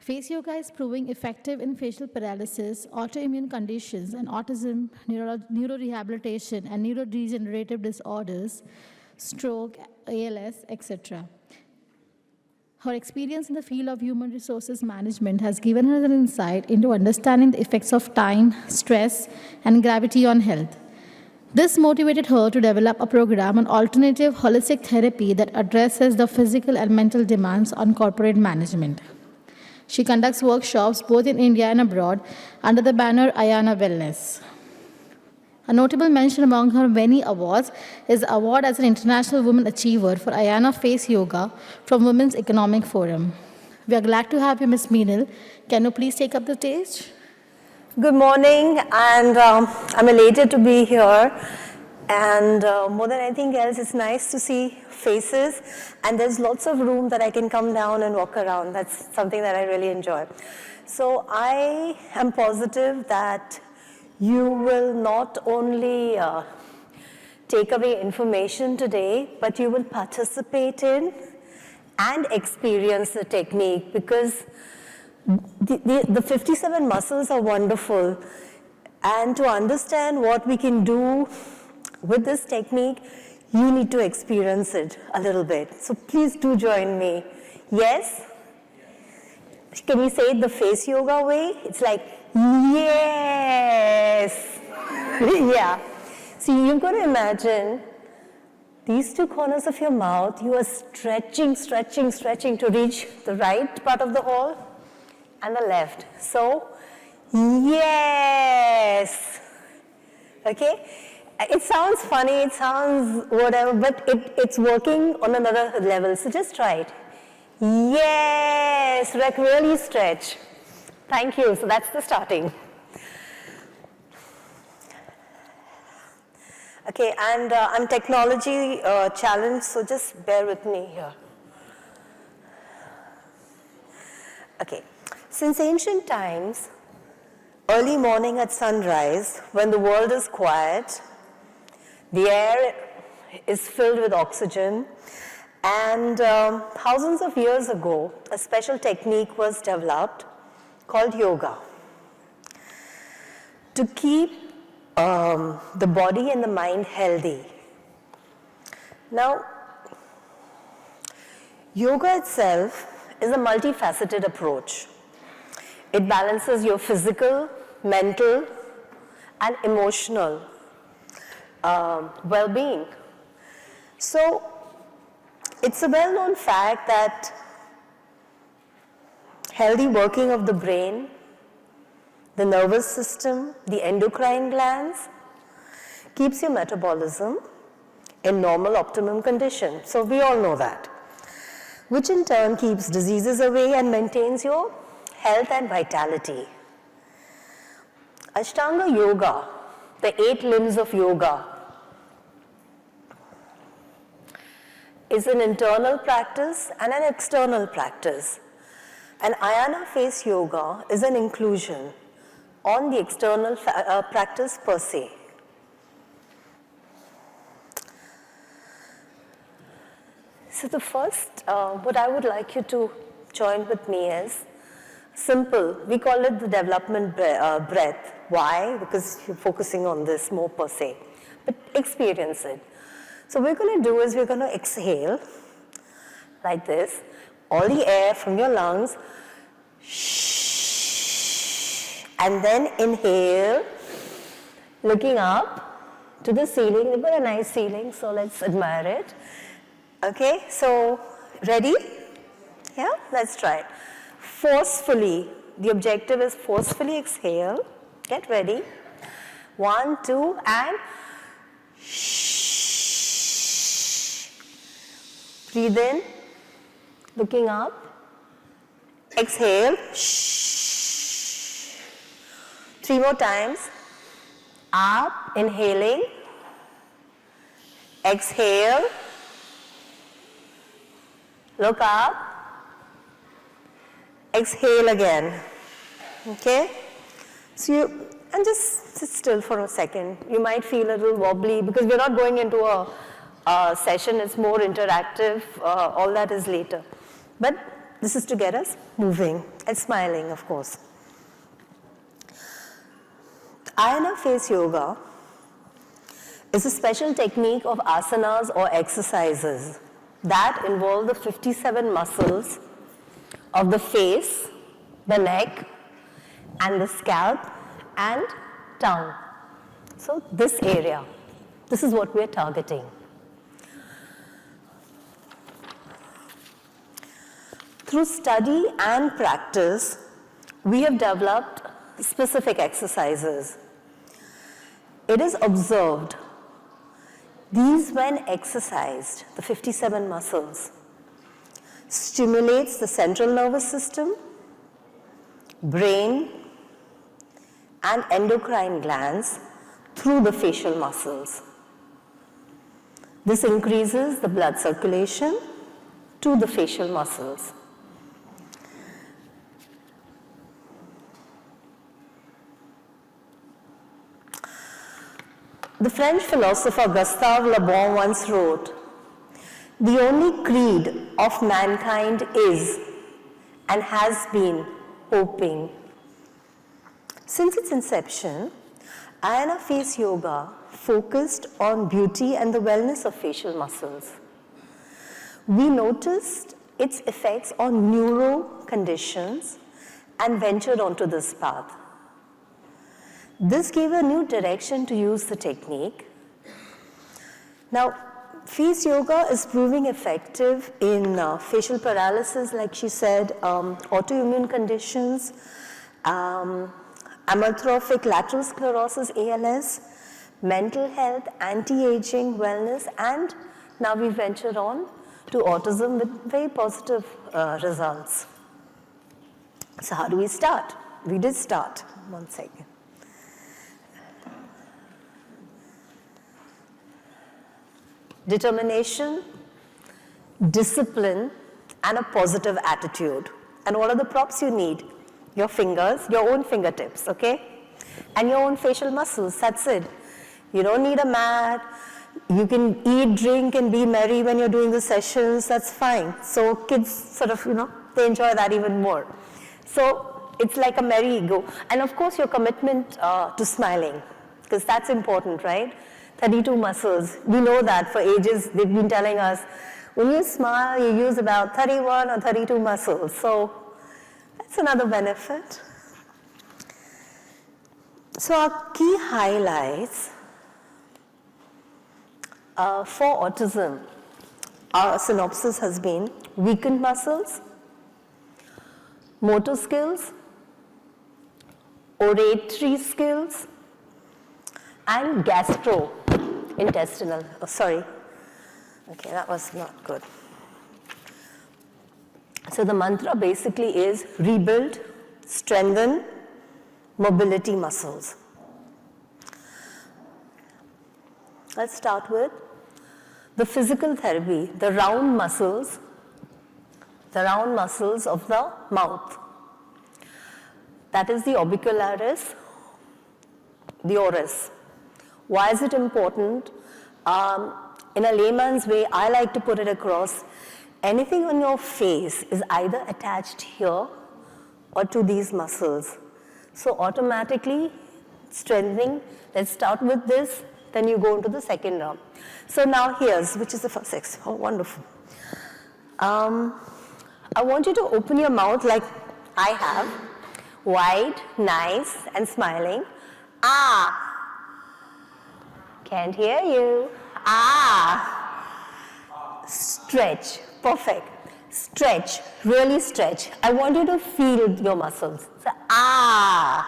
Face yoga is proving effective in facial paralysis, autoimmune conditions, and autism, neurorehabilitation, and neurodegenerative disorders, stroke, ALS, etc. Her experience in the field of human resources management has given her an insight into understanding the effects of time, stress, and gravity on health. This motivated her to develop a program on alternative holistic therapy that addresses the physical and mental demands on corporate management. She conducts workshops both in India and abroad under the banner ICAN Wellness. A notable mention among her many awards is the award as an International Woman Achiever for ICAN Face Yoga from Women's Economic Forum. We are glad to have you, Ms. Minal. Can you please take up the stage? Good morning, and I'm elated to be here. And more than anything else, it's nice to see faces, and there's lots of room that I can come down and walk around. That's something that I really enjoy. So I am positive that you will not only take away information today, but you will participate in and experience the technique, because the 57 muscles are wonderful, and to understand what we can do with this technique, you need to experience it a little bit. So please do join me. Yes? Can we say it the face yoga way? It's like, yes! Yeah. So you've got to imagine these two corners of your mouth, you are stretching to reach the right part of the hole and the left. So, yes! Okay? It sounds funny, it sounds whatever, but it's working on another level. So just try it. Yes! Like really stretch. Thank you. So that's the starting. Okay, and I'm technology challenged, so just bear with me here. Okay, since ancient times, early morning at sunrise, when the world is quiet, the air is filled with oxygen, and thousands of years ago, a special technique was developed called yoga to keep the body and the mind healthy. Now, yoga itself is a multifaceted approach. It balances your physical, mental, and emotional well-being. So, it's a well-known fact that healthy working of the brain, the nervous system, the endocrine glands, keeps your metabolism in normal optimum condition. So we all know that, which in turn keeps diseases away and maintains your health and vitality. Ashtanga yoga, the 8 limbs of yoga, is an internal practice and an external practice. And ICAN Face Yoga is an inclusion on the external practice per se. So the first, what I would like you to join with me is simple. We call it the development breath. Why? Because you're focusing on this more per se. But experience it. So what we're going to do is we're going to exhale like this, all the air from your lungs, and then inhale, looking up to the ceiling. We've got a nice ceiling, so let's admire it. Okay, so ready? Yeah, let's try it. Forcefully, the objective is forcefully exhale. Get ready. 1, 2, and breathe in, looking up, exhale, 3 more times, up, inhaling, exhale, look up, exhale again, okay? So you, and just sit still for a second. You might feel a little wobbly because we're not going into a session, it's more interactive, all that is later. But This is to get us moving and smiling, of course. Ayana face yoga is a special technique of asanas or exercises that involve the 57 muscles of the face, the neck, and the scalp, and tongue. So this area, this is what we're targeting. Through study and practice, we have developed specific exercises. It is observed, these when exercised, the 57 muscles, stimulates the central nervous system, brain, and endocrine glands through the facial muscles. This increases the blood circulation to the facial muscles. The French philosopher Gustave Le Bon once wrote, "The only creed of mankind is and has been hoping." Since its inception, Ayana Face Yoga focused on beauty and the wellness of facial muscles. We noticed its effects on neuro conditions and ventured onto this path. This gave a new direction to use the technique. Now, face yoga is proving effective in facial paralysis, like she said, autoimmune conditions, amyotrophic lateral sclerosis, ALS, mental health, anti-aging, wellness, and now we ventured on to autism with very positive results. So how do we start? We did start. One second. Determination, discipline, and a positive attitude. And what are the props you need? Your fingers, your own fingertips, okay? And your own facial muscles, that's it. You don't need a mat. You can eat, drink, and be merry when you're doing the sessions, that's fine. So kids sort of, they enjoy that even more. So it's like a merry-go. And of course, your commitment to smiling, because that's important, right? 32 muscles. We know that for ages they've been telling us, when you smile, you use about 31 or 32 muscles. So that's another benefit. So our key highlights for autism, our synopsis has been weakened muscles, motor skills, oratory skills, and gastrointestinal. Oh, sorry. Okay, that was not good. So the mantra basically is rebuild, strengthen, mobility muscles. Let's start with the physical therapy, the round muscles of the mouth. That is the orbicularis, the oris. Why is it important? In a layman's way, I like to put it across, anything on your face is either attached here or to these muscles. So automatically strengthening, let's start with this, then you go into the second round. So now here's, which is the first exercise. Oh, wonderful. I want you to open your mouth like I have, wide, nice, and smiling. Ah. Can't hear you. Ah. Stretch. Perfect. Stretch. Really stretch. I want you to feel your muscles. So, ah.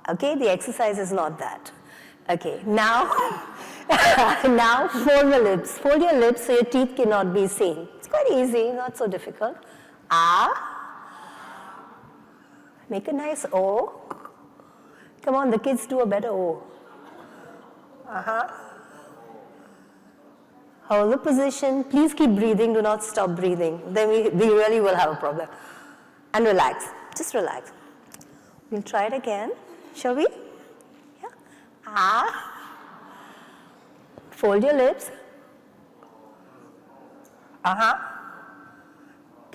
Okay, the exercise is not that. Okay, now, now fold the lips. Fold your lips so your teeth cannot be seen. It's quite easy, not so difficult. Ah. Make a nice O. Come on, the kids do a better O. Hold the position. Please keep breathing. Do not stop breathing. Then we really will have a problem. And relax. Just relax. We'll try it again. Shall we? Yeah. Ah. Fold your lips.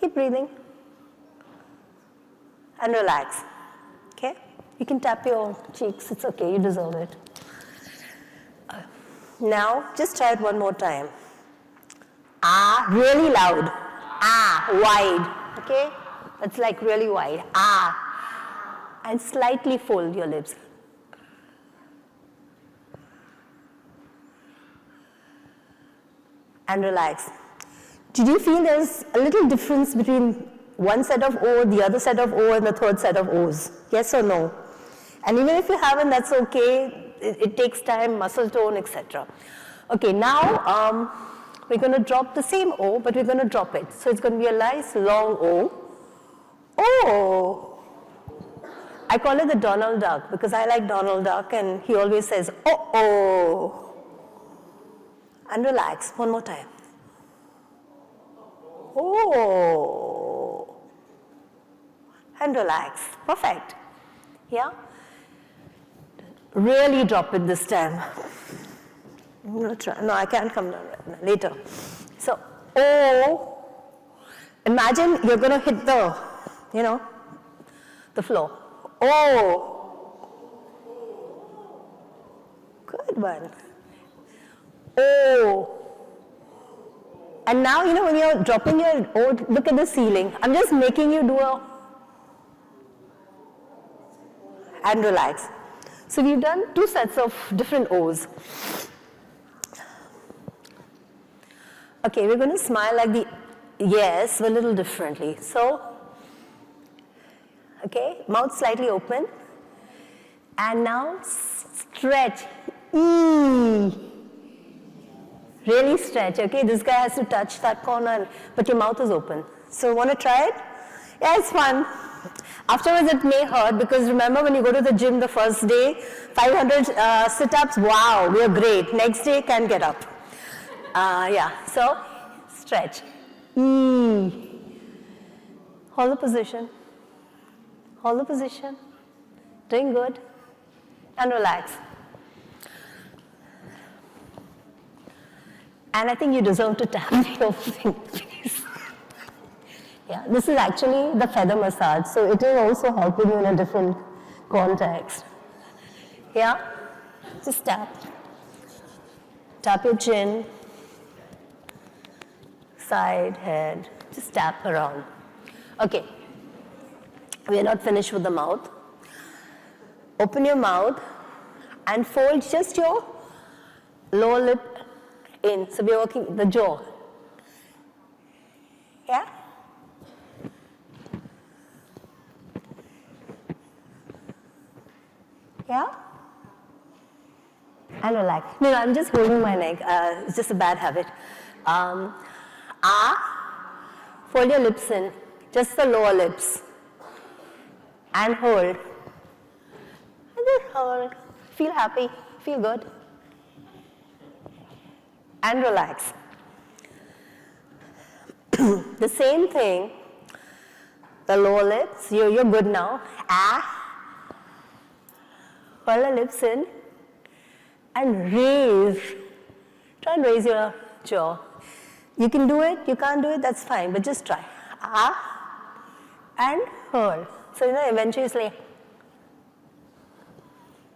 Keep breathing. And relax. Okay? You can tap your cheeks. It's okay. You deserve it. Now, just try it one more time. Ah, really loud. Ah, wide. Okay? That's like really wide. Ah. And slightly fold your lips. And relax. Did you feel there's a little difference between one set of O, the other set of O, and the third set of O's? Yes or no? And even if you haven't, that's okay. It takes time, muscle tone, etc. Okay, now we're going to drop the same O, but we're going to drop it. So it's going to be a nice long O. Oh! I call it the Donald Duck because I like Donald Duck and he always says, oh. And relax, one more time. Oh. And relax, perfect. Yeah? Really drop it this time. I'm going to try. No, I can't come down right now, later. So, oh. Imagine you're going to hit the, the floor. Oh. Good one. Oh. And now, when you're dropping your O, look at the ceiling. I'm just making you do a, and relax. So we've done 2 sets of different O's. Okay, we're going to smile like the yes, a little differently. So, okay, mouth slightly open. And now stretch. E. Really stretch, okay? This guy has to touch that corner, but your mouth is open. So, want to try it? Yeah, it's fun. Afterwards, it may hurt because remember when you go to the gym the first day, 500 sit-ups, wow, we are great. Next day, can't get up. Yeah, so stretch. E. Hold the position. Hold the position. Doing good. And relax. And I think you deserve to tap your fingers. Yeah, this is actually the feather massage, so it will also help you in a different context. Yeah? Just tap. Tap your chin, side, head. Just tap around. Okay. We are not finished with the mouth. Open your mouth and fold just your lower lip in. So we are working the jaw. Yeah? Yeah? And relax. No, I'm just holding my neck. It's just a bad habit. Fold your lips in. Just the lower lips. And hold. And then hold. Feel happy. Feel good. And relax. The same thing. The lower lips. You're good now. Hold the lips in. And raise. Try and raise your jaw. You can do it. You can't do it. That's fine. But just try. And hold. So, eventually it's like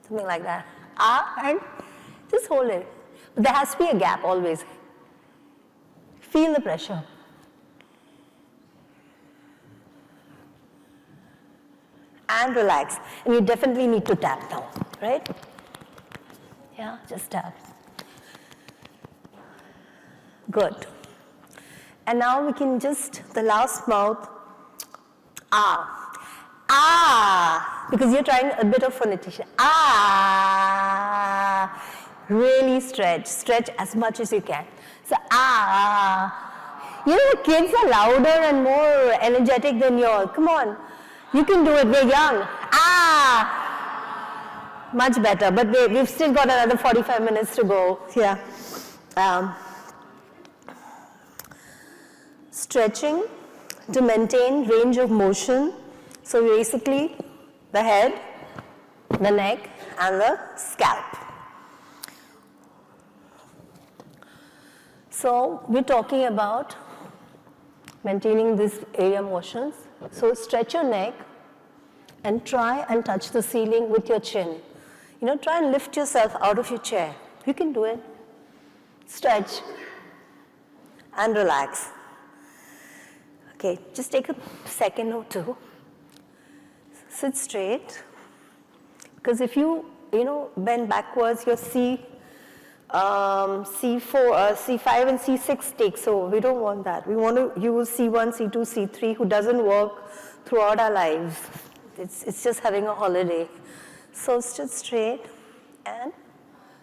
something like that. And just hold it. But there has to be a gap always. Feel the pressure. And relax. And you definitely need to tap now, right? Yeah, just tap. Good. And now we can just, the last mouth, because you're trying a bit of phonetication. Really stretch as much as you can. So, the kids are louder and more energetic than you all. Come on, you can do it, we're young. Much better, but we've still got another 45 minutes to go. Yeah. Stretching to maintain range of motion. So basically, the head, the neck, and the scalp. So we're talking about maintaining these area motions. So stretch your neck and try and touch the ceiling with your chin. You know, try and lift yourself out of your chair. You can do it. Stretch and relax. Okay, just take a second or two. Sit straight. Because if you bend backwards, your C4, C5 and C6 takes over. We don't want that. We want to use C1, C2, C3, who doesn't work throughout our lives. It's just having a holiday. So sit straight and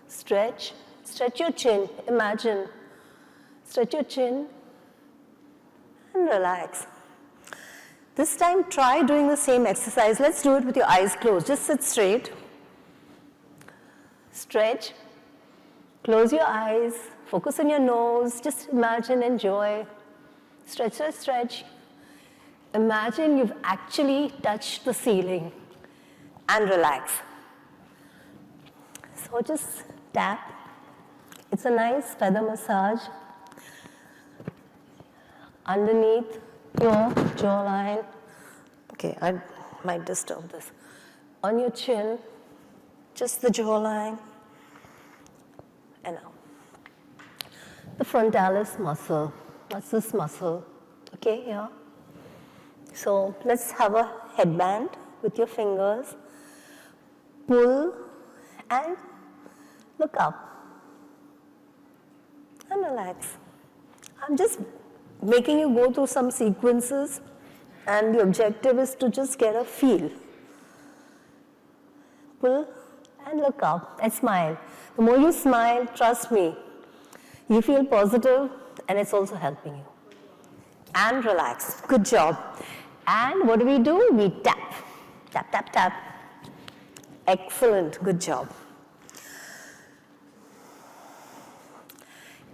stretch. Stretch your chin. Imagine. Stretch your chin and relax. This time, try doing the same exercise. Let's do it with your eyes closed. Just sit straight. Stretch. Close your eyes. Focus on your nose. Just imagine, enjoy. Stretch, stretch, stretch. Imagine you've actually touched the ceiling and relax. So just tap. It's a nice feather massage underneath your jawline. Okay, I might disturb this. On your chin, just the jawline. And now. The frontalis muscle. What's this muscle? Okay, yeah. So let's have a headband with your fingers. Pull and look up. And relax. I'm just making you go through some sequences, and the objective is to just get a feel. Pull and look up and smile. The more you smile, trust me, you feel positive and it's also helping you. And relax. Good job. And what do? We tap. Tap, tap, tap. Excellent. Good job.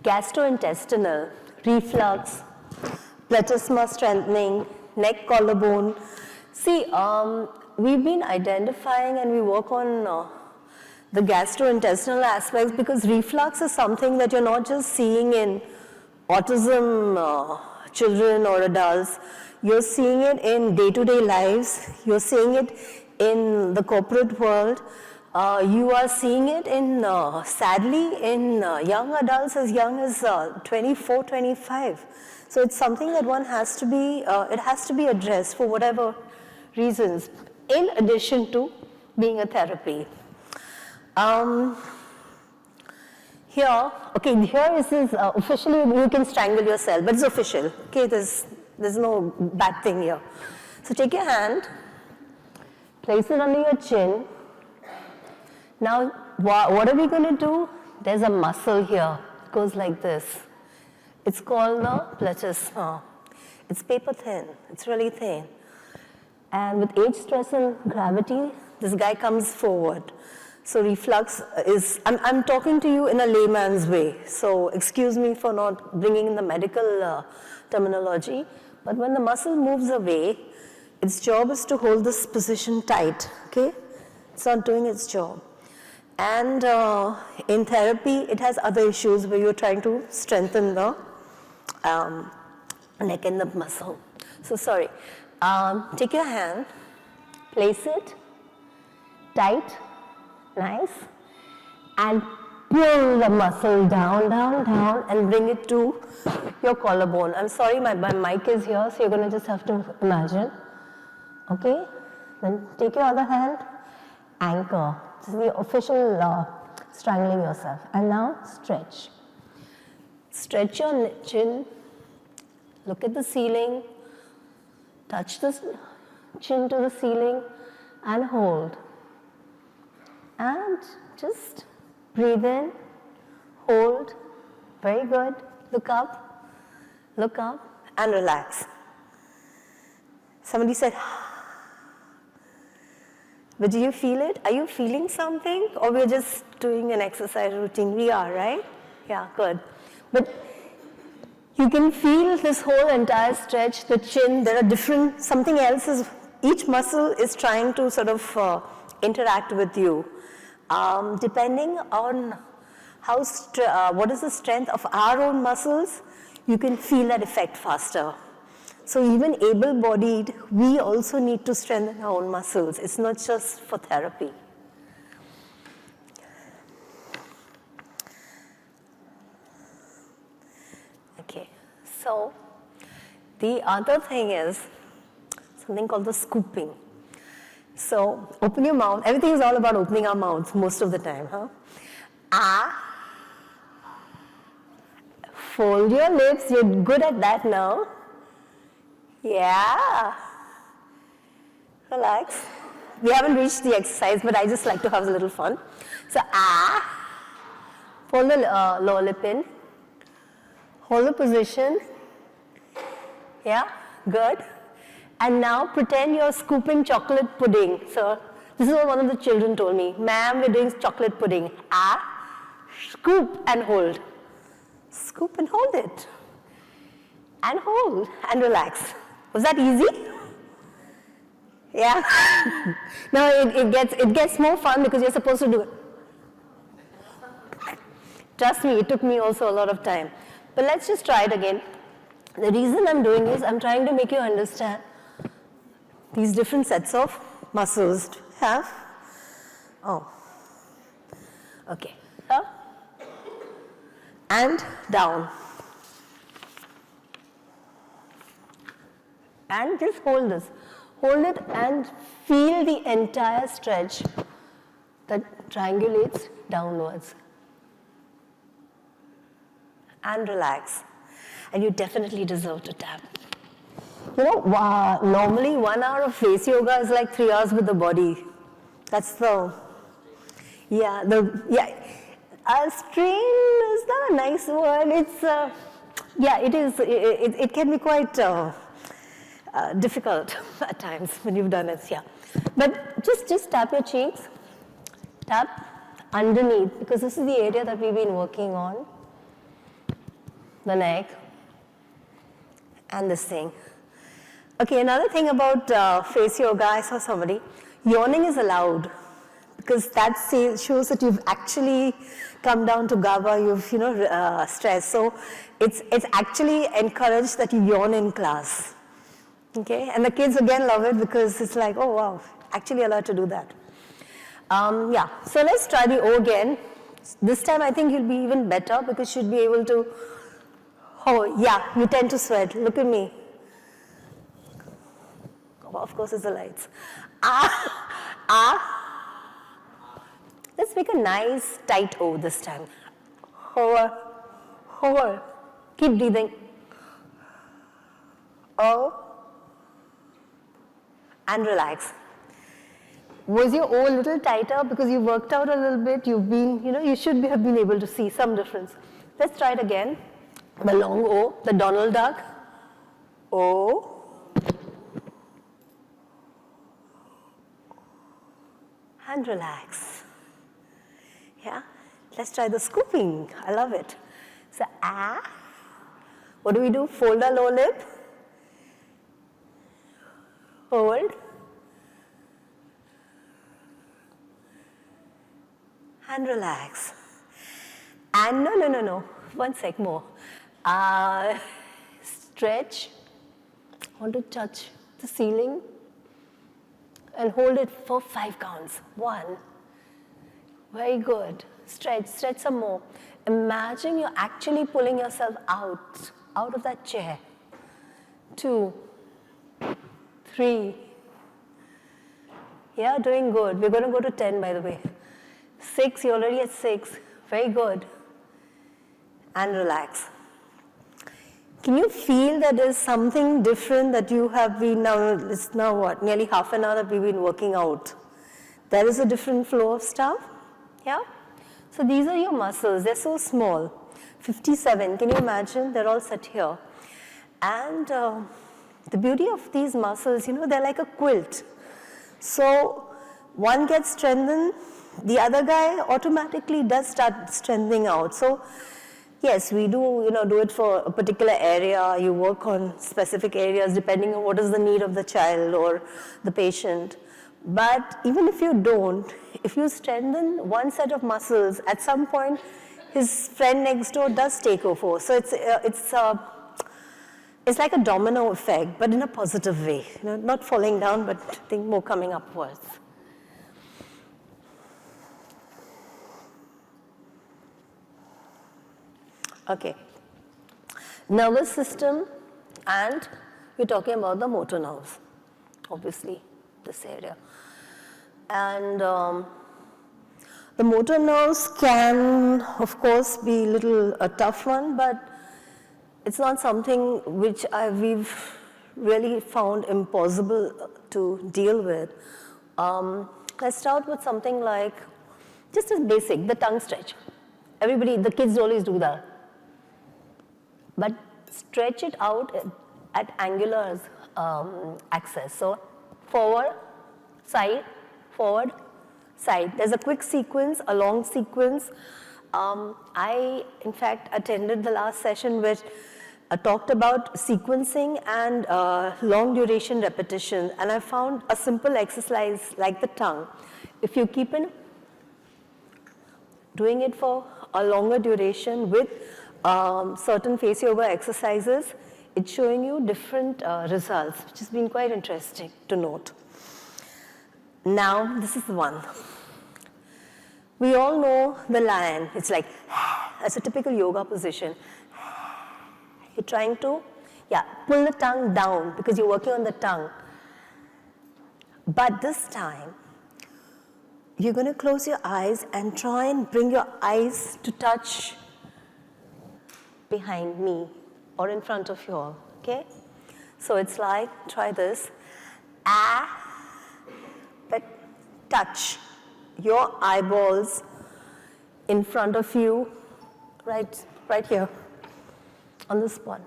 Gastrointestinal, reflux, platysma strengthening, neck collarbone. See, we've been identifying and we work on the gastrointestinal aspects because reflux is something that you're not just seeing in autism children or adults. You're seeing it in day-to-day lives. You're seeing it in the corporate world. You are seeing it in, sadly, in young adults as young as 24, 25. So it's something that one has to be, it has to be addressed for whatever reasons, in addition to being a therapy. Here is this, officially you can strangle yourself, but it's official, okay, there's no bad thing here. So take your hand, place it under your chin. Now, what are we going to do? There's a muscle here, it goes like this. It's called the platysma. It's paper thin, it's really thin. And with age, stress, and gravity, this guy comes forward. So reflux is, I'm talking to you in a layman's way, so excuse me for not bringing in the medical terminology, but when the muscle moves away, its job is to hold this position tight, okay? It's not doing its job. And in therapy, it has other issues where you're trying to strengthen the neck and the muscle. So sorry, take your hand, place it tight, nice, and pull the muscle down, down, down, and bring it to your collarbone. I'm sorry, my mic is here, so you're going to just have to imagine. Okay? Then take your other hand, anchor. This is the official strangling yourself. And now stretch. Stretch your chin, look at the ceiling, touch the chin to the ceiling, and hold. And just breathe in, hold, very good, look up, and relax. Somebody said, but do you feel it? Are you feeling something? Or we're just doing an exercise routine? We are, right? Yeah, good. But you can feel this whole entire stretch, the chin, there are different, something else is, each muscle is trying to sort of interact with you. Depending on how what is the strength of our own muscles, you can feel that effect faster. So even able-bodied, we also need to strengthen our own muscles. It's not just for therapy. Okay, so the other thing is something called the scooping. So open your mouth. Everything is all about opening our mouths most of the time, huh? Ah. Fold your lips. You're good at that now. Yeah. Relax. We haven't reached the exercise, but I just like to have a little fun. So, ah. Fold the lower lip in. Hold the position. Yeah, good. And now pretend you're scooping chocolate pudding. So, this is what one of the children told me. Ma'am, we're doing chocolate pudding. Ah. Scoop and hold. Scoop and hold it. And hold and relax. Was that easy? Yeah. Now it gets more fun because you're supposed to do it. Trust me, it took me also a lot of time. But let's just try it again. The reason I'm doing is I'm trying to make you understand these different sets of muscles to have. Oh. Okay. Up. And down. And just hold this. Hold it and feel the entire stretch that triangulates downwards. And relax. And you definitely deserve to tap. You know, normally 1 hour of face yoga is like 3 hours with the body. That's the, a strain is not a nice word. It's, it is, it can be quite difficult at times when you've done it, yeah. But just tap your cheeks, tap underneath, because this is the area that we've been working on, the neck, and this thing. Okay, another thing about face yoga, I saw somebody, yawning is allowed, because that shows that you've actually come down to GABA, you've, stressed. So it's actually encouraged that you yawn in class. Okay, and the kids again love it because it's like, oh wow, actually allowed to do that. So let's try the O again. This time I think you'll be even better because you'll be able to, you tend to sweat. Look at me. Oh, of course it's the lights. Let's make a nice tight O this time. Hover. Keep breathing. O. And relax. Was your O a little tighter because you worked out a little bit? You've been, you should have been able to see some difference. Let's try it again. The long O, the Donald Duck. O. And relax. Yeah, let's try the scooping. I love it. So, what do? Fold our lower lip. Hold. And relax. And no. 1 sec more. Stretch. Want to touch the ceiling. And hold it for 5 counts. 1. Very good. Stretch some more. Imagine you're actually pulling yourself out of that chair. 2, 3. Yeah, doing good. We're going to go to 10, by the way. 6, you're already at 6. Very good. And relax. Can you feel that there's something different that you have been it's now what, nearly half an hour that we've been working out. There is a different flow of stuff, yeah? So these are your muscles, they're so small. 57, can you imagine? They're all set here. And the beauty of these muscles, they're like a quilt. So one gets strengthened, the other guy automatically does start strengthening out. So yes, we do, do it for a particular area. You work on specific areas depending on what is the need of the child or the patient. But even if you don't, if you strengthen one set of muscles, at some point, his friend next door does take over. So It's like a domino effect, but in a positive way. Not falling down, but I think more coming upwards. Okay. Nervous system, and we're talking about the motor nerves, obviously, this area. And the motor nerves can, of course, be a tough one, but it's not something which we've really found impossible to deal with. Let's start with something like, just as basic, the tongue stretch. Everybody, the kids always do that. But stretch it out at angular axis. So forward, side, forward, side. There's a quick sequence, a long sequence. I, in fact, attended the last session which talked about sequencing and long duration repetition. And I found a simple exercise like the tongue. If you keep doing it for a longer duration with certain face yoga exercises, it's showing you different results, which has been quite interesting to note. Now, this is the one. We all know the lion. It's like, that's a typical yoga position. You're trying to, pull the tongue down because you're working on the tongue. But this time, you're going to close your eyes and try and bring your eyes to touch behind me or in front of you all, okay? So it's like, try this, but touch your eyeballs in front of you, right here, on this spot,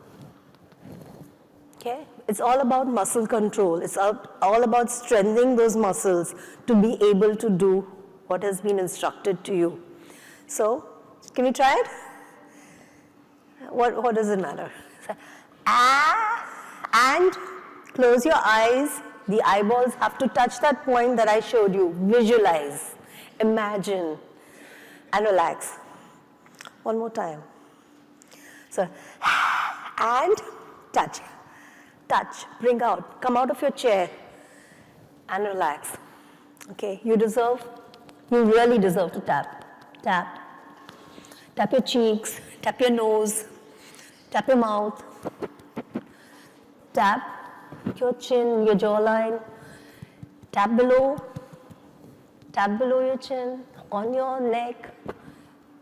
okay? It's all about muscle control. It's all about strengthening those muscles to be able to do what has been instructed to you. So, can we try it? What does it matter? So, and close your eyes. The eyeballs have to touch that point that I showed you. Visualize, imagine, and relax. One more time. So, and touch, bring out, come out of your chair, and relax. Okay, you really deserve to tap your cheeks, tap your nose, tap your mouth, tap your chin, your jawline, tap below your chin, on your neck.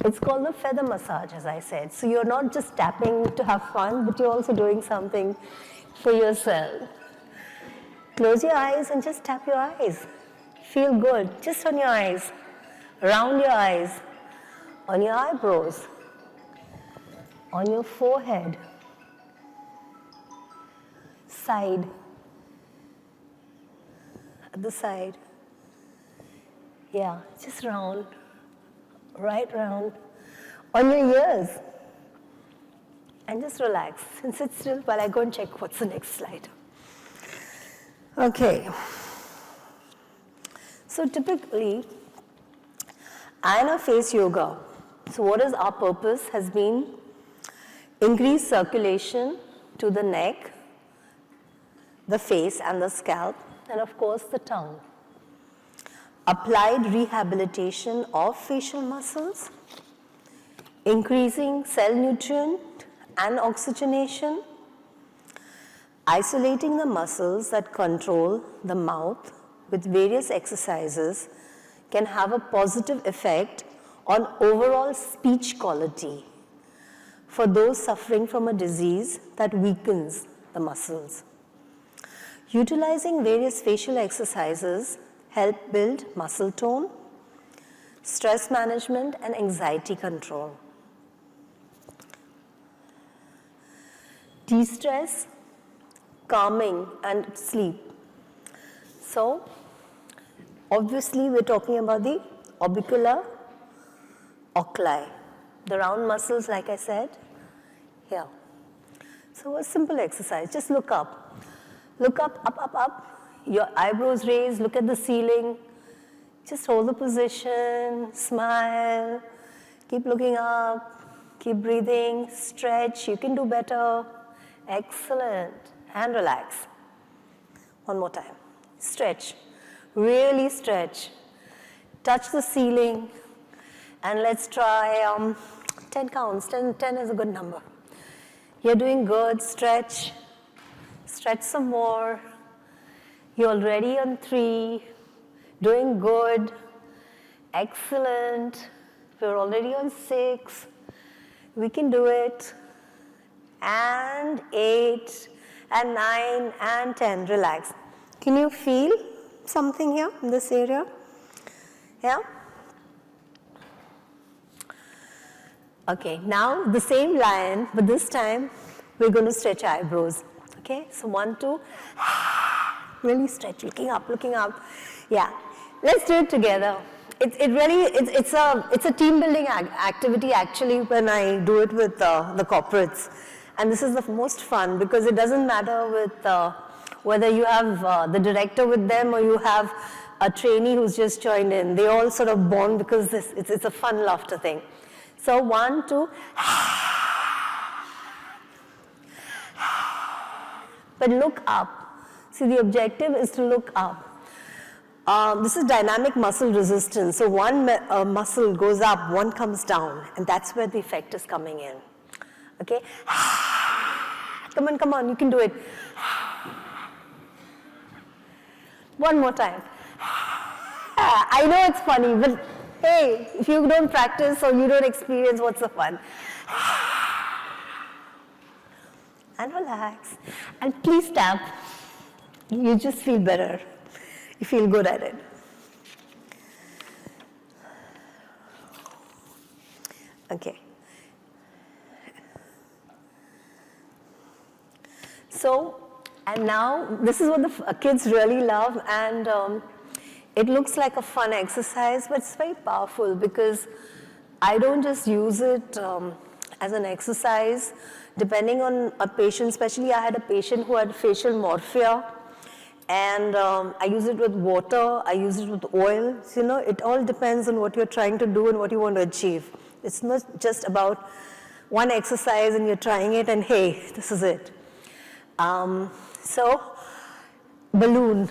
It's called the feather massage, as I said. So you're not just tapping to have fun, but you're also doing something for yourself. Close your eyes and just tap your eyes. Feel good, just on your eyes, around your eyes, on your eyebrows, on your forehead, side, at the side. Yeah, just round, right round, on your ears. And just relax and sit still while I go and check what's the next slide. Okay. So typically, Ayana face yoga. So what is our purpose has been increase circulation to the neck, the face and the scalp, and of course the tongue. Applied rehabilitation of facial muscles, increasing cell nutrient and oxygenation, isolating the muscles that control the mouth with various exercises can have a positive effect on overall speech quality for those suffering from a disease that weakens the muscles. Utilizing various facial exercises help build muscle tone, stress management, and anxiety control. De-stress, calming, and sleep. So, obviously, we're talking about the orbicular oculi, the round muscles, like I said, here. So, a simple exercise, just look up. Look up, up. Your eyebrows raised, look at the ceiling. Just hold the position, smile, keep looking up, keep breathing, stretch, you can do better, Excellent. And relax. One more time. Stretch. Really stretch. Touch the ceiling. And let's try 10 counts. 10 is a good number. You're doing good. Stretch. Stretch some more. You're already on 3. Doing good. Excellent. We're already on 6. We can do it. And 8, and 9, and 10. Relax. Can you feel something here in this area? Yeah? Okay, now the same lion, but this time we're going to stretch eyebrows. Okay, so 1, 2. Really stretch, looking up, looking up. Yeah, let's do it together. It's a team building activity actually when I do it with the corporates. And this is the most fun because it doesn't matter with whether you have the director with them or you have a trainee who's just joined in. They all sort of bond because it's a fun laughter thing. So 1, 2. But look up. See, the objective is to look up. This is dynamic muscle resistance. So one muscle goes up, one comes down, and that's where the effect is coming in. Okay? Come on, you can do it. One more time. I know it's funny, but hey, if you don't practice or you don't experience, what's the fun? And relax. And please tap. You just feel better. You feel good at it. Okay. So, and now this is what the kids really love, and it looks like a fun exercise, but it's very powerful because I don't just use it as an exercise. Depending on a patient, especially I had a patient who had facial morphia, and I use it with water, I use it with oil. So, you know, it all depends on what you're trying to do and what you want to achieve. It's not just about one exercise and you're trying it and hey, this is it. So, balloon,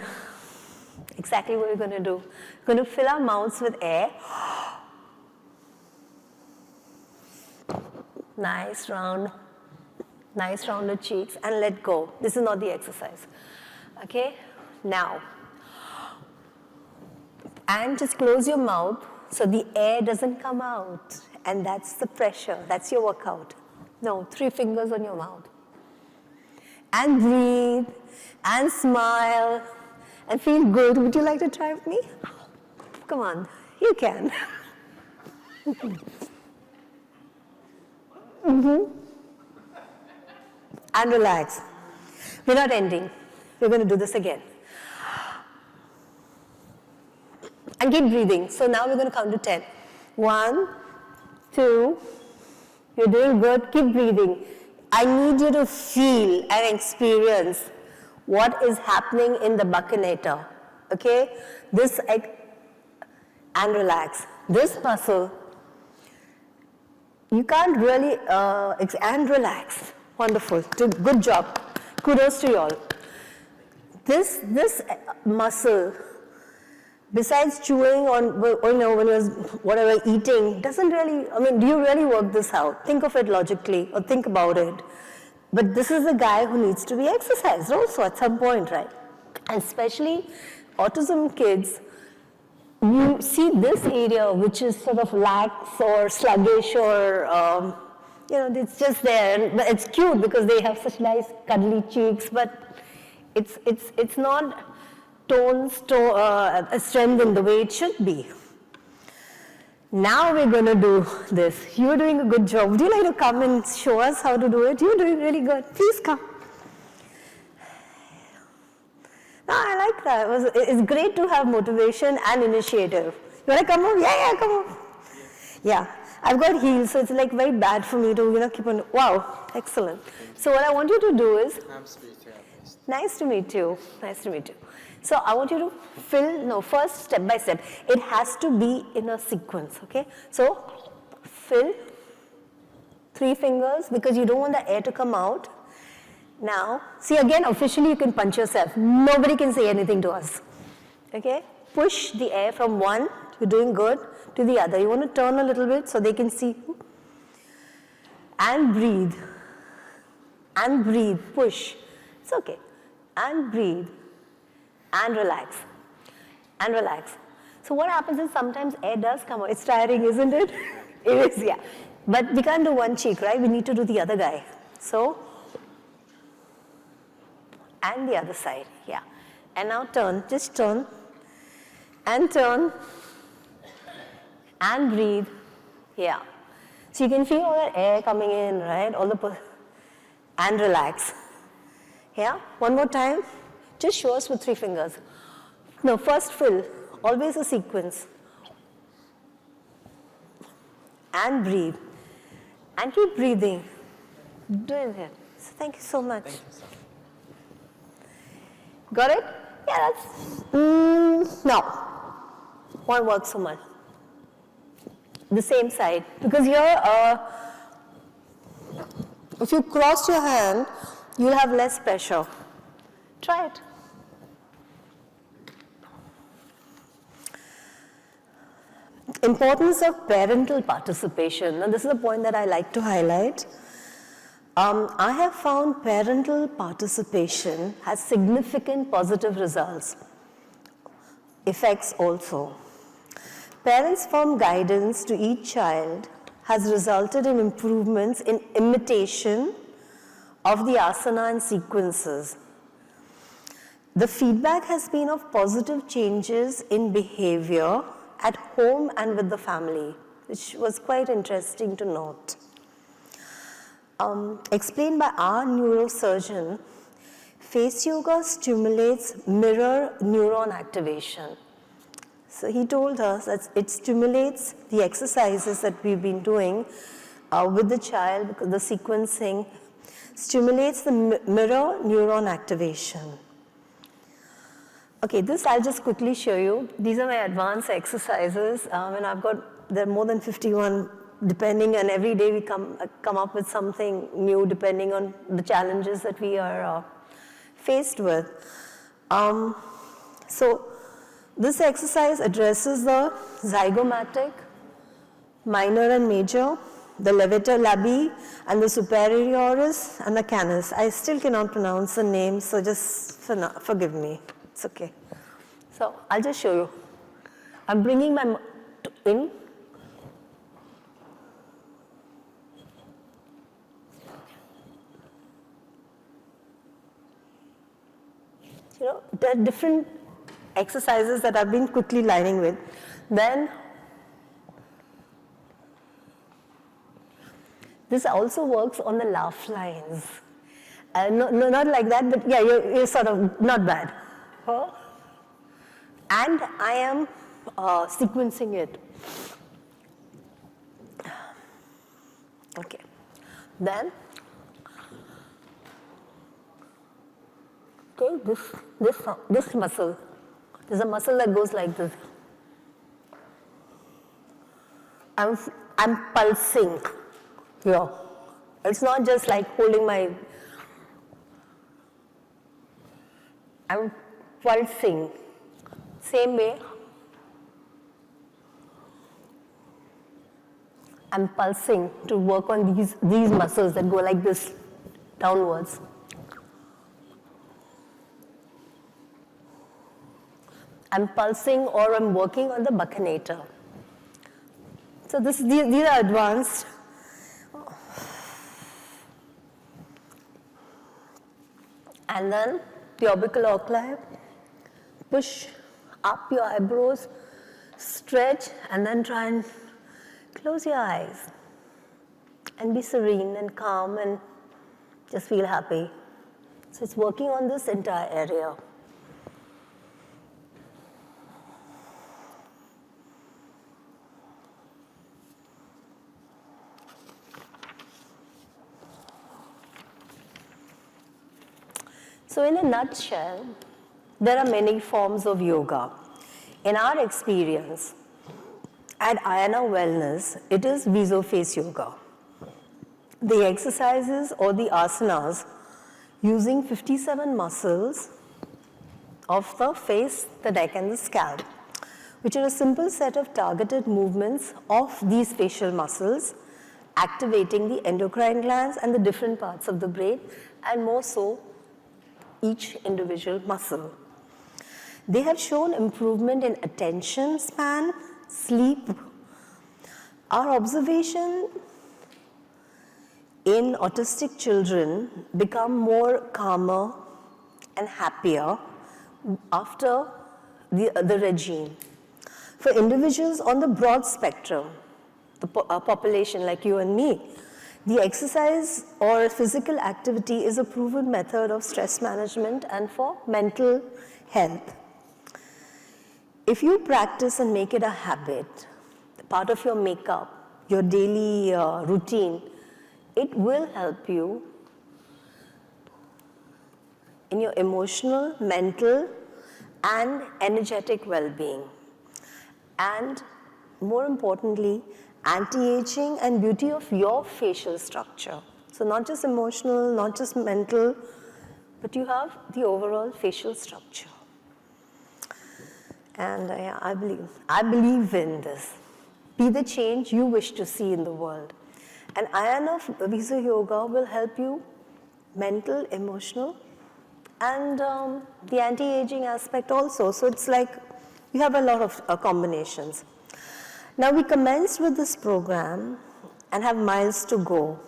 exactly what we're going to do. We're going to fill our mouths with air. Nice rounded cheeks, and let go. This is not the exercise. Okay, now, and just close your mouth so the air doesn't come out, and that's the pressure, that's your workout. No, 3 fingers on your mouth. And breathe, and smile, and feel good. Would you like to try with me? Come on, you can. And relax. We're not ending. We're going to do this again. And keep breathing. So now we're going to count to 10. 1, 2, you're doing good. Keep breathing. I need you to feel and experience what is happening in the buccinator. Okay? This, and relax. This muscle, you can't really, and relax. Wonderful. Good job. Kudos to you all. This muscle, besides chewing on, when you're whatever eating, doesn't really, do you really work this out? Think of it logically or think about it. But this is a guy who needs to be exercised also at some point, right? And especially autism kids, you see this area which is sort of lax or sluggish or, it's just there. But it's cute because they have such nice cuddly cheeks, but it's not strengthened the way it should be. Now we're going to do this. You're doing a good job. Would you like to come and show us how to do it? You're doing really good. Please come. No, I like that. It's great to have motivation and initiative. You want to come over? Yeah, come over. Yeah. I've got heels, so it's like very bad for me to, keep on. Wow, excellent. So what I want you to do is. I'm physiotherapist. Nice to meet you. Nice to meet you. So I want you to first step by step. It has to be in a sequence, okay? So fill 3 fingers because you don't want the air to come out. Now, see again, officially you can punch yourself. Nobody can say anything to us. Okay? Push the air from one, you're doing good, to the other. You want to turn a little bit so they can see. And breathe. And breathe. Push. It's okay. And breathe. And relax. And relax. So what happens is sometimes air does come out. It's tiring, isn't it? It is, yeah. But we can't do one cheek, right? We need to do the other guy. So, and the other side, yeah. And now turn, just turn. And turn. And breathe, yeah. So you can feel all that air coming in, right? And relax. Yeah, one more time. Just show us with 3 fingers. No, first fill, always a sequence. And breathe. And keep breathing. Doing it. So thank you so much. Thank you, sir. Got it? Yeah, that's, no. Won't work so much. The same side. Because here, if you cross your hand, you'll have less pressure. Try it. Importance of parental participation. Now, this is a point that I like to highlight. I have found parental participation has significant positive results, effects also. Parents' firm guidance to each child has resulted in improvements in imitation of the asana and sequences. The feedback has been of positive changes in behavior at home and with the family, which was quite interesting to note. Explained by our neurosurgeon, face yoga stimulates mirror neuron activation. So he told us that it stimulates the exercises that we've been doing with the child, because the sequencing stimulates the mirror neuron activation. Okay, this I'll just quickly show you. These are my advanced exercises, and there are more than 51 depending, and every day we come up with something new depending on the challenges that we are faced with. So this exercise addresses the zygomatic, minor and major, the levator labii, and the superioris, and the canis. I still cannot pronounce the name, so just forgive me. It's okay. So I'll just show you. I'm bringing my in. You know, there are different exercises that I've been quickly lining with. Then, this also works on the laugh lines. No, not like that, but yeah, you're sort of not bad. Huh? And I am sequencing it. Okay. Then, okay, this muscle. There's a muscle that goes like this. I'm pulsing here. It's not just like holding my. I'm pulsing. Same way. I'm pulsing to work on these muscles that go like this downwards. I'm pulsing or I'm working on the buccinator. So these are advanced. And then the orbicular oculi, push up your eyebrows, stretch, and then try and close your eyes and be serene and calm and just feel happy. So it's working on this entire area. So in a nutshell, there are many forms of yoga. In our experience, at ICAN Wellness, it is Viso face yoga. The exercises or the asanas using 57 muscles of the face, the neck, and the scalp, which are a simple set of targeted movements of these facial muscles, activating the endocrine glands and the different parts of the brain, and more so, each individual muscle. They have shown improvement in attention span, sleep. Our observation in autistic children become more calmer and happier after the regime. For individuals on the broad spectrum, the population like you and me, the exercise or physical activity is a proven method of stress management and for mental health. If you practice and make it a habit, part of your makeup, your daily routine, it will help you in your emotional, mental, and energetic well-being. And more importantly, anti-aging and beauty of your facial structure. So not just emotional, not just mental, but you have the overall facial structure. And I believe in this. Be the change you wish to see in the world. And ICAN of Visa Yoga will help you mental, emotional, and the anti-aging aspect also. So it's like you have a lot of combinations. Now we commenced with this program and have miles to go.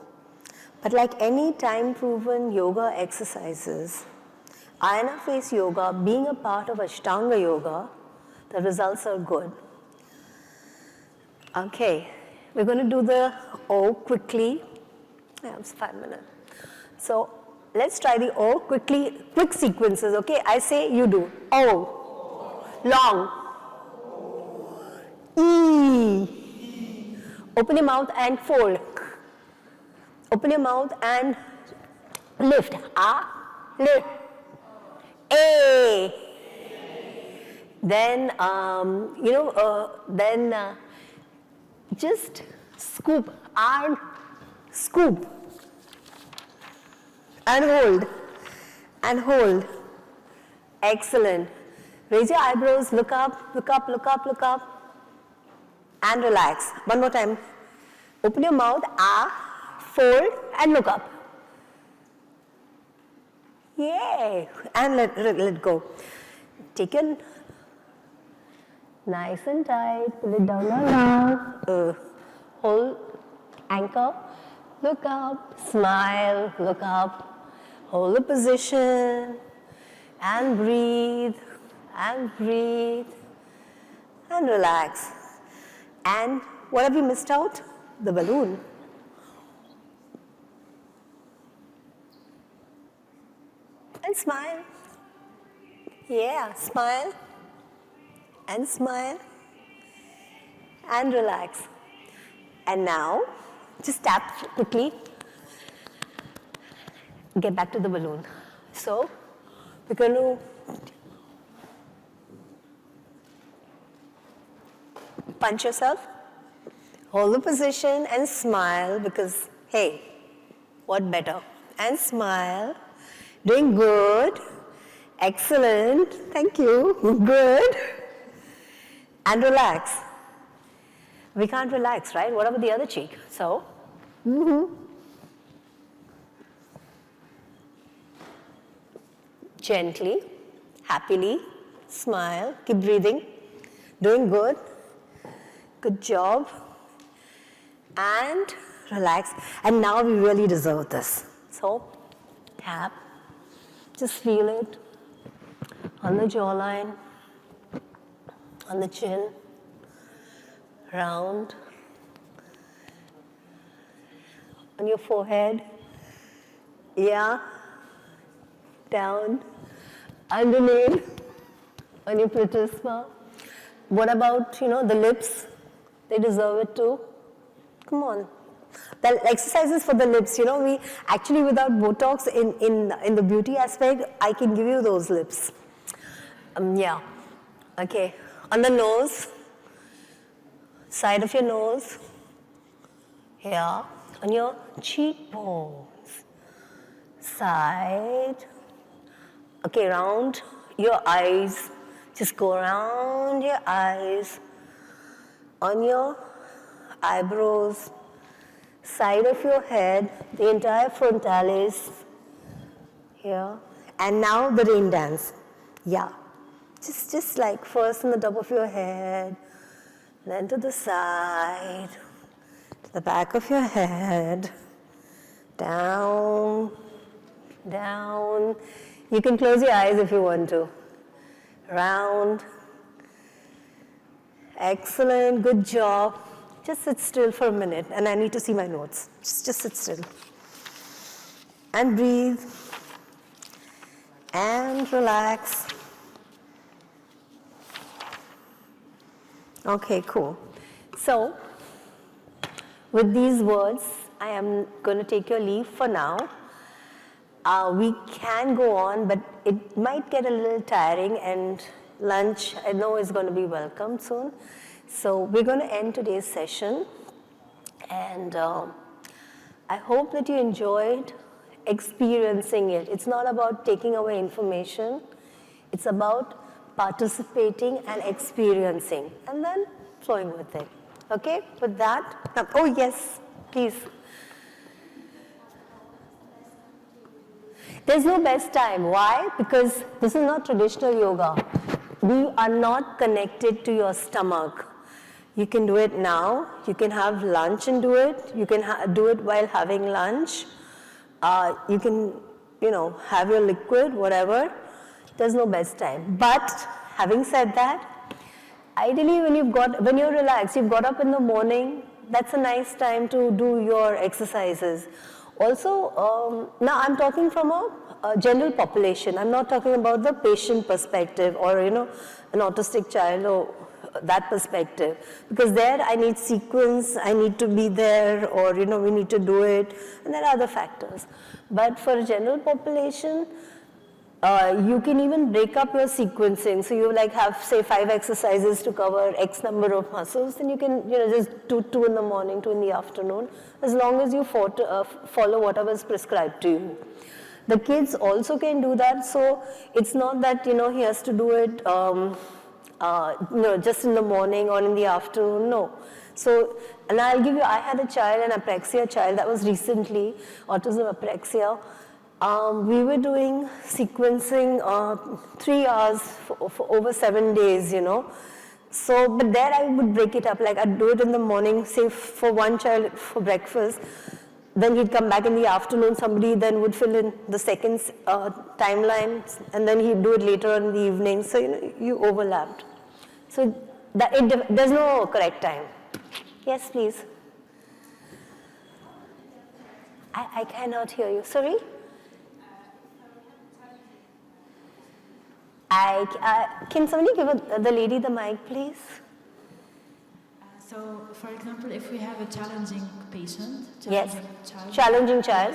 But like any time-proven yoga exercises, Ayana Face Yoga, being a part of Ashtanga Yoga, the results are good. Okay, we're going to do the O quickly. Yeah, it's 5 minutes. So let's try the O quickly, quick sequences, okay? I say, you do. O, long. E, open your mouth and fold. Open your mouth and lift. A, lift. A. Then, just scoop, arm, scoop, and hold, and hold. Excellent. Raise your eyebrows, look up, look up, look up, look up, and relax. One more time. Open your mouth, fold, and look up. Yay! And let go. Take it nice and tight, pull it down. Hold, anchor, look up, smile, look up, hold the position, and breathe, and breathe, and relax. And what have you missed out? The balloon. And smile. Yeah, smile. And smile. And relax. And now, just tap quickly. Get back to the balloon. So, we're going to punch yourself, hold the position and smile because, hey, what better? And smile. Doing good. Excellent. Thank you. Good. And relax. We can't relax, right? What about the other cheek? So, gently, happily, smile, keep breathing. Doing good. Good job. And relax. And now we really deserve this. So, tap. Just feel it on the jawline, on the chin, round, on your forehead, yeah, down, underneath, on your platysma. What about, the lips? They deserve it too. Come on. The exercises for the lips, we actually without Botox in the beauty aspect, I can give you those lips. Yeah. Okay. On the nose, side of your nose, here, on your cheekbones, side. Okay, round your eyes. Just go around your eyes, on your eyebrows, side of your head, the entire frontalis here. And now the rain dance. Yeah. Just like first on the top of your head, then to the side, to the back of your head, down, down. You can close your eyes if you want to. Round. Excellent, good job. Just sit still for a minute, and I need to see my notes. Just sit still. And breathe. And relax. Okay, cool. So, with these words, I am going to take your leave for now. We can go on, but it might get a little tiring, and lunch, I know, is going to be welcome soon. So, we're going to end today's session, and I hope that you enjoyed experiencing it. It's not about taking away information, it's about participating and experiencing, and then flowing with it. Okay, with that, oh yes, please. There's no best time. Why? Because this is not traditional yoga. We are not connected to your stomach. You can do it now. You can have lunch and do it. You can do it while having lunch. You can, have your liquid, whatever. There's no best time. But having said that, ideally when you're relaxed, you've got up in the morning, that's a nice time to do your exercises. Also, now I'm talking from a general population. I'm not talking about the patient perspective or, an autistic child or that perspective. Because there I need sequence, I need to be there, or, we need to do it, and there are other factors. But for a general population, you can even break up your sequencing. So you have, say, 5 exercises to cover X number of muscles, then you can, just do 2 in the morning, 2 in the afternoon, as long as you follow whatever is prescribed to you. The kids also can do that, so it's not that, he has to do it, just in the morning or in the afternoon, no. So, and I had a child, an apraxia child, that was recently, autism apraxia. We were doing sequencing 3 hours for over 7 days, So, but there I would break it up, I'd do it in the morning, say for one child for breakfast, then he'd come back in the afternoon, somebody then would fill in the second timeline, and then he'd do it later on in the evening, so you overlapped. So there's no correct time. Yes, please. I cannot hear you. Sorry? Can somebody give the lady the mic, please? So, for example, if we have a challenging patient, challenging child,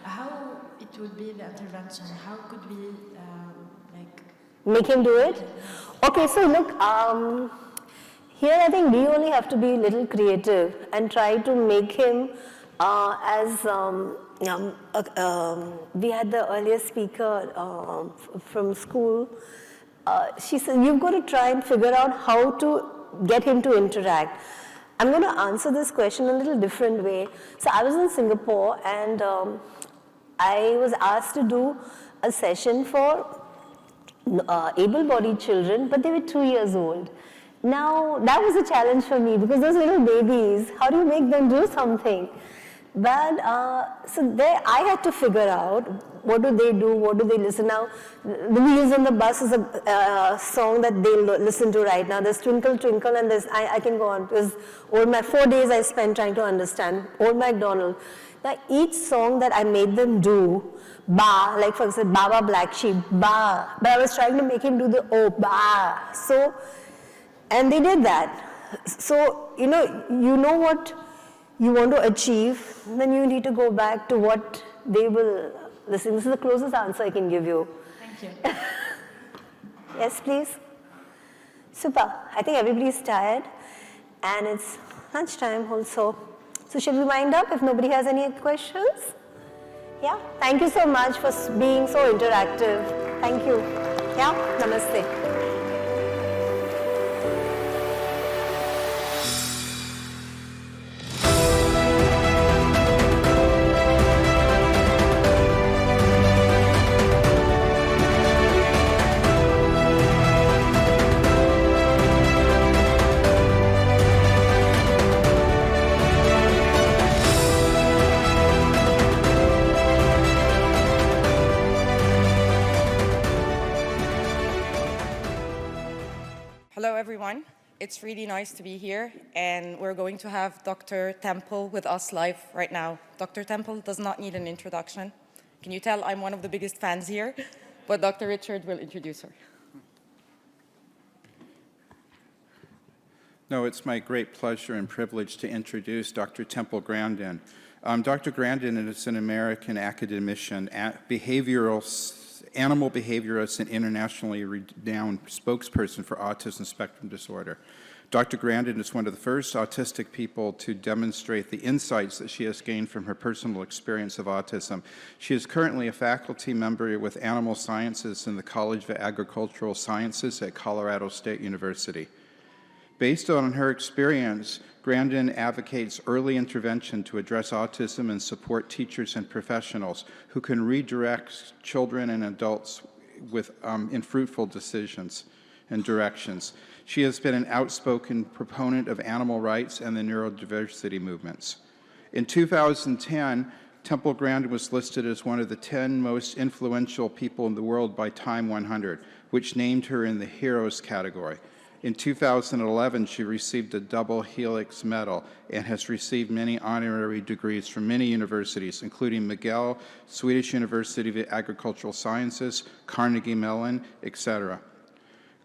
how it would be the intervention? How could we make him do it? Okay, so look, here I think we only have to be a little creative and try to make him we had the earlier speaker from school. She said, you've got to try and figure out how to get him to interact. I'm going to answer this question a little different way. So I was in Singapore, and I was asked to do a session for able-bodied children, but they were 2 years old. Now, that was a challenge for me, because those little babies, how do you make them do something? But, so there I had to figure out, what do they do, what do they listen. Now, The Wheels on the Bus is a song that they listen to right now. There's Twinkle Twinkle, and there's, I can go on, because over my 4 days I spent trying to understand, Old MacDonald. Now, each song that I made them do, ba, like for example, Baba Black Sheep, ba, but I was trying to make him do the oh, ba. So, and they did that. So, you know what you want to achieve, then you need to go back to what they will listen. This is the closest answer I can give you. Thank you. Yes, please. Super. I think everybody's tired, and it's lunchtime also. So should we wind up if nobody has any questions? Yeah, thank you so much for being so interactive. Thank you. Yeah, namaste. Hello, everyone. It's really nice to be here, and we're going to have Dr. Temple with us live right now. Dr. Temple does not need an introduction. Can you tell I'm one of the biggest fans here? But Dr. Richard will introduce her. No, it's my great pleasure and privilege to introduce Dr. Temple Grandin. Dr. Grandin is an American academician, animal behaviorist, and internationally renowned spokesperson for autism spectrum disorder. Dr. Grandin is one of the first autistic people to demonstrate the insights that she has gained from her personal experience of autism. She is currently a faculty member with animal sciences in the College of Agricultural Sciences at Colorado State University. Based on her experience, Grandin advocates early intervention to address autism and support teachers and professionals who can redirect children and adults in fruitful decisions and directions. She has been an outspoken proponent of animal rights and the neurodiversity movements. In 2010, Temple Grandin was listed as one of the 10 most influential people in the world by Time 100, which named her in the Heroes category. In 2011, she received a double Helix Medal and has received many honorary degrees from many universities, including McGill, Swedish University of Agricultural Sciences, Carnegie Mellon, etc.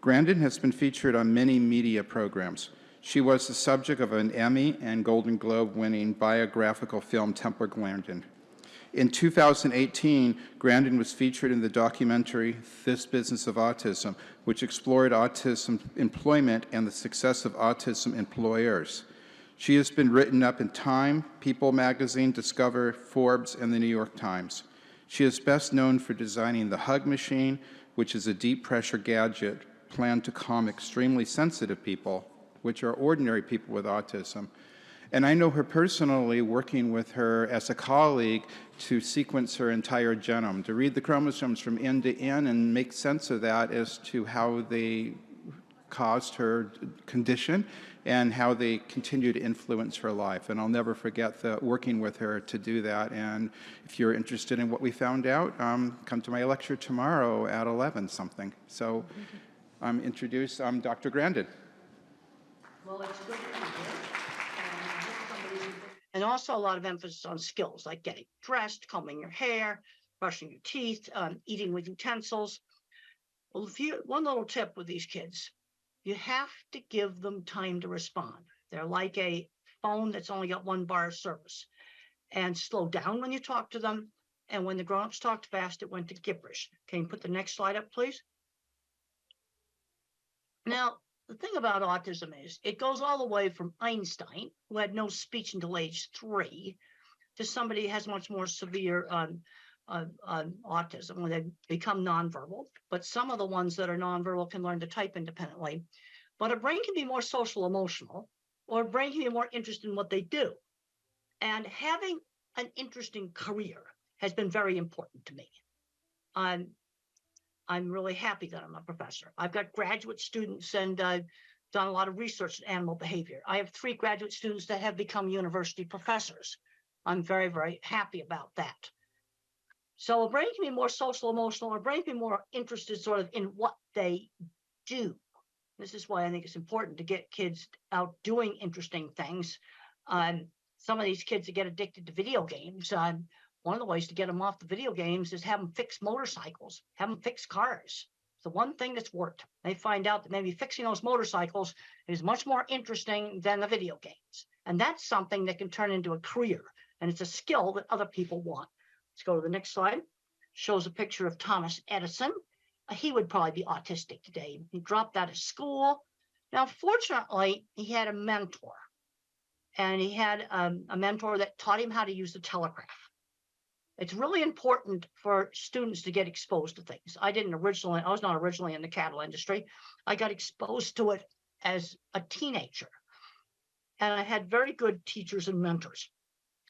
Grandin has been featured on many media programs. She was the subject of an Emmy and Golden Globe-winning biographical film, Temple Grandin. In 2018, Grandin was featured in the documentary This Business of Autism, which explored autism employment and the success of autism employers. She has been written up in Time, People magazine, Discover, Forbes, and the New York Times. She is best known for designing the Hug Machine, which is a deep-pressure gadget planned to calm extremely sensitive people, which are ordinary people with autism. And I know her personally, working with her as a colleague to sequence her entire genome, to read the chromosomes from end to end and make sense of that as to how they caused her condition and how they continue to influence her life. And I'll never forget working with her to do that. And if you're interested in what we found out, come to my lecture tomorrow at 11 something. So introduce Dr. Grandin. Well, it's good to be here. And also a lot of emphasis on skills like getting dressed, combing your hair, brushing your teeth, eating with utensils. Well, one little tip with these kids, you have to give them time to respond. They're like a phone that's only got one bar of service. And slow down when you talk to them. And when the grown-ups talked fast, it went to gibberish. Can you put the next slide up, please? Now, the thing about autism is it goes all the way from Einstein, who had no speech until age 3, to somebody who has much more severe autism when they become nonverbal. But some of the ones that are nonverbal can learn to type independently. But a brain can be more social emotional, or a brain can be more interested in what they do. And having an interesting career has been very important to me. I'm really happy that I'm a professor. I've got graduate students and I've done a lot of research in animal behavior. I have 3 graduate students that have become university professors. I'm very, very happy about that. So a brain can be more social emotional, or a brain can be more interested sort of in what they do. This is why I think it's important to get kids out doing interesting things. Some of these kids that get addicted to video games, one of the ways to get them off the video games is have them fix motorcycles, have them fix cars. It's the one thing that's worked. They find out that maybe fixing those motorcycles is much more interesting than the video games. And that's something that can turn into a career. And it's a skill that other people want. Let's go to the next slide. Shows a picture of Thomas Edison. He would probably be autistic today. He dropped out of school. Now, fortunately, he had a mentor. And he had a mentor that taught him how to use the telegraph. It's really important for students to get exposed to things. I was not originally in the cattle industry. I got exposed to it as a teenager. And I had very good teachers and mentors,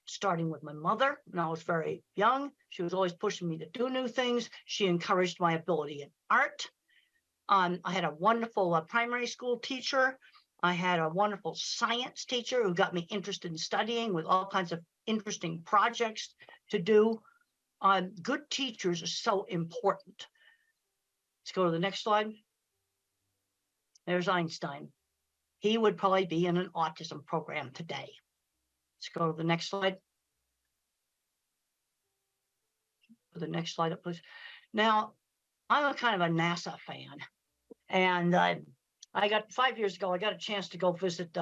starting with my mother when I was very young. She was always pushing me to do new things. She encouraged my ability in art. I had a wonderful primary school teacher. I had a wonderful science teacher who got me interested in studying with all kinds of interesting projects to do. Good teachers are so important. Let's go to the next slide. There's Einstein. He would probably be in an autism program today. Let's go to the next slide. Put the next slide up, please. Now, I'm a kind of a NASA fan. And I got 5 years ago, I got a chance to go visit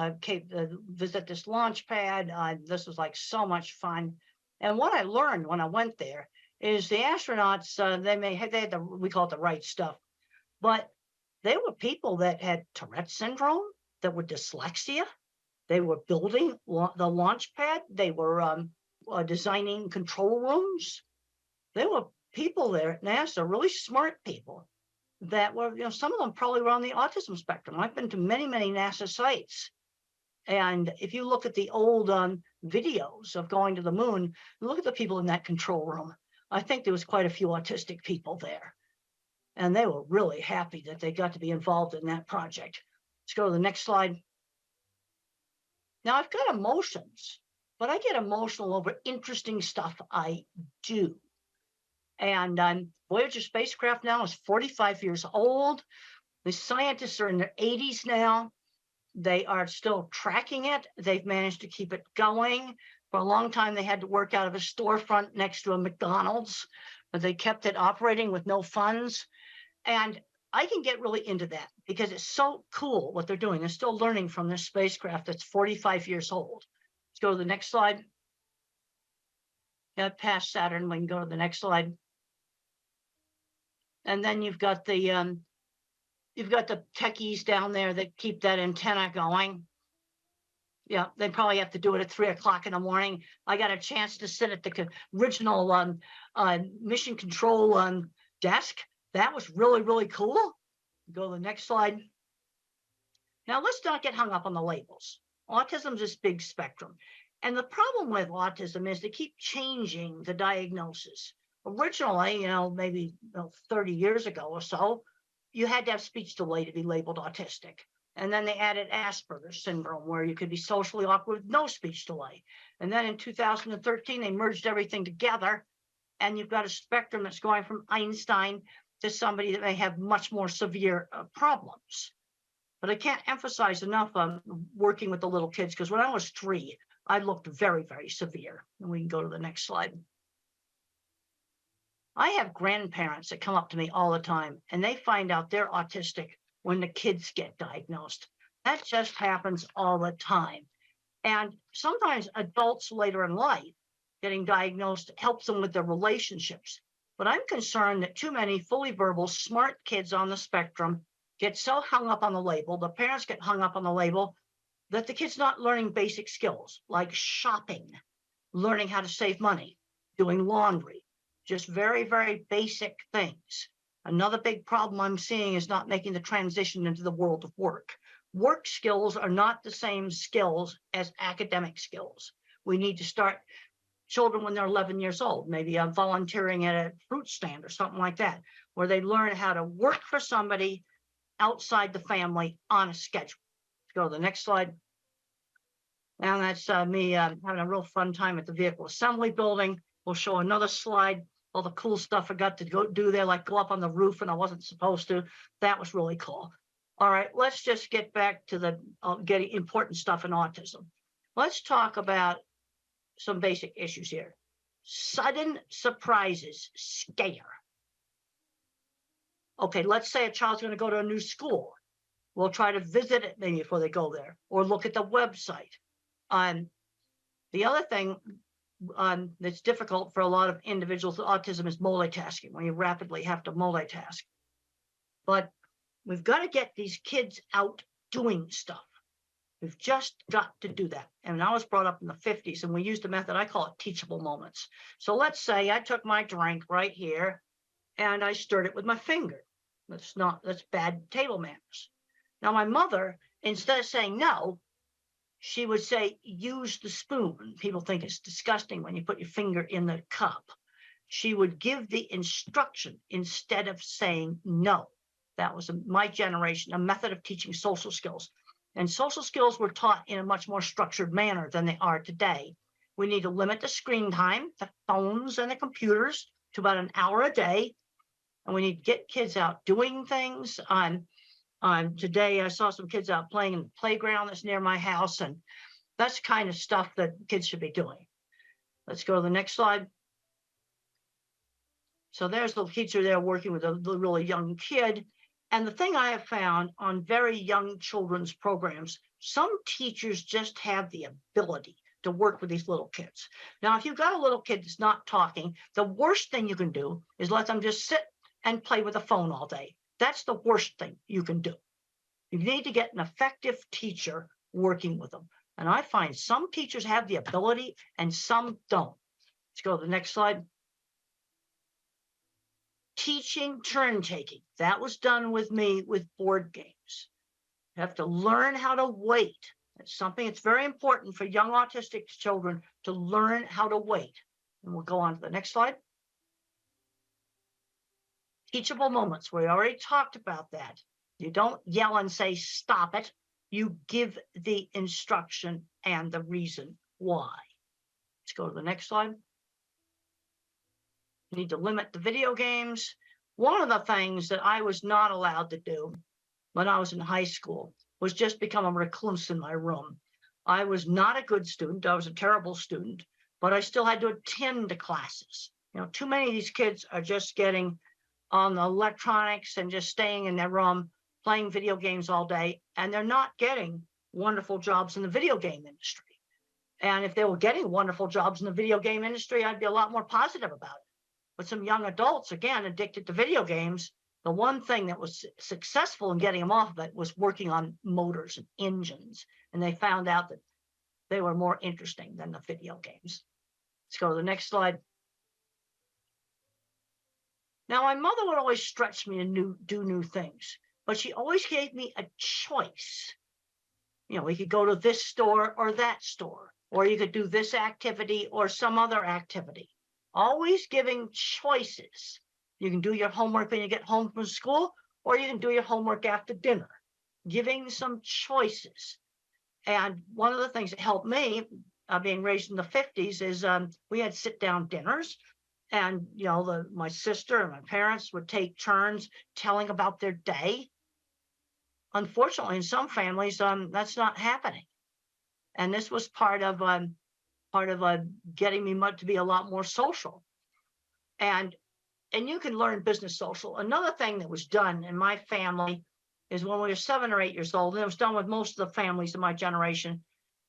visit this launch pad. This was like so much fun. And what I learned when I went there is the astronauts, they had we call it the right stuff, but they were people that had Tourette syndrome, that were dyslexia. They were building the launch pad. They were designing control rooms. There were people there at NASA, really smart people that were, some of them probably were on the autism spectrum. I've been to many, many NASA sites. And if you look at the old videos of going to the moon, look at the people in that control room. I think there was quite a few autistic people there. And they were really happy that they got to be involved in that project. Let's go to the next slide. Now I've got emotions, but I get emotional over interesting stuff I do. And Voyager spacecraft now is 45 years old. The scientists are in their 80s now. They are still tracking it. They've managed to keep it going. For a long time, they had to work out of a storefront next to a McDonald's, but they kept it operating with no funds. And I can get really into that because it's so cool what they're doing. They're still learning from this spacecraft that's 45 years old. Let's go to the next slide. Yeah, past Saturn, we can go to the next slide. And then you've got the techies down there that keep that antenna going. Yeah, they probably have to do it at 3 o'clock in the morning. I got a chance to sit at the original mission control desk. That was really, really cool. Go to the next slide. Now, let's not get hung up on the labels. Autism is this big spectrum. And the problem with autism is they keep changing the diagnosis. Originally, maybe 30 years ago or so, you had to have speech delay to be labeled autistic. And then they added Asperger's syndrome, where you could be socially awkward with no speech delay. And then in 2013, they merged everything together. And you've got a spectrum that's going from Einstein to somebody that may have much more severe problems. But I can't emphasize enough on working with the little kids, because when I was 3, I looked very, very severe. And we can go to the next slide. I have grandparents that come up to me all the time, and they find out they're autistic when the kids get diagnosed. That just happens all the time. And sometimes adults later in life getting diagnosed helps them with their relationships. But I'm concerned that too many fully verbal, smart kids on the spectrum get so hung up on the label, the parents get hung up on the label, that the kid's not learning basic skills like shopping, learning how to save money, doing laundry. Just very, very basic things. Another big problem I'm seeing is not making the transition into the world of work. Work skills are not the same skills as academic skills. We need to start children when they're 11 years old, maybe volunteering at a fruit stand or something like that, where they learn how to work for somebody outside the family on a schedule. Let's go to the next slide. And that's me having a real fun time at the vehicle assembly building. We'll show another slide. All the cool stuff I got to go do there, like go up on the roof and I wasn't supposed to. That was really cool. All right, let's just get back to the getting important stuff in autism. Let's talk about some basic issues here. Sudden surprises scare. Okay, let's say a child's going to go to a new school. We'll try to visit it maybe before they go there, or look at the website. The other thing that's difficult for a lot of individuals with autism is multitasking, when you rapidly have to multitask. But we've got to get these kids out doing stuff. We've just got to do that. And I was brought up in the 50s, and we used a method, I call it teachable moments. So let's say I took my drink right here and I stirred it with my finger. That's bad table manners. Now, my mother, instead of saying no, she would say, use the spoon. People think it's disgusting when you put your finger in the cup. She would give the instruction instead of saying no. That was my generation, a method of teaching social skills. And social skills were taught in a much more structured manner than they are today. We need to limit the screen time, the phones and the computers, to about an hour a day. And we need to get kids out doing things. Today, I saw some kids out playing in the playground that's near my house, and that's the kind of stuff that kids should be doing. Let's go to the next slide. So there's the teacher there working with a really young kid. And the thing I have found on very young children's programs, some teachers just have the ability to work with these little kids. Now, if you've got a little kid that's not talking, the worst thing you can do is let them just sit and play with a phone all day. That's the worst thing you can do. You need to get an effective teacher working with them. And I find some teachers have the ability and some don't. Let's go to the next slide. Teaching turn taking. That was done with me with board games. You have to learn how to wait. It's something that's very important for young autistic children to learn how to wait. And we'll go on to the next slide. Teachable moments. We already talked about that. You don't yell and say, stop it. You give the instruction and the reason why. Let's go to the next slide. You need to limit the video games. One of the things that I was not allowed to do when I was in high school was just become a recluse in my room. I was not a good student. I was a terrible student, but I still had to attend to classes. You know, too many of these kids are just getting on the electronics and just staying in their room, playing video games all day, and they're not getting wonderful jobs in the video game industry. And if they were getting wonderful jobs in the video game industry, I'd be a lot more positive about it. But some young adults, again, addicted to video games, the one thing that was successful in getting them off of it was working on motors and engines. And they found out that they were more interesting than the video games. Let's go to the next slide. Now, my mother would always stretch me to do new things, but she always gave me a choice. You know, we could go to this store or that store, or you could do this activity or some other activity. Always giving choices. You can do your homework when you get home from school, or you can do your homework after dinner. Giving some choices. And one of the things that helped me, being raised in the 50s, is we had sit-down dinners. And, you know, my sister and my parents would take turns telling about their day. Unfortunately, in some families, that's not happening. And this was part of getting me to be a lot more social. And you can learn business social. Another thing that was done in my family is when we were 7 or 8 years old, and it was done with most of the families in my generation,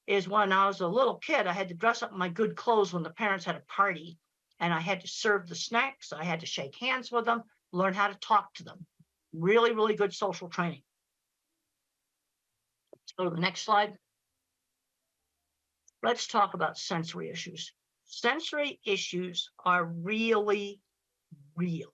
is when I was a little kid, I had to dress up in my good clothes when the parents had a party, and I had to serve the snacks. I had to shake hands with them, learn how to talk to them. Really, really good social training. Let's go to the next slide. Let's talk about sensory issues. Sensory issues are really real.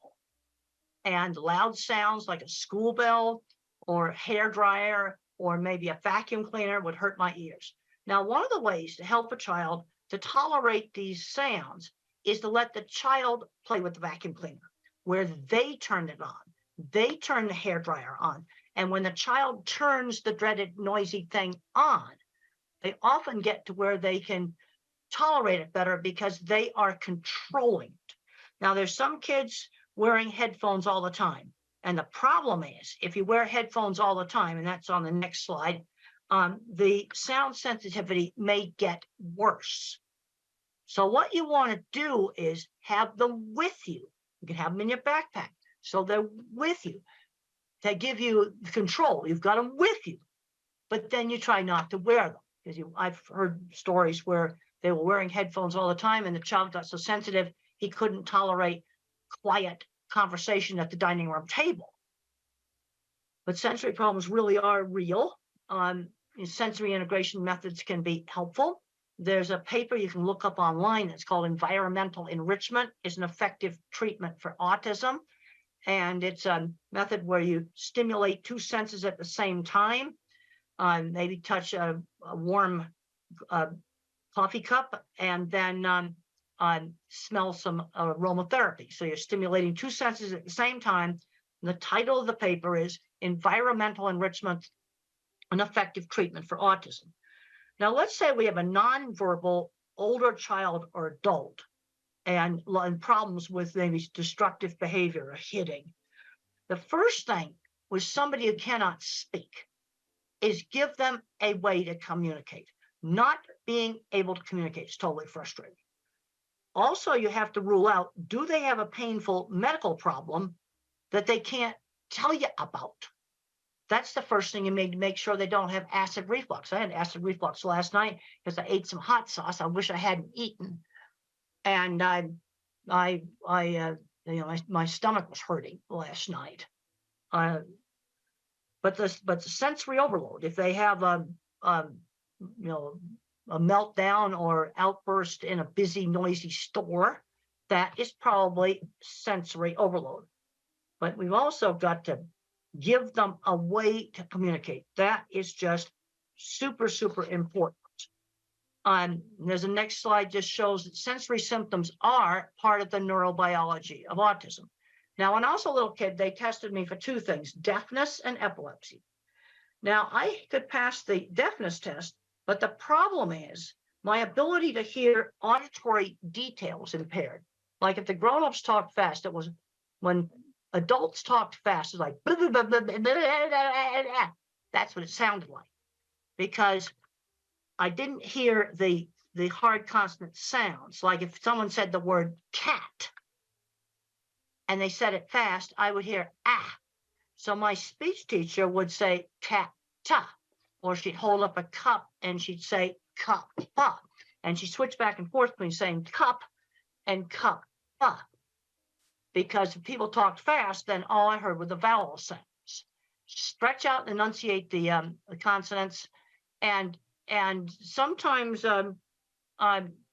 And loud sounds like a school bell or a hairdryer or maybe a vacuum cleaner would hurt my ears. Now, one of the ways to help a child to tolerate these sounds is to let the child play with the vacuum cleaner, where they turn it on. They turn the hairdryer on. And when the child turns the dreaded noisy thing on, they often get to where they can tolerate it better because they are controlling it. Now, there's some kids wearing headphones all the time. And the problem is, if you wear headphones all the time, and that's on the next slide, the sound sensitivity may get worse. So what you want to do is have them with you. You can have them in your backpack. So they're with you. They give you control. You've got them with you. But then you try not to wear them. Because I've heard stories where they were wearing headphones all the time and the child got so sensitive he couldn't tolerate quiet conversation at the dining room table. But sensory problems really are real. sensory integration methods can be helpful. There's a paper you can look up online that's called Environmental Enrichment is an Effective Treatment for Autism. And it's a method where you stimulate two senses at the same time. Maybe touch a warm coffee cup and then smell some aromatherapy. So you're stimulating two senses at the same time. And the title of the paper is Environmental Enrichment, an Effective Treatment for Autism. Now, let's say we have a nonverbal older child or adult and problems with maybe destructive behavior or hitting. The first thing with somebody who cannot speak is give them a way to communicate. Not being able to communicate is totally frustrating. Also, you have to rule out, do they have a painful medical problem that they can't tell you about? That's the first thing you need to make sure they don't have acid reflux. I had acid reflux last night because I ate some hot sauce I wish I hadn't eaten. And my stomach was hurting last night. But the sensory overload, if they have a meltdown or outburst in a busy, noisy store, that is probably sensory overload. But we've also got to give them a way to communicate. That is just super, super important. There's a next slide just shows that sensory symptoms are part of the neurobiology of autism. Now, when I was a little kid, they tested me for two things, deafness and epilepsy. Now, I could pass the deafness test, but the problem is my ability to hear auditory details impaired. Like if the grown-ups talk fast, it was when adults talked fast, it's like, that's what it sounded like. Because I didn't hear the hard consonant sounds. Like if someone said the word cat and they said it fast, I would hear ah. So my speech teacher would say cat ta, or she'd hold up a cup and she'd say cup pa, and she switched back and forth between saying cup and cup pa. Because if people talked fast, then all I heard were the vowel sounds. Stretch out and enunciate the consonants, and sometimes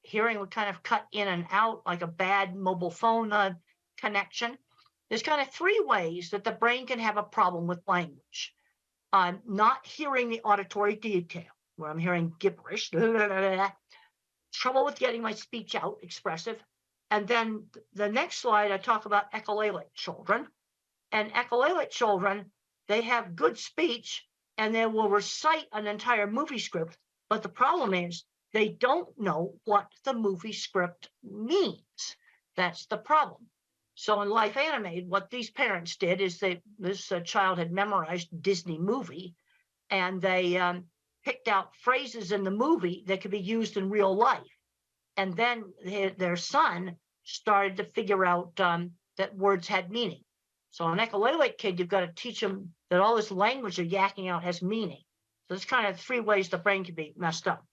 hearing would kind of cut in and out like a bad mobile phone connection. There's kind of three ways that the brain can have a problem with language. Not hearing the auditory detail, where I'm hearing gibberish, trouble with getting my speech out, expressive. And then the next slide, I talk about echolalic children. And echolalic children, they have good speech and they will recite an entire movie script. But the problem is they don't know what the movie script means. That's the problem. So in Life Animated, what these parents did is this child had memorized Disney movie, and they picked out phrases in the movie that could be used in real life. And then their son started to figure out that words had meaning. So an echolalic kid, you've got to teach them that all this language they're yakking out has meaning. So there's kind of three ways the brain can be messed up.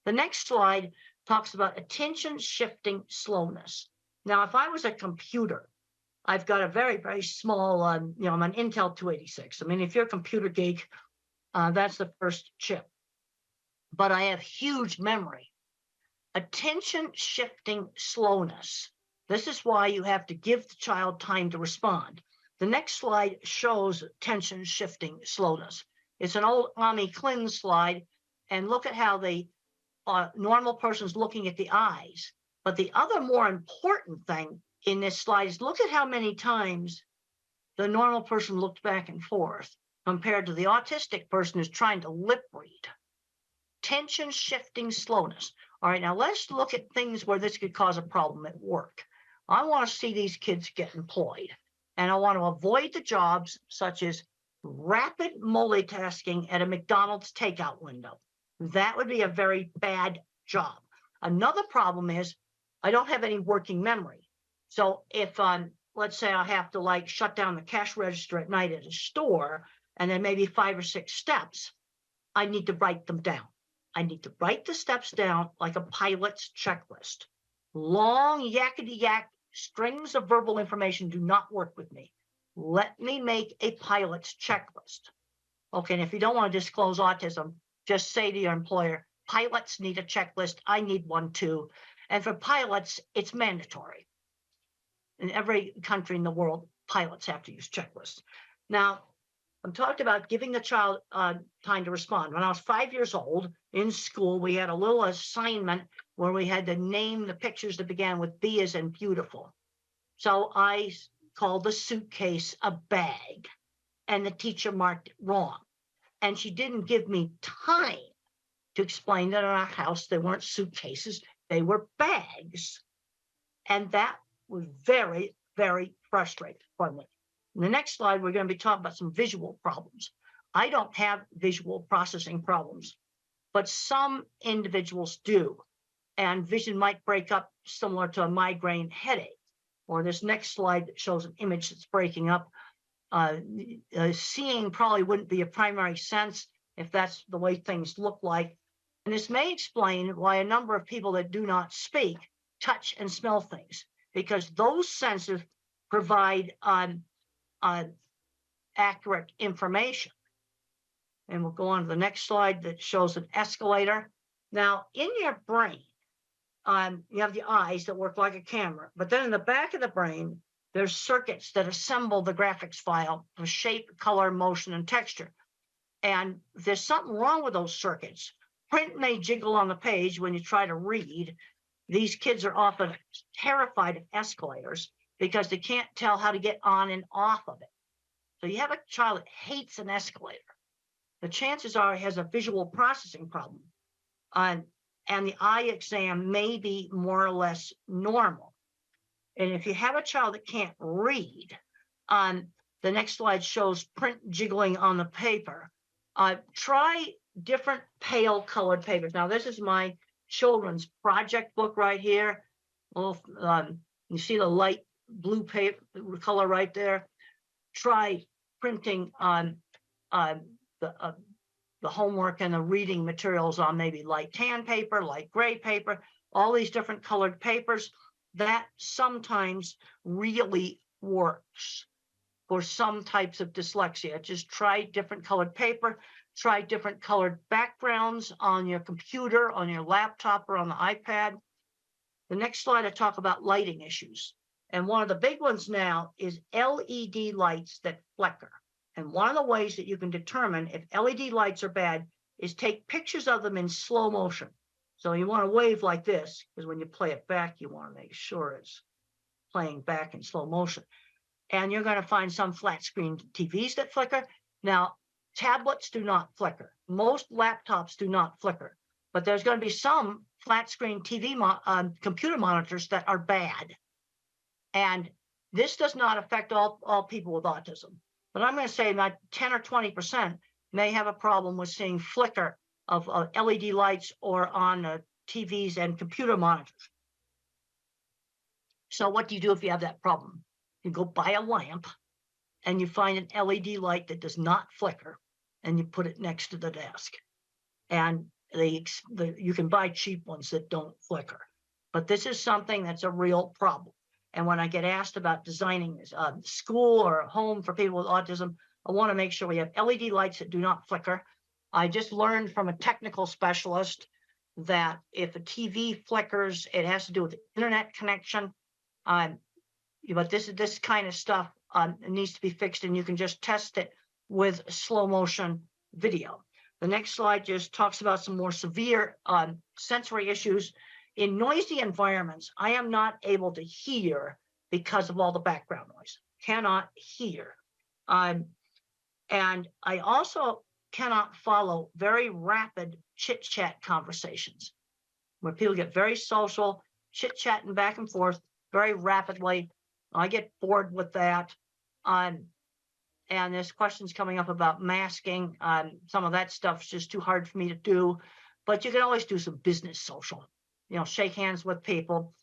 The next slide talks about attention shifting slowness. Now, if I was a computer, I've got a very, very small, I'm an Intel 286. I mean, if you're a computer geek, that's the first chip. But I have huge memory. Attention shifting slowness. This is why you have to give the child time to respond. The next slide shows attention shifting slowness. It's an old Ami Klin slide, and look at how the normal person's looking at the eyes. But the other more important thing in this slide is look at how many times the normal person looked back and forth compared to the autistic person who's trying to lip read. Tension shifting slowness. All right, now let's look at things where this could cause a problem at work. I want to see these kids get employed, and I want to avoid the jobs such as rapid multitasking at a McDonald's takeout window. That would be a very bad job. Another problem is I don't have any working memory. So if let's say I have to shut down the cash register at night at a store, and then maybe 5 or 6 steps, I need to write them down. I need to write the steps down like a pilot's checklist. Long yakety-yak strings of verbal information do not work with me. Let me make a pilot's checklist. Okay, and if you don't want to disclose autism, just say to your employer, pilots need a checklist. I need one too. And for pilots, it's mandatory. In every country in the world, pilots have to use checklists. Now, I'm talking about giving the child time to respond. When I was 5 years old in school, we had a little assignment where we had to name the pictures that began with B as in beautiful. So I called the suitcase a bag, and the teacher marked it wrong. And she didn't give me time to explain that in our house, they weren't suitcases, they were bags. And that was very, very frustrating for me. In the next slide, we're going to be talking about some visual problems. I don't have visual processing problems, but some individuals do. And vision might break up similar to a migraine headache. Or this next slide that shows an image that's breaking up. Seeing probably wouldn't be a primary sense if that's the way things look like. And this may explain why a number of people that do not speak touch and smell things, because those senses provide accurate information. And we'll go on to the next slide that shows an escalator. Now, in your brain, you have the eyes that work like a camera, but then in the back of the brain, there's circuits that assemble the graphics file for shape, color, motion, and texture. And if there's something wrong with those circuits, print may jiggle on the page when you try to read. These kids are often terrified of escalators because they can't tell how to get on and off of it. So you have a child that hates an escalator. The chances are he has a visual processing problem. And the eye exam may be more or less normal. And if you have a child that can't read, the next slide shows print jiggling on the paper. Try different pale colored papers. Now, this is my children's project book right here. Well, you see the light blue paper color right there. Try printing on the homework and the reading materials on maybe light tan paper, light gray paper, all these different colored papers. That sometimes really works for some types of dyslexia. Just try different colored paper, try different colored backgrounds on your computer, on your laptop, or on the iPad. The next slide, I talk about lighting issues. And one of the big ones now is LED lights that flicker. And one of the ways that you can determine if LED lights are bad is take pictures of them in slow motion. So you want to wave like this, because when you play it back, you want to make sure it's playing back in slow motion. And you're going to find some flat screen TVs that flicker. Now, tablets do not flicker. Most laptops do not flicker. But there's going to be some flat screen TV computer monitors that are bad. And this does not affect all people with autism. But I'm going to say about 10 or 20% may have a problem with seeing flicker of LED lights or on TVs and computer monitors. So what do you do if you have that problem? You go buy a lamp and you find an LED light that does not flicker and you put it next to the desk. And you can buy cheap ones that don't flicker. But this is something that's a real problem. And when I get asked about designing a school or a home for people with autism, I want to make sure we have LED lights that do not flicker. I just learned from a technical specialist that if a TV flickers, it has to do with the internet connection. But this kind of stuff needs to be fixed, and you can just test it with slow motion video. The next slide just talks about some more severe sensory issues. In noisy environments, I am not able to hear because of all the background noise. Cannot hear. And I also cannot follow very rapid chit-chat conversations where people get very social, chit-chatting back and forth very rapidly. I get bored with that. And there's questions coming up about masking. Some of that stuff's just too hard for me to do, but you can always do some business social. Shake hands with people.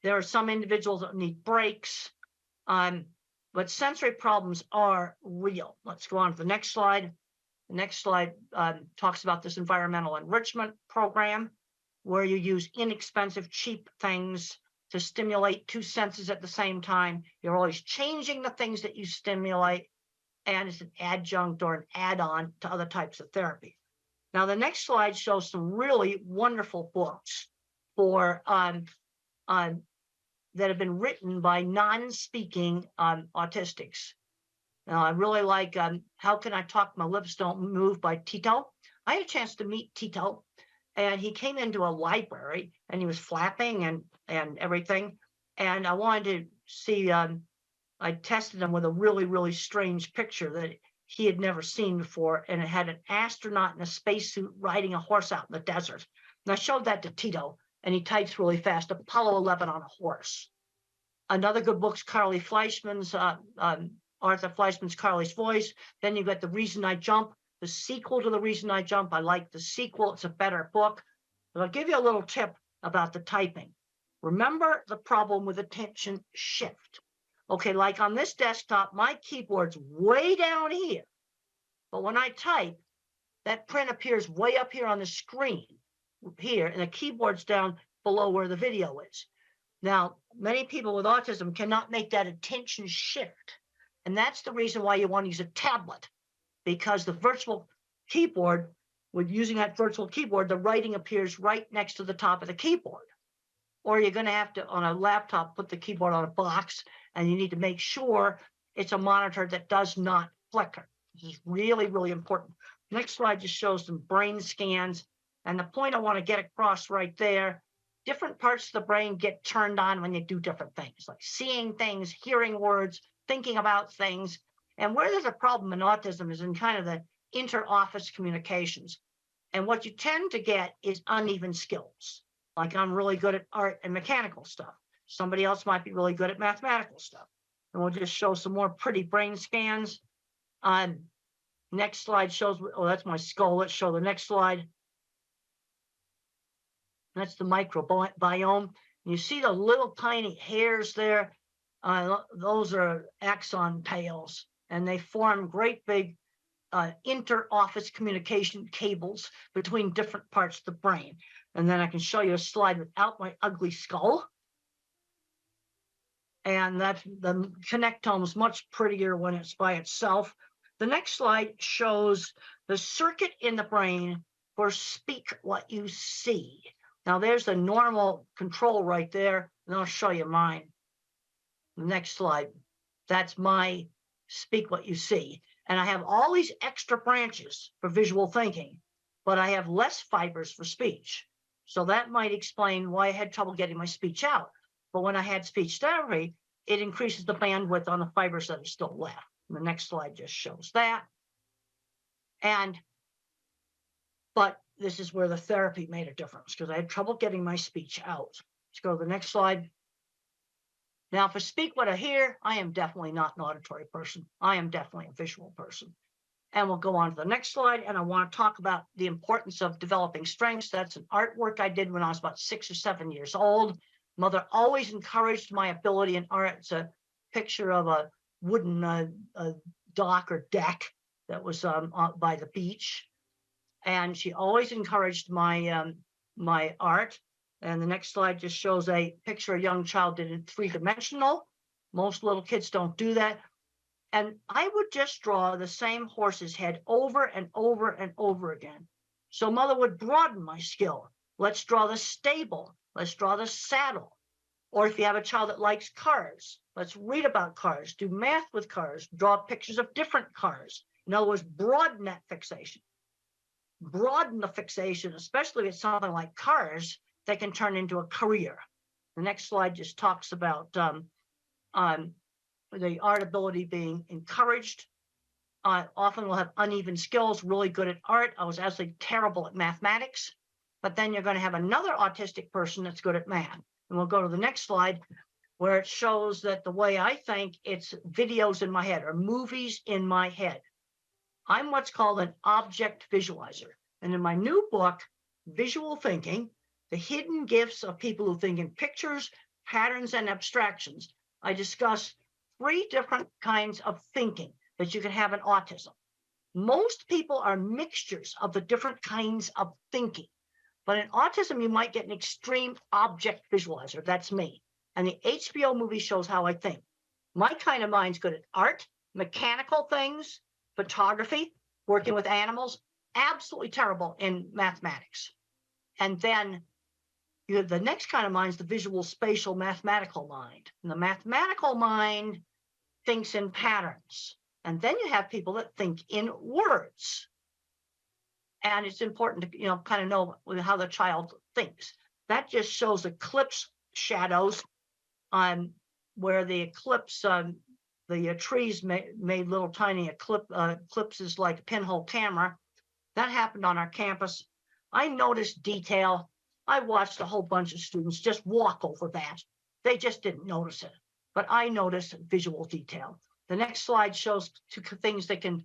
There are some individuals that need breaks, but sensory problems are real. Let's go on to the next slide. The next slide talks about this environmental enrichment program, where you use inexpensive, cheap things to stimulate two senses at the same time. You're always changing the things that you stimulate, and it's an adjunct or an add-on to other types of therapy. Now, the next slide shows some really wonderful books for that have been written by non-speaking autistics. Now, I really like How Can I Talk My Lips Don't Move by Tito. I had a chance to meet Tito, and he came into a library, and he was flapping and everything. And I wanted to see, I tested him with a really, really strange picture that he had never seen before, and it had an astronaut in a spacesuit riding a horse out in the desert. And I showed that to Tito, and he types really fast, Apollo 11 on a horse. Another good book's Carly Fleischman's, Arthur Fleischman's Carly's Voice. Then you got The Reason I Jump, the sequel to The Reason I Jump. I like the sequel. It's a better book. But I'll give you a little tip about the typing. Remember the problem with attention shift. Okay, like on this desktop, my keyboard's way down here. But when I type, that print appears way up here on the screen here, and the keyboard's down below where the video is. Now, many people with autism cannot make that attention shift. And that's the reason why you want to use a tablet, because the virtual keyboard, with using that virtual keyboard, the writing appears right next to the top of the keyboard. Or you're going to have to, on a laptop, put the keyboard on a box, and you need to make sure it's a monitor that does not flicker. This is really, really important. Next slide just shows some brain scans. And the point I want to get across right there, different parts of the brain get turned on when you do different things, like seeing things, hearing words, thinking about things. And where there's a problem in autism is in kind of the inter-office communications. And what you tend to get is uneven skills. Like I'm really good at art and mechanical stuff. Somebody else might be really good at mathematical stuff. And we'll just show some more pretty brain scans. Next slide shows, oh, that's my skull. Let's show the next slide. That's the microbiome. You see the little tiny hairs there. Those are axon tails, and they form great big inter-office communication cables between different parts of the brain. And then I can show you a slide without my ugly skull. And that the connectome is much prettier when it's by itself. The next slide shows the circuit in the brain for speak what you see. Now there's the normal control right there, and I'll show you mine. The next slide, that's my speak what you see. And I have all these extra branches for visual thinking, but I have less fibers for speech. So that might explain why I had trouble getting my speech out. But when I had speech therapy, it increases the bandwidth on the fibers that are still left. And the next slide just shows that. But this is where the therapy made a difference, because I had trouble getting my speech out. Let's go to the next slide. Now, for speak what I hear, I am definitely not an auditory person. I am definitely a visual person. And we'll go on to the next slide. And I want to talk about the importance of developing strengths. That's an artwork I did when I was about 6 or 7 years old. Mother always encouraged my ability in art. It's a picture of a wooden dock or deck that was by the beach. And she always encouraged my my art. And the next slide just shows a picture a young child did in 3-dimensional. Most little kids don't do that. And I would just draw the same horse's head over and over and over again. So mother would broaden my skill. Let's draw the stable. Let's draw the saddle. Or if you have a child that likes cars, let's read about cars, do math with cars, draw pictures of different cars. In other words, broaden that fixation. Broaden the fixation, especially if it's something like cars that can turn into a career. The next slide just talks about the art ability being encouraged. Often we'll have uneven skills, really good at art. I was absolutely terrible at mathematics, but then you're going to have another autistic person that's good at math. And we'll go to the next slide where it shows that the way I think, it's videos in my head or movies in my head. I'm what's called an object visualizer. And in my new book, Visual Thinking, The Hidden Gifts of People Who Think in Pictures, Patterns, and Abstractions, I discuss 3 different kinds of thinking that you can have in autism. Most people are mixtures of the different kinds of thinking. But in autism, you might get an extreme object visualizer. That's me. And the HBO movie shows how I think. My kind of mind's good at art, mechanical things, photography, working with animals, absolutely terrible in mathematics. And then you have the next kind of mind is the visual spatial mathematical mind. And the mathematical mind thinks in patterns. And then you have people that think in words. And it's important to, kind of know how the child thinks. That just shows eclipse shadows on where the eclipse, the trees made little tiny eclipses like a pinhole camera. That happened on our campus. I noticed detail. I watched a whole bunch of students just walk over that. They just didn't notice it, but I noticed visual detail. The next slide shows two things that can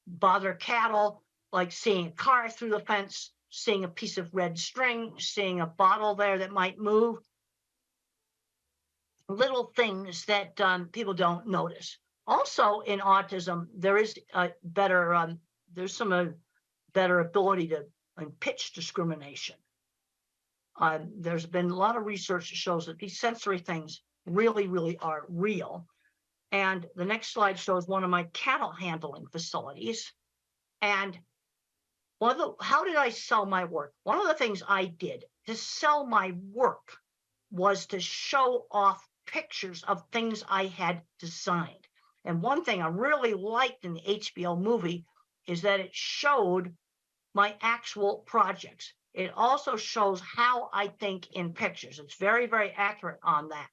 bother cattle, like seeing a car through the fence, seeing a piece of red string, seeing a bottle there that might move. Little things that people don't notice. Also in autism, there is a better, there's some better ability to pitch discrimination. There's been a lot of research that shows that these sensory things really, really are real. And the next slide shows one of my cattle handling facilities. And how did I sell my work? One of the things I did to sell my work was to show off pictures of things I had designed. And one thing I really liked in the HBO movie is that it showed my actual projects. It also shows how I think in pictures. It's very, very accurate on that.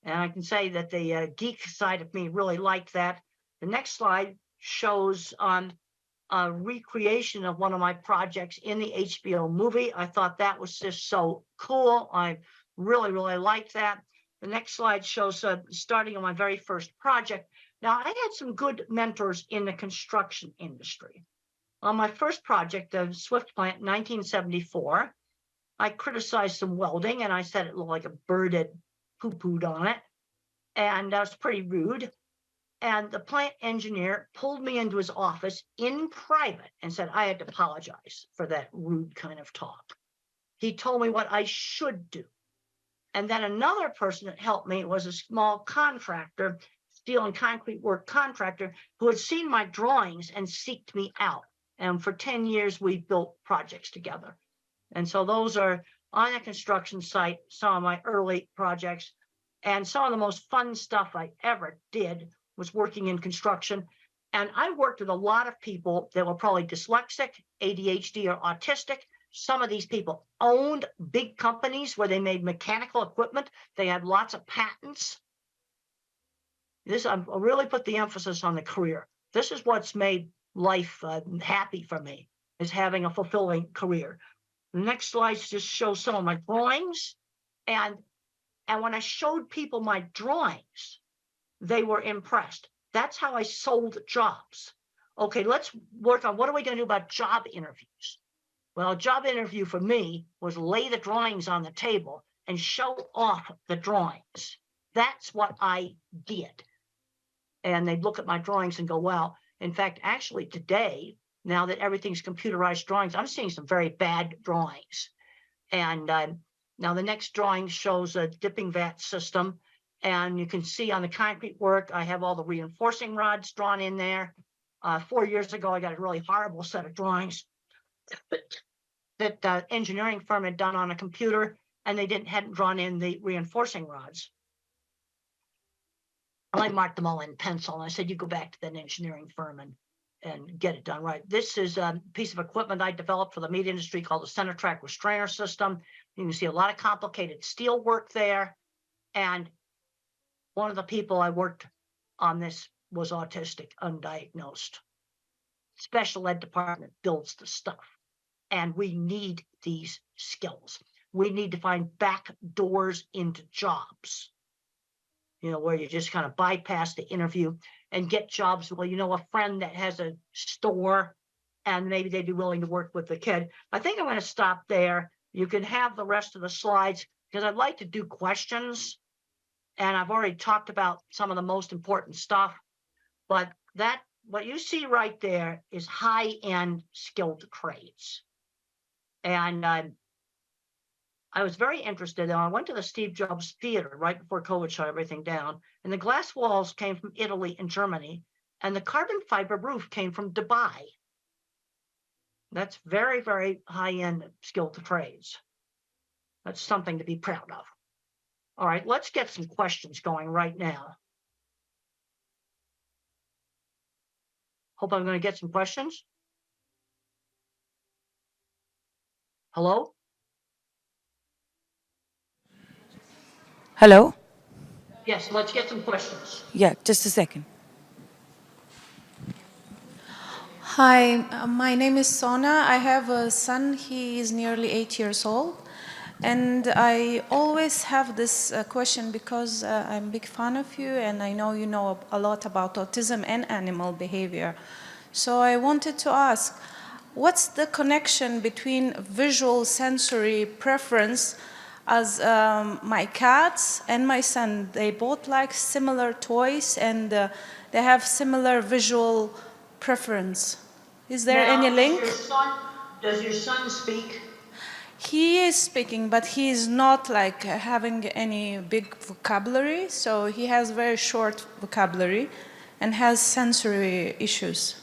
And I can say that the geek side of me really liked that. The next slide shows a recreation of one of my projects in the HBO movie. I thought that was just so cool. I really, really liked that. The next slide shows starting on my very first project. Now, I had some good mentors in the construction industry. On my first project, the Swift plant in 1974, I criticized some welding and I said it looked like a bird had poo-pooed on it. And that was pretty rude. And the plant engineer pulled me into his office in private and said I had to apologize for that rude kind of talk. He told me what I should do. And then another person that helped me was a small contractor, steel and concrete work contractor, who had seen my drawings and seeked me out. And for 10 years, we built projects together. And so those are on a construction site, some of my early projects. And some of the most fun stuff I ever did was working in construction. And I worked with a lot of people that were probably dyslexic, ADHD, or autistic. Some of these people owned big companies where they made mechanical equipment. They had lots of patents. I really put the emphasis on the career. This is what's made life happy for me, is having a fulfilling career. The next slides just show some of my drawings. And when I showed people my drawings, they were impressed. That's how I sold jobs. Okay, let's work on what are we going to do about job interviews? Well, a job interview for me was lay the drawings on the table and show off the drawings. That's what I did. And they'd look at my drawings and go, wow. In fact, actually today, now that everything's computerized drawings, I'm seeing some very bad drawings. And now the next drawing shows a dipping vat system. And you can see on the concrete work, I have all the reinforcing rods drawn in there. 4 years ago, I got a really horrible set of drawings that the engineering firm had done on a computer, and they hadn't drawn in the reinforcing rods. I marked them all in pencil, and I said, you go back to that engineering firm and get it done right. This is a piece of equipment I developed for the meat industry called the center track restrainer system. You can see a lot of complicated steel work there. And one of the people I worked on this was autistic, undiagnosed. Special ed department builds the stuff. And we need these skills. We need to find back doors into jobs, where you just kind of bypass the interview and get jobs. Well, a friend that has a store and maybe they'd be willing to work with the kid. I think I'm going to stop there. You can have the rest of the slides because I'd like to do questions. And I've already talked about some of the most important stuff, but what you see right there is high-end skilled trades. And I was very interested. I went to the Steve Jobs Theater right before COVID shut everything down. And the glass walls came from Italy and Germany. And the carbon fiber roof came from Dubai. That's very, very high-end skilled trades. That's something to be proud of. All right, let's get some questions going right now. Hope I'm going to get some questions. Hello? Hello? Yes, let's get some questions. Yeah, just a second. Hi, my name is Sona. I have a son. He is nearly 8 years old. And I always have this question because I'm a big fan of you and I know you know a lot about autism and animal behavior. So I wanted to ask, what's the connection between visual sensory preference as my cats and my son? They both like similar toys and they have similar visual preference. Is there Now, any link? Does your son speak? He is speaking, but he is not like having any big vocabulary. So he has very short vocabulary and has sensory issues.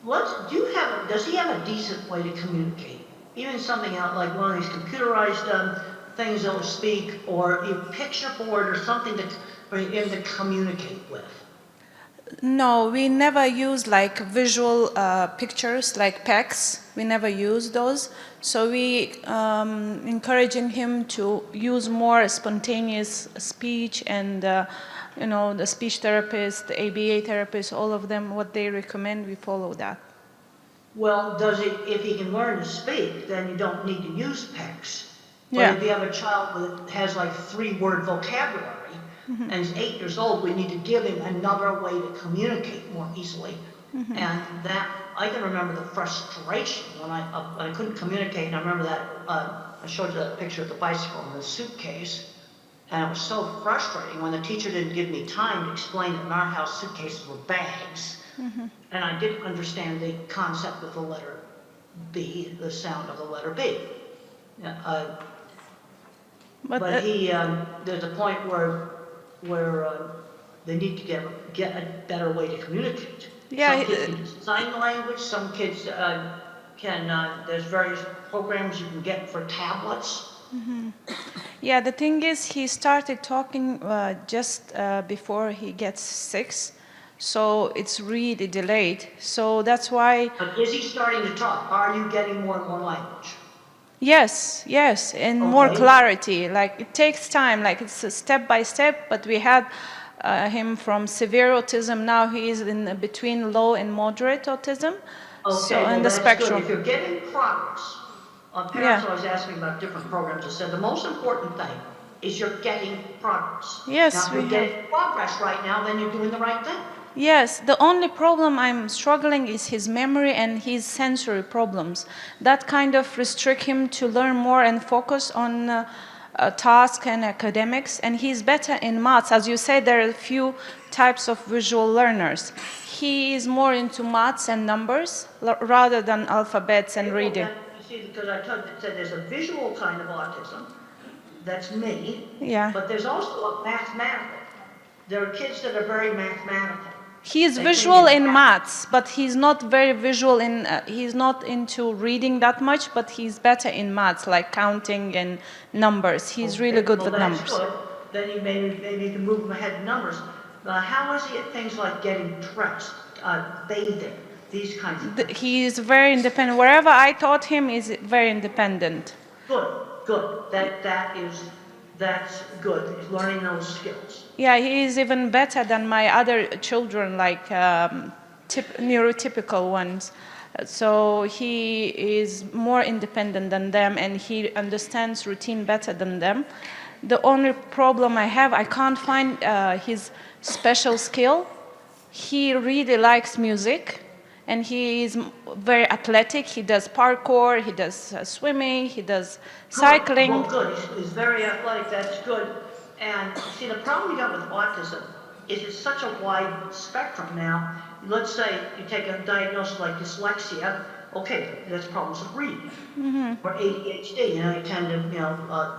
Does he have a decent way to communicate? Even something out like one of these computerized things that will speak, or a picture board or something for him to communicate with? No, we never use like visual pictures like PECs. We never use those. So we encouraging him to use more spontaneous speech and you know, the speech therapist, the ABA therapist, all of them, what they recommend, we follow that. Well, if he can learn to speak, then you don't need to use PECs. But Yeah. if you have a child that has like 3-word vocabulary, and he's 8 years old, we need to give him another way to communicate more easily. And that, I can remember the frustration when I couldn't communicate. And I remember that, I showed you that picture of the bicycle in the suitcase. And it was so frustrating when the teacher didn't give me time to explain that in our house suitcases were bags. And I didn't understand the concept of the letter B, the sound of the letter B. But there's a point where they need to get a better way to communicate. Yeah, Some kids can use sign language. Some kids there's various programs you can get for tablets. Yeah, the thing is, he started talking just before he gets 6, so it's really delayed. So that's why. But is he starting to talk? Are you getting more and more language? Yes, yes, and more clarity. Like it takes time, like it's a step by step. But we had him from severe autism. Now he is in between low and moderate autism. Okay, so well, in the that's spectrum. good. If you're getting progress, parents always ask me about different programs. I said the most important thing is you're getting progress. Yes, now, if you're getting progress right now, then you're doing the right thing. Yes, the only problem I'm struggling is his memory and his sensory problems. That kind of restrict him to learn more and focus on task and academics. And he's better in maths. As you said, there are a few types of visual learners. He is more into maths and numbers rather than alphabets and reading. You see, because I said there's a visual kind of autism. That's me. Yeah. But there's also a mathematical. There are kids that are very mathematical. He's visual in maths, but he's not very visual in, he's not into reading that much, but he's better in maths, like counting and numbers. He's really good with numbers. Good. Then you maybe you can move him ahead in numbers. How is he at things like getting dressed, bathing, these kinds of things? He is very independent. Wherever I taught him, is very independent. Good, good. That's good. He's learning those skills. Yeah, he is even better than my other children, like neurotypical ones. So he is more independent than them, and he understands routine better than them. The only problem I have, I can't find his special skill. He really likes music, and he is very athletic. He does parkour, he does swimming, he does cycling. Well, good. He's very athletic. That's good. And see, the problem you got with autism is it's such a wide spectrum now. Let's say you take a diagnosis like dyslexia. Okay, that's problems with reading. Or ADHD,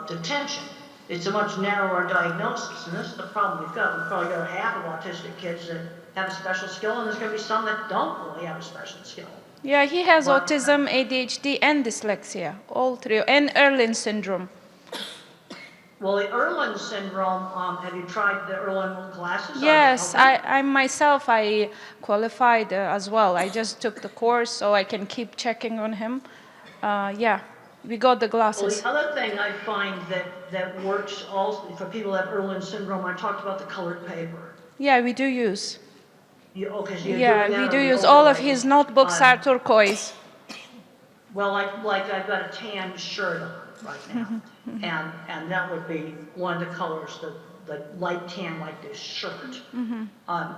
detention. It's a much narrower diagnosis, and this is the problem we've got. We've probably got half of autistic kids that have a special skill, and there's going to be some that don't really have a special skill. Yeah, he has But- autism, ADHD, and dyslexia, all three, and Erlin syndrome. Well, the Erlin syndrome, have you tried the Erlin glasses? Are they Yes, helping? I myself, I qualified as well. I just took the course so I can keep checking on him. Yeah, we got the Well, glasses. the other thing I find that works also for people who have Erlin syndrome, I talked about the colored paper. Yeah, we do use. Okay, so you're Yeah, doing that we on do the use. All of overlay. his notebooks are turquoise. Well, like I've got a tan shirt on right now, and that would be one of the colors, the light tan like this shirt.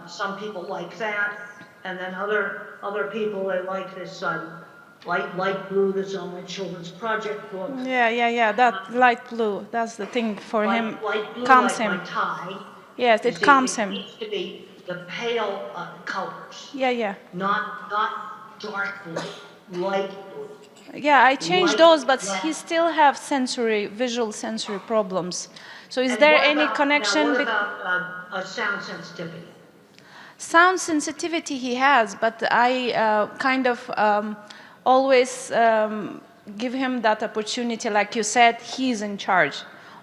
Some people like that, and then other people, they like this light blue that's on my children's project book. Yeah, that light blue, that's the thing for him, Light blue calms like him. my tie. Yes, You it see, calms it him. needs to be the pale colors, Yeah. not dark blue, light blue. Yeah, I changed Light those, but black. he still have visual sensory problems. So is And there what any about- connection? Now, what about sound sensitivity? Sound sensitivity he has, but I kind of always give him that opportunity. Like you said, he's in charge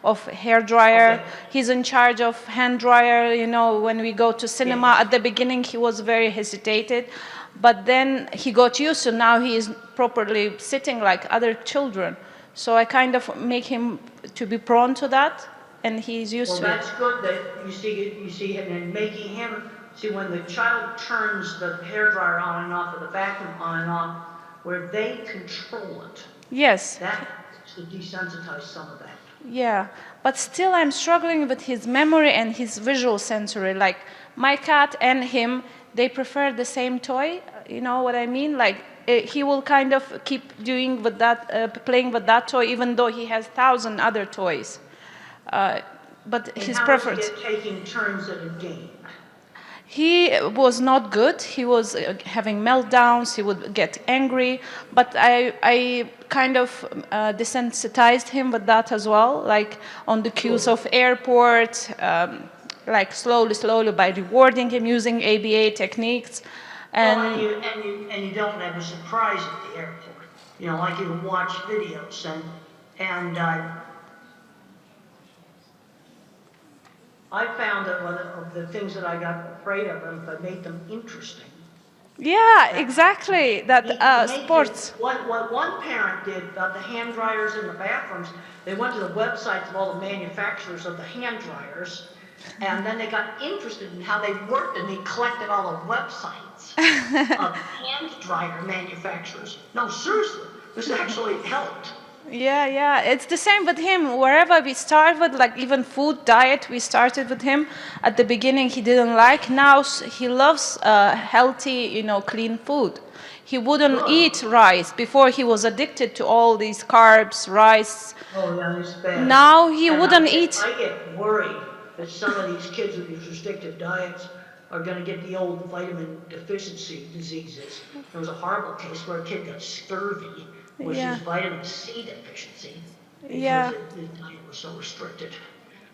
of hair dryer. Okay. He's in charge of hand dryer. You know, when we go to cinema, Yes. at the beginning he was very hesitated, but then he got used to. Now he is properly sitting like other children. So I kind of make him to be prone to that, and he's used Well, to it. that's good that you see it and making him, see when the child turns the hairdryer on and off or the vacuum on and off, where they control it, Yes. that should desensitize some of that. Yeah, but still I'm struggling with his memory and his visual sensory. Like my cat and him, they prefer the same toy. You know what I mean? Like he will kind of keep doing with that, playing with that toy, even though he has 1,000 other toys. But And his how preference. is it taking turns at a game? He was not good. He was having meltdowns. He would get angry. But I kind of desensitized him with that as well, like on the cues of airport, like slowly by rewarding him using ABA techniques. Well, And and you don't have a surprise at the airport. You know, like you watch videos and I found that one of the things that I got afraid of, if I made them interesting. yeah, exactly. That Make sports. What one parent did about the hand dryers in the bathrooms, they went to the websites of all the manufacturers of the hand dryers, and then they got interested in how they worked, and they collected all the websites of hand dryer manufacturers. No, seriously, this actually helped. Yeah. It's the same with him. Wherever we start with, like even food diet, we started with him. At the beginning, he didn't like. Now he loves healthy, clean food. He wouldn't eat rice. Before, he was addicted to all these carbs, rice. Oh, yeah, it's bad. Now he And wouldn't eat. I get worried that some of these kids with these restrictive diets are going to get the old vitamin deficiency diseases. There was a horrible case where a kid got scurvy, which Yeah. is vitamin C deficiency, because Yeah. the diet was so restricted.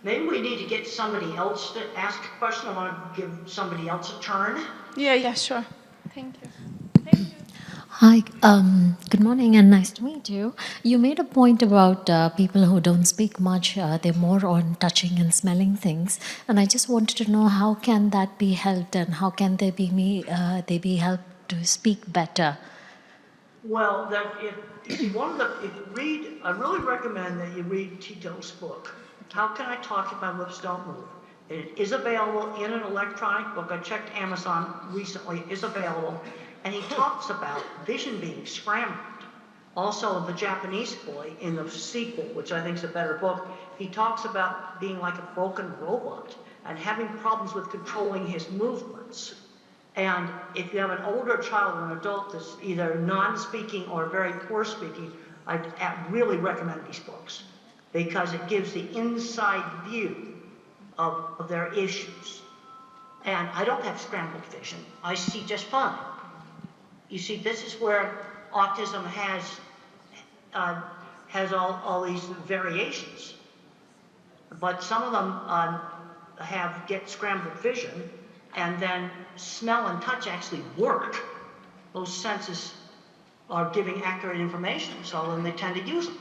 Maybe we need to get somebody else to ask a question. I want to give somebody else a turn. Yeah, sure. Thank you. Hi, good morning and nice to meet you. You made a point about people who don't speak much, they're more on touching and smelling things. And I just wanted to know how can that be helped and how can they be helped to speak better? Well, if you read, I really recommend that you read Tito's book, How Can I Talk If My Lips Don't Move? It is available in an electronic book. I checked Amazon recently, it is available. And he talks about vision being scrambled. Also, the Japanese boy in the sequel, which I think is a better book, he talks about being like a broken robot and having problems with controlling his movements. And if you have an older child or an adult that's either non-speaking or very poor speaking, I really recommend these books because it gives the inside view of their issues. And I don't have scrambled vision. I see just fine. You see, this is where autism has all these variations. But some of them get scrambled vision, and then smell and touch actually work. Those senses are giving accurate information, so then they tend to use them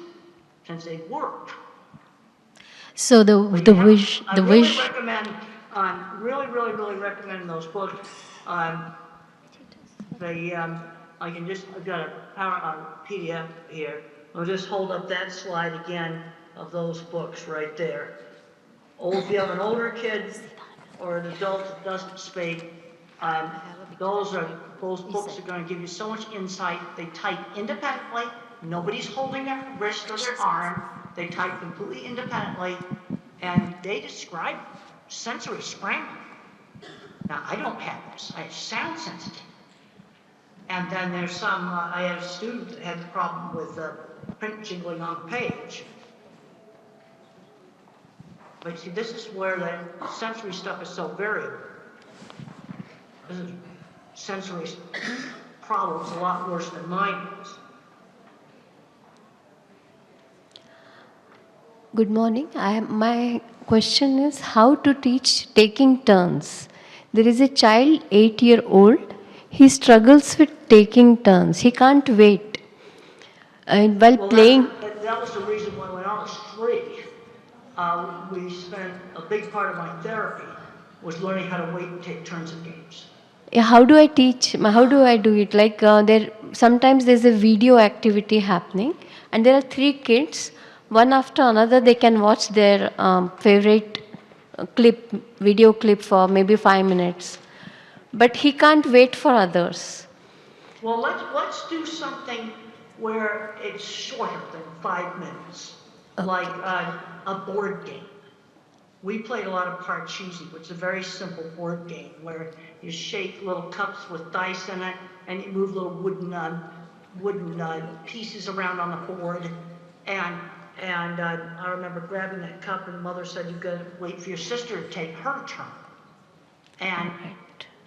since they work. So the I really recommend, really recommend those books. I've got a PDF here. I'll just hold up that slide again of those books right there. If you have an older kid or an adult that doesn't speak, those books are going to give you so much insight. They type independently. Nobody's holding their wrist or their arm. They type completely independently, and they describe sensory scrambling. Now, I don't have this. I have sound sensitive. And then there's some, I had a student that had the problem with print jingling on the page. But see, this is where the sensory stuff is so variable. This is sensory problems a lot worse than mine is. Good morning. My question is how to teach taking turns. There is a child, 8-year-old. He struggles with taking turns. He can't wait. And while playing. That was the reason why when I was 3, we spent a big part of my therapy was learning how to wait and take turns in games. How do I teach? How do I do it? Like sometimes there's a video activity happening, and there are 3 kids. One after another, they can watch their favorite video clip for maybe 5 minutes. But he can't wait for others. Well, let's do something where it's shorter than 5 minutes, like a board game. We played a lot of Parcheesi, which is a very simple board game where you shake little cups with dice in it, and you move little wooden pieces around on the board, and I remember grabbing that cup, and Mother said, "You've got to wait for your sister to take her turn."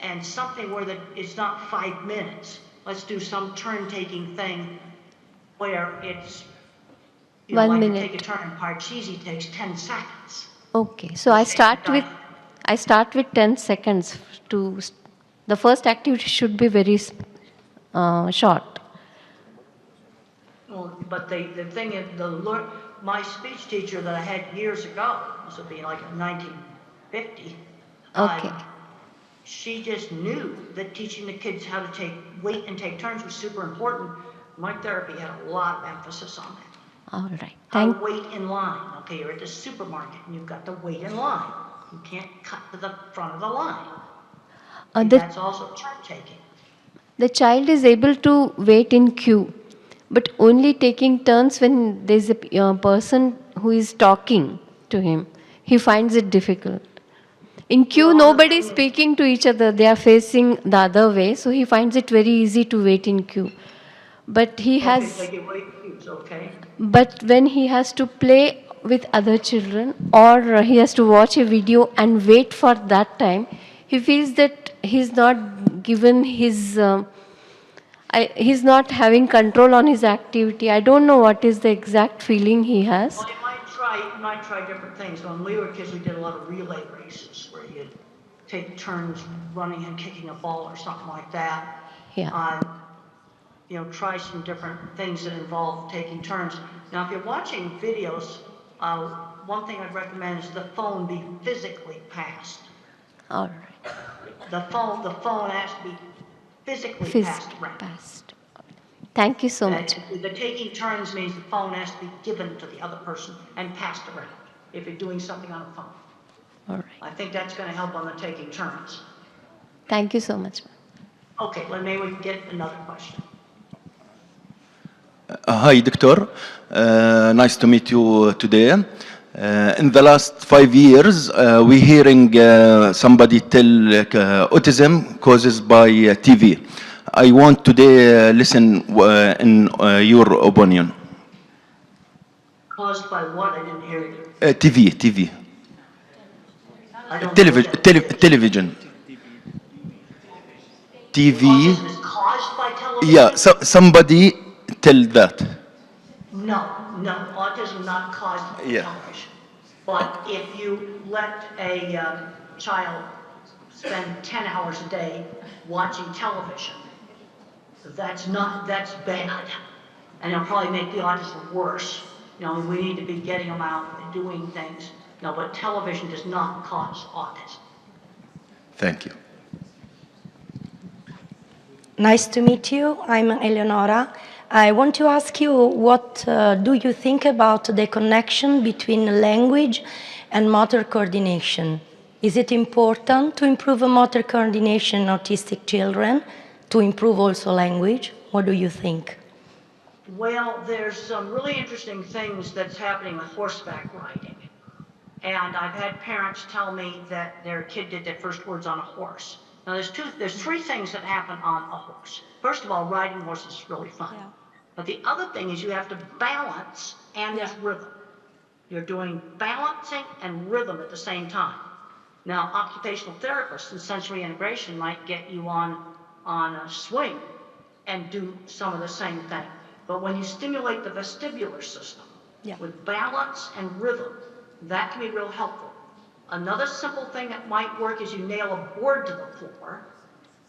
And something where it's not 5 minutes. Let's do some turn-taking thing where it's, 1 minute. Take a turn in Parcheesi takes 10 seconds. Okay, so I start with 10 seconds. The first activity should be very short. Well, but the thing is, my speech teacher that I had years ago, this would be like in 1950, Okay. she just knew that teaching the kids how to wait and take turns was super important. My therapy had a lot of emphasis on that. All right. How to wait in line. Okay, you're at the supermarket and you've got to wait in line. You can't cut to the front of the line. That's also turn taking. The child is able to wait in queue, but only taking turns when there's a person who is talking to him. He finds it difficult. In queue, nobody is speaking to each other. They are facing the other way, so he finds it very easy to wait in queue. But he has. Okay, wait queues, okay. But when he has to play with other children, or he has to watch a video and wait for that time, he feels that he's not given his. He's not having control on his activity. I don't know what is the exact feeling he has. Well, you might try different things. When we were kids, we did a lot of relay races where you'd take turns running and kicking a ball or something like that. Yeah. Try some different things that involve taking turns. Now, if you're watching videos, one thing I'd recommend is the phone be physically passed. All right. The phone has to be physically passed around. Thank you so much. The taking turns means the phone has to be given to the other person and passed around if you're doing something on a phone. All right. I think that's going to help on the taking turns. Thank you so much. Okay, maybe we can get another question. Hi, Doctor. Nice to meet you today. In the last 5 years, we're hearing somebody tell autism causes by TV. I want today listen in your opinion. Caused by what? I didn't hear you. TV. Television. TV. Autism is caused by television? Yeah, somebody tell that. No, autism is not caused by television. But if you let a child spend 10 hours a day watching television, That's bad. And it'll probably make the autism worse. You know, we need to be getting them out and doing things. You know, but television does not cause autism. Thank you. Nice to meet you. I'm Eleonora. I want to ask you, what do you think about the connection between language and motor coordination? Is it important to improve motor coordination in autistic children, to improve also language? What do you think? Well, there's some really interesting things that's happening with horseback riding. And I've had parents tell me that their kid did their first words on a horse. Now, there's three things that happen on a horse. First of all, riding horses is really fun. Yeah. But the other thing is you have to balance and there's rhythm. You're doing balancing and rhythm at the same time. Now, occupational therapists and sensory integration might get you on a swing and do some of the same thing. But when you stimulate the vestibular system with balance and rhythm, that can be real helpful. Another simple thing that might work is you nail a board to the floor,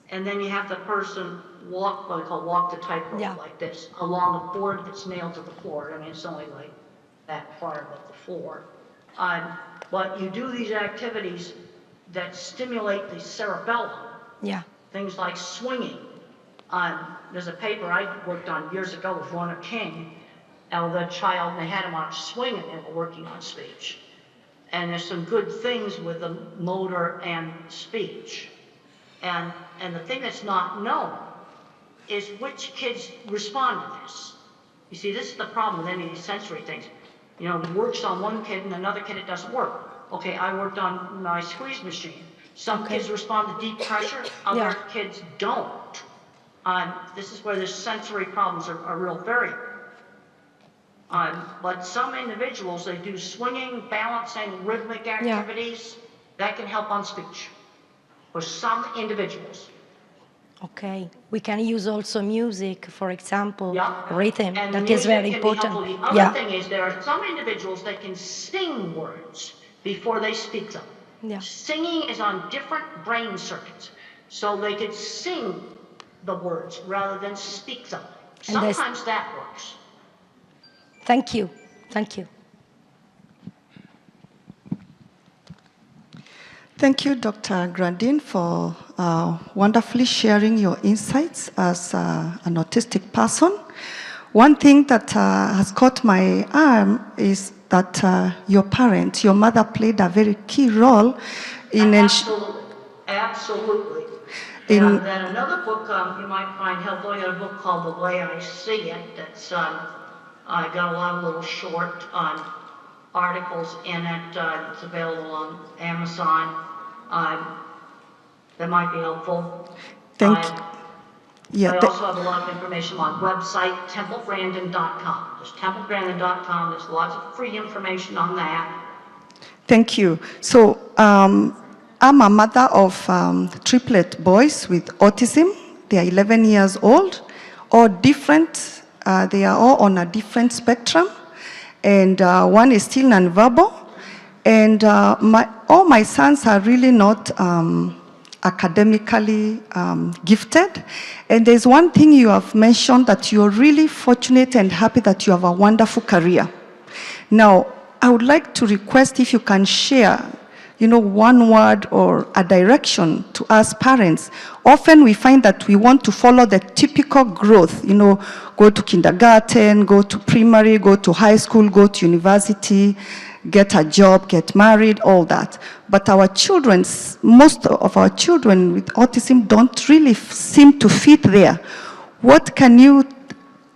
and then you have the person walk, what we call walk the tightrope like this, along a board that's nailed to the floor. I mean, it's only like that far above the floor. But you do these activities that stimulate the cerebellum. Yeah. Things like swinging. There's a paper I worked on years ago with Lorna King, the child, and they had him on a swing and they were working on speech. And there's some good things with the motor and speech. And the thing that's not known is which kids respond to this. You see, this is the problem with any of these sensory things. You know, it works on one kid and another kid it doesn't work. Okay, I worked on my squeeze machine. Some kids respond to deep pressure, other kids don't. This is where the sensory problems are real variable. But some individuals, they do swinging, balancing, rhythmic activities. That can help on speech for some individuals. Okay. We can use also music, for example, Yeah. rhythm. And That is very music can be important. helpful. The other thing is there are some individuals that can sing words before they speak them. Yeah. Singing is on different brain circuits. So they could sing the words rather than speak them. Sometimes that works. Thank you. Thank you. Thank you, Dr. Grandin, for wonderfully sharing your insights as an autistic person. One thing that has caught my eye is that your mother played a very key role in Absolutely. And then another book you might find helpful, I got a book called The Way I See It, that's I got a lot of little short articles in it. It's available on Amazon. That might be helpful. Thank you. Yeah, I also have a lot of information on my website, templegrandin.com. Just templegrandin.com. There's lots of free information on that. Thank you. So I'm a mother of triplet boys with autism. They are 11 years old, all different. They are all on a different spectrum. And one is still nonverbal. And all my sons are really not academically gifted. And there's one thing you have mentioned, that you're really fortunate and happy that you have a wonderful career. Now, I would like to request if you can share, one word or a direction to us parents. Often we find that we want to follow the typical growth, go to kindergarten, go to primary, go to high school, go to university, get a job, get married, all that. But most of our children with autism don't really seem to fit there. What can you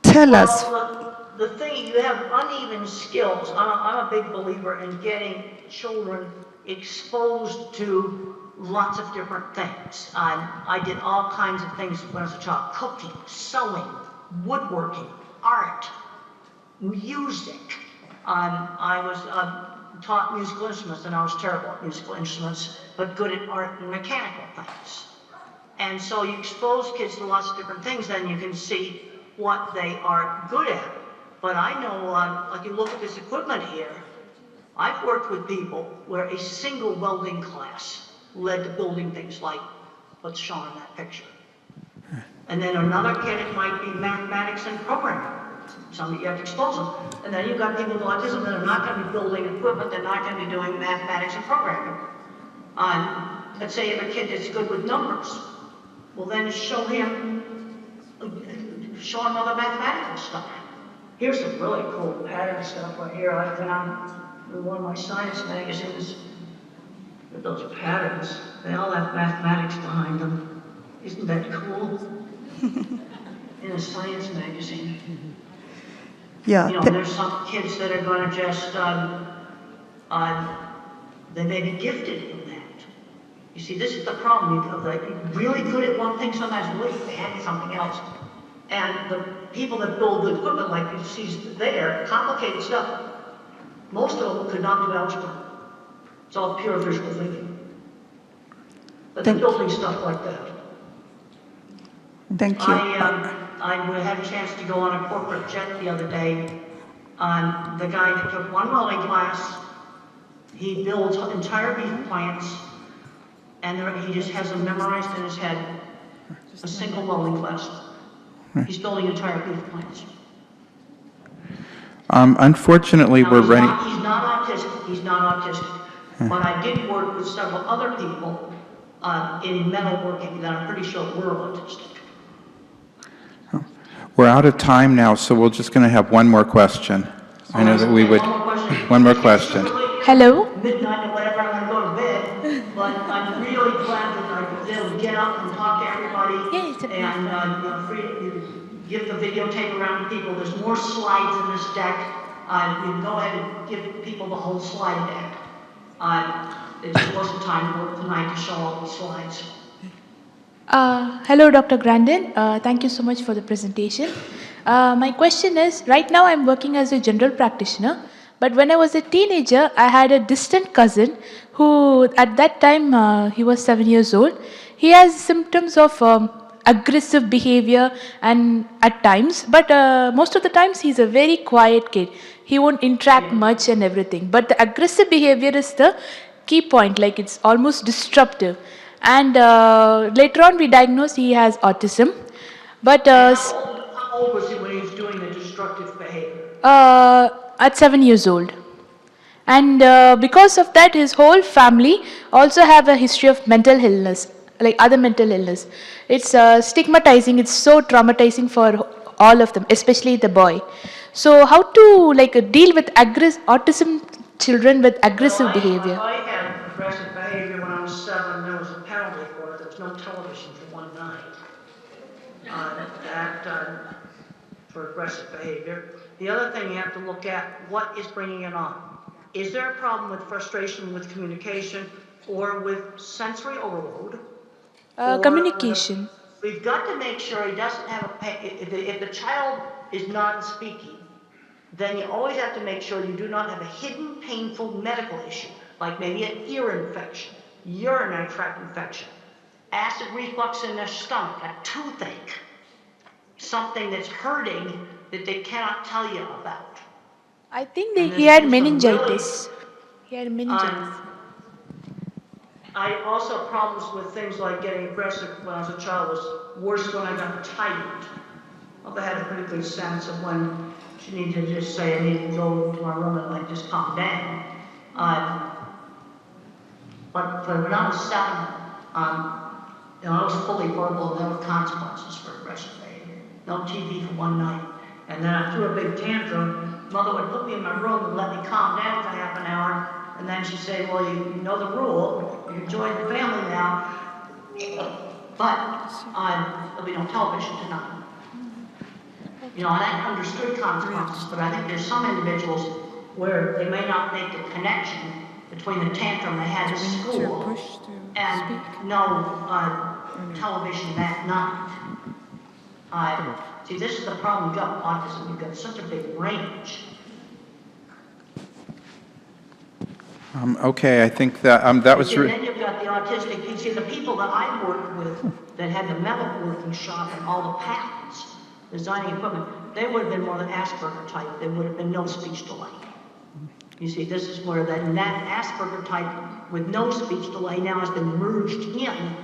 tell us? Well, the thing, you have uneven skills. I'm a big believer in getting children exposed to lots of different things. I did all kinds of things when I was a child: cooking, sewing, woodworking, art, music. I was taught musical instruments, and I was terrible at musical instruments, but good at art and mechanical things. And so you expose kids to lots of different things, then you can see what they are good at. But I know, like you look at this equipment here, I've worked with people where a single welding class led to building things like what's shown in that picture. And then another kid, it might be mathematics and programming. Some you have to expose them. And then you've got people with autism that are not going to be building equipment, they're not going to be doing mathematics and programming. Let's say you have a kid that's good with numbers. Well, then show him other mathematical stuff. Here's some really cool pattern stuff right here I found in one of my science magazines. With those patterns, they all have mathematics behind them. Isn't that cool? In a science magazine. Yeah. You know, there's some kids that are going to just, they may be gifted in that. You see, this is the problem. You're really good at one thing, sometimes really bad at something else. And the people that build the equipment like you see there, complicated stuff, most of them could not do algebra. It's all pure visual thinking. But they're building stuff like that. Thank you. I had a chance to go on a corporate jet the other day. The guy took one welding class, he builds entire beef plants, and he just has them memorized in his head, a single welding class. He's building entire beef plants. Unfortunately, now, we're running. He's not autistic. But I did work with several other people in metalworking that I'm pretty sure were autistic. We're out of time now, so we're just going to have one more question. I know that we would. One more question. Hello. Midnight or whatever, I'm going to go to bed. But I'm really glad that I was able to get up and talk to everybody and give the videotape around to people. There's more slides in this deck. You can go ahead and give people the whole slide deck. It just wasn't time to work tonight to show all the slides. Hello, Dr. Grandin. Thank you so much for the presentation. My question is, right now I'm working as a general practitioner, but when I was a teenager, I had a distant cousin who, at that time, he was 7 years old. He has symptoms of aggressive behavior and at times, but most of the times he's a very quiet kid. He won't interact much and everything, but the aggressive behavior is the key point, like it's almost disruptive. And later on we diagnosed he has autism. But how old was he when he was doing the destructive behavior? At 7 years old. And because of that, his whole family also have a history of mental illness, like other mental illness. It's stigmatizing, it's so traumatizing for all of them, especially the boy. So how to deal with autism children with aggressive behavior? I had aggressive behavior when I was 7. There was a penalty for it. There was no television for one night. For aggressive behavior. The other thing you have to look at, what is bringing it on? Is there a problem with frustration with communication or with sensory overload? Communication. We've got to make sure he doesn't have if the child is non-speaking, then you always have to make sure you do not have a hidden painful medical issue, like maybe an ear infection, urinary tract infection, acid reflux in their stomach, a toothache, something that's hurting that they cannot tell you about. I think he had meningitis. He had meningitis. I also have problems with things like getting aggressive when I was a child was worse when I got tired. I had a pretty good sense of when she needed to just say I need to go to my room and just calm down. But when I was 7, I was fully verbal and there were consequences for aggressive behavior. No TV for one night. And then I threw a big tantrum. Mother would put me in my room and let me calm down for half an hour. And then she'd say, well, you know the rule. You join the family now. But there'll be no television tonight. And I understood consequences, but I think there's some individuals where they may not make the connection between the tantrum they had at school and no television that night. See, this is the problem you've got with autism. You've got such a big range. Okay, I think that was. And then you've got the autistic. You see, the people that I worked with that had the metalworking shop and all the patents, designing equipment, they would have been more than Asperger type. There would have been no speech delay. You see, this is where that Asperger type with no speech delay now has been merged in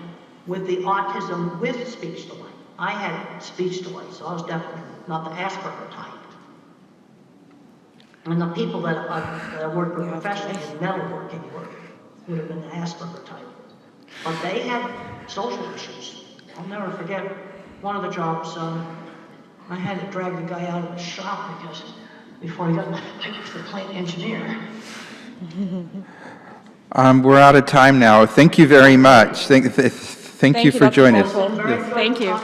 with the autism with speech delay. I had speech delays, so I was definitely not the Asperger type. And the people that I worked with professionally in metalworking would have been the Asperger type. But they had social issues. I'll never forget one of the jobs, I had to drag the guy out of the shop because before he got the plant engineer. We're out of time now. Thank you very much. Thank you for joining us. Thank you.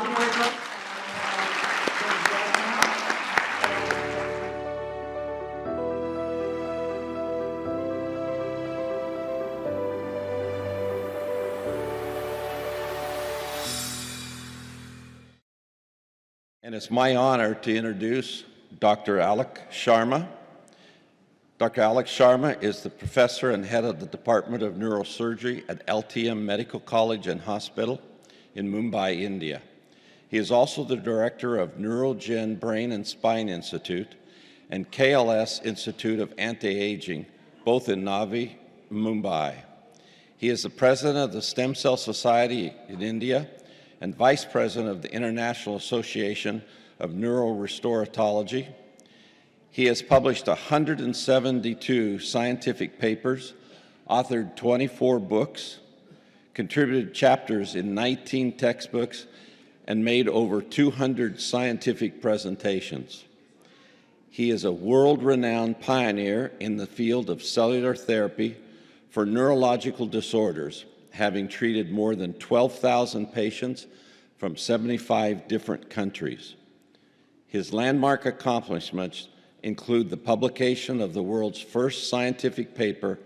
And it's my honor to introduce Dr. Alok Sharma. Dr. Alok Sharma is the professor and head of the Department of Neurosurgery at LTM Medical College and Hospital in Mumbai, India. He is also the director of Neurogen Brain and Spine Institute and KLS Institute of Anti-Aging, both in Navi, Mumbai. He is the president of the Stem Cell Society in India and vice president of the International Association of Neurorestoratology. He has published 172 scientific papers, authored 24 books, contributed chapters in 19 textbooks, and made over 200 scientific presentations. He is a world-renowned pioneer in the field of cellular therapy for neurological disorders, having treated more than 12,000 patients from 75 different countries. His landmark accomplishments include the publication of the world's first scientific paper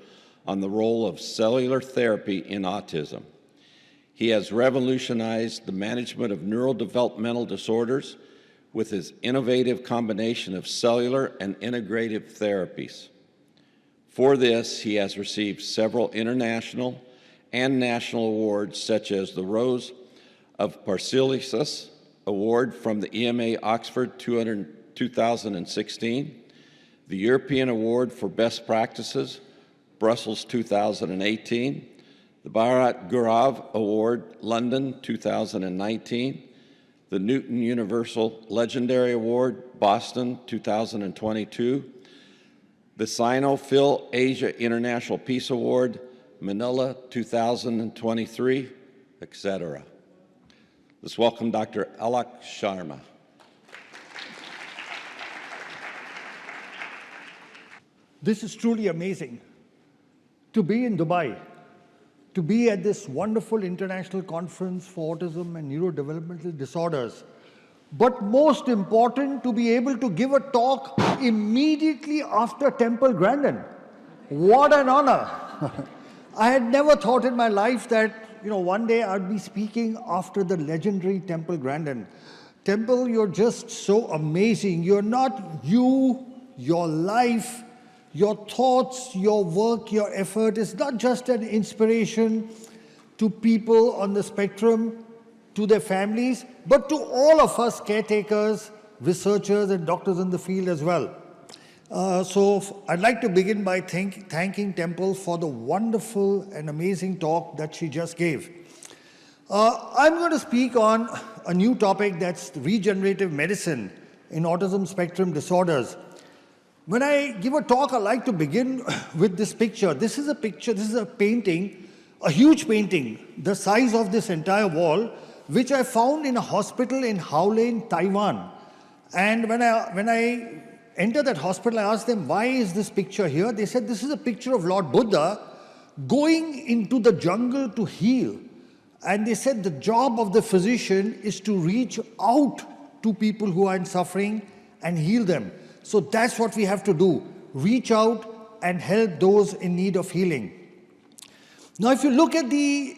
on the role of cellular therapy in autism. He has revolutionized the management of neurodevelopmental disorders with his innovative combination of cellular and integrative therapies. For this, he has received several international and national awards, such as the Rose of Paracelsus Award from the EMA Oxford 2016, the European Award for Best Practices, Brussels 2018, the Bharat Gaurav Award, London 2019, the Newton Universal Legendary Award, Boston 2022, the Sino-Phil Asia International Peace Award, Manila 2023, etc. Let's welcome Dr. Alok Sharma. This is truly amazing. To be in Dubai, to be at this wonderful international conference for autism and neurodevelopmental disorders, but most important, to be able to give a talk immediately after Temple Grandin. What an honor. I had never thought in my life that, one day I'd be speaking after the legendary Temple Grandin. Temple, you're just so amazing. You're not you, your life, your thoughts, your work, your effort is not just an inspiration to people on the spectrum, to their families, but to all of us caretakers, researchers, and doctors in the field as well. So I'd like to begin by thanking Temple for the wonderful and amazing talk that she just gave. I'm going to speak on a new topic, that's regenerative medicine in autism spectrum disorders. When I give a talk, I like to begin with this picture. This is a painting, a huge painting, the size of this entire wall, which I found in a hospital in Howlin, Taiwan. And when I entered that hospital, I asked them, why is this picture here? They said, this is a picture of Lord Buddha going into the jungle to heal. And they said the job of the physician is to reach out to people who are in suffering and heal them. So that's what we have to do, reach out and help those in need of healing. Now, if you look at the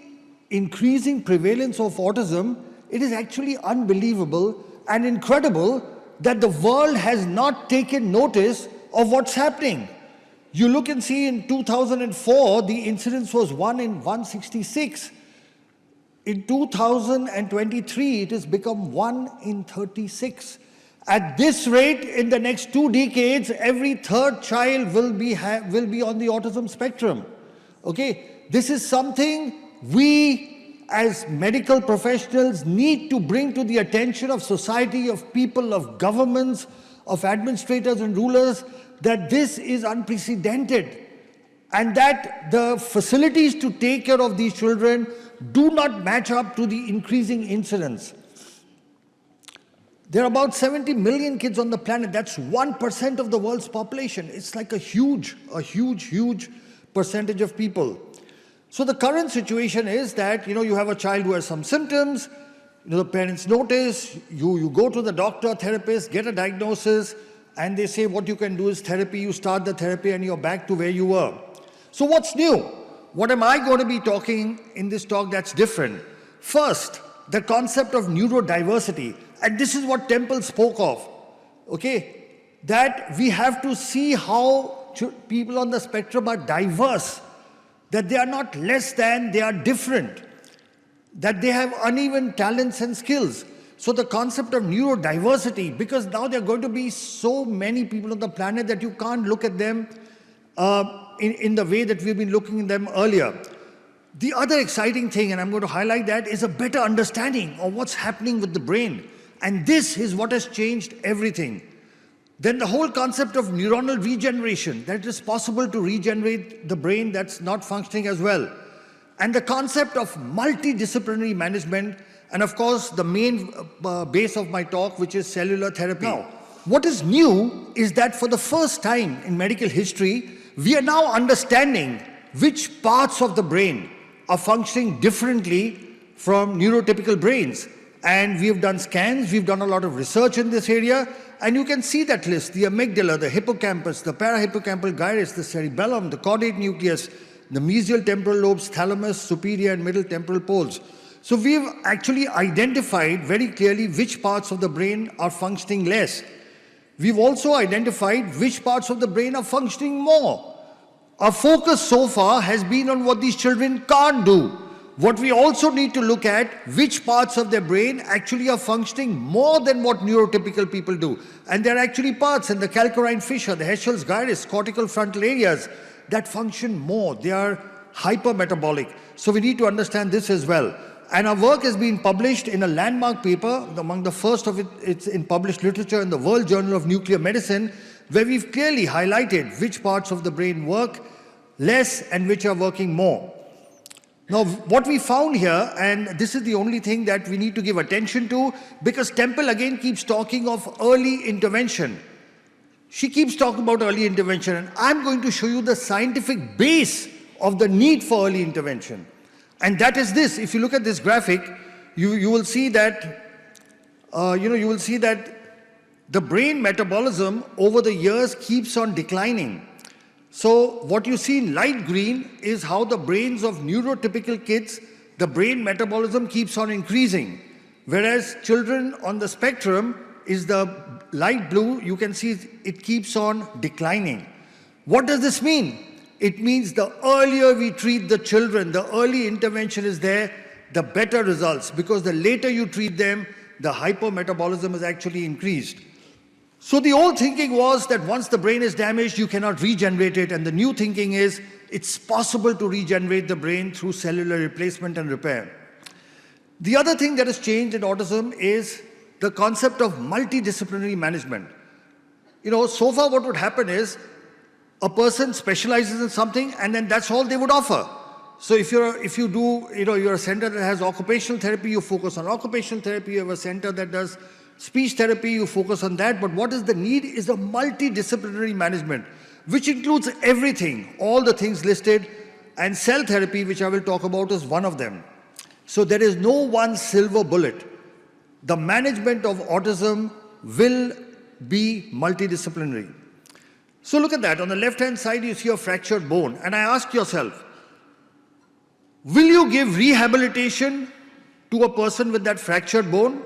increasing prevalence of autism, it is actually unbelievable and incredible that the world has not taken notice of what's happening. You look and see in 2004, the incidence was 1 in 166. In 2023, it has become 1 in 36. At this rate, in the next 2 decades, every third child will be on the autism spectrum. Okay, this is something we as medical professionals need to bring to the attention of society, of people, of governments, of administrators and rulers, that this is unprecedented and that the facilities to take care of these children do not match up to the increasing incidence. There are about 70 million kids on the planet. That's 1% of the world's population. It's like a huge percentage of people. So the current situation is that, you have a child who has some symptoms, the parents notice, you go to the doctor, therapist, get a diagnosis, and they say what you can do is therapy, you start the therapy and you're back to where you were. So what's new? What am I going to be talking in this talk that's different? First, the concept of neurodiversity. And this is what Temple spoke of, okay? That we have to see how people on the spectrum are diverse, that they are not less than, they are different, that they have uneven talents and skills. So the concept of neurodiversity, because now there are going to be so many people on the planet that you can't look at them in the way that we've been looking at them earlier. The other exciting thing, and I'm going to highlight that, is a better understanding of what's happening with the brain. And this is what has changed everything. Then the whole concept of neuronal regeneration, that it is possible to regenerate the brain that's not functioning as well. And the concept of multidisciplinary management, and of course the main base of my talk, which is cellular therapy. Now, what is new is that for the first time in medical history, we are now understanding which parts of the brain are functioning differently from neurotypical brains. And we have done scans, we've done a lot of research in this area, and you can see that list: the amygdala, the hippocampus, the parahippocampal gyrus, the cerebellum, the caudate nucleus, the mesial temporal lobes, thalamus, superior and middle temporal poles. So we've actually identified very clearly which parts of the brain are functioning less. We've also identified which parts of the brain are functioning more. Our focus so far has been on what these children can't do. What we also need to look at, which parts of their brain actually are functioning more than what neurotypical people do. And there are actually parts in the calcarine fissure, the Heschel's gyrus, cortical frontal areas that function more. They are hypermetabolic. So we need to understand this as well. And our work has been published in a landmark paper, among the first of it's in published literature in the World Journal of Nuclear Medicine, where we've clearly highlighted which parts of the brain work less and which are working more. Now, what we found here, and this is the only thing that we need to give attention to, because Temple again keeps talking of early intervention. She keeps talking about early intervention, and I'm going to show you the scientific base of the need for early intervention. And that is this. If you look at this graphic, you will see that, you will see that the brain metabolism over the years keeps on declining. So what you see in light green is how the brains of neurotypical kids, the brain metabolism keeps on increasing. Whereas children on the spectrum is the light blue, you can see it keeps on declining. What does this mean? It means the earlier we treat the children, the early intervention is there, the better results, because the later you treat them, the hypermetabolism is actually increased. So the old thinking was that once the brain is damaged, you cannot regenerate it, and the new thinking is it's possible to regenerate the brain through cellular replacement and repair. The other thing that has changed in autism is the concept of multidisciplinary management. So far what would happen is a person specializes in something and then that's all they would offer. So if you're a center that has occupational therapy, you focus on occupational therapy. You have a center that does speech therapy, you focus on that. But what is the need is a multidisciplinary management, which includes everything, all the things listed, and cell therapy, which I will talk about, is one of them. So there is no one silver bullet. The management of autism will be multidisciplinary. So look at that. On the left-hand side, you see a fractured bone. And I ask yourself, will you give rehabilitation to a person with that fractured bone?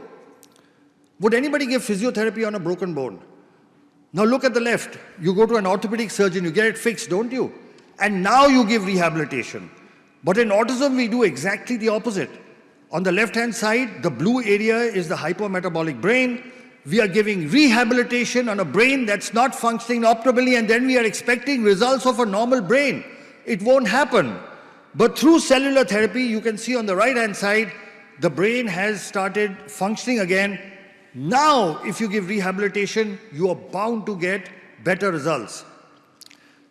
Would anybody give physiotherapy on a broken bone? Now look at the left. You go to an orthopedic surgeon, you get it fixed, don't you? And now you give rehabilitation. But in autism, we do exactly the opposite. On the left-hand side, the blue area is the hypermetabolic brain. We are giving rehabilitation on a brain that's not functioning optimally, and then we are expecting results of a normal brain. It won't happen. But through cellular therapy, you can see on the right-hand side, the brain has started functioning again. Now, if you give rehabilitation, you are bound to get better results.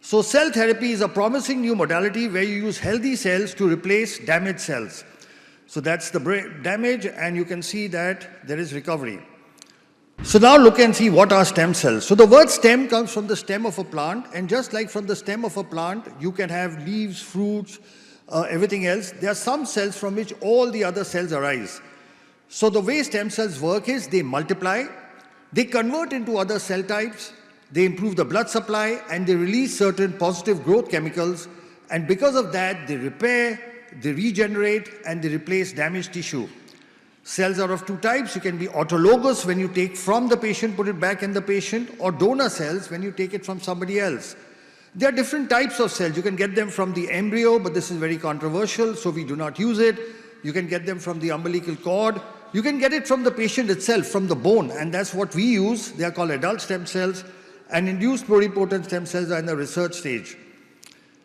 So cell therapy is a promising new modality where you use healthy cells to replace damaged cells. So that's the brain damage, and you can see that there is recovery. So now look and see what are stem cells. So the word stem comes from the stem of a plant, and just like from the stem of a plant, you can have leaves, fruits, everything else. There are some cells from which all the other cells arise. So the way stem cells work is they multiply, they convert into other cell types, they improve the blood supply, and they release certain positive growth chemicals, and because of that, they repair, they regenerate, and they replace damaged tissue. Cells are of two types. You can be autologous, when you take from the patient, put it back in the patient, or donor cells, when you take it from somebody else. There are different types of cells. You can get them from the embryo, but this is very controversial, so we do not use it. You can get them from the umbilical cord. You can get it from the patient itself, from the bone, and that's what we use. They are called adult stem cells, and induced pluripotent stem cells are in the research stage.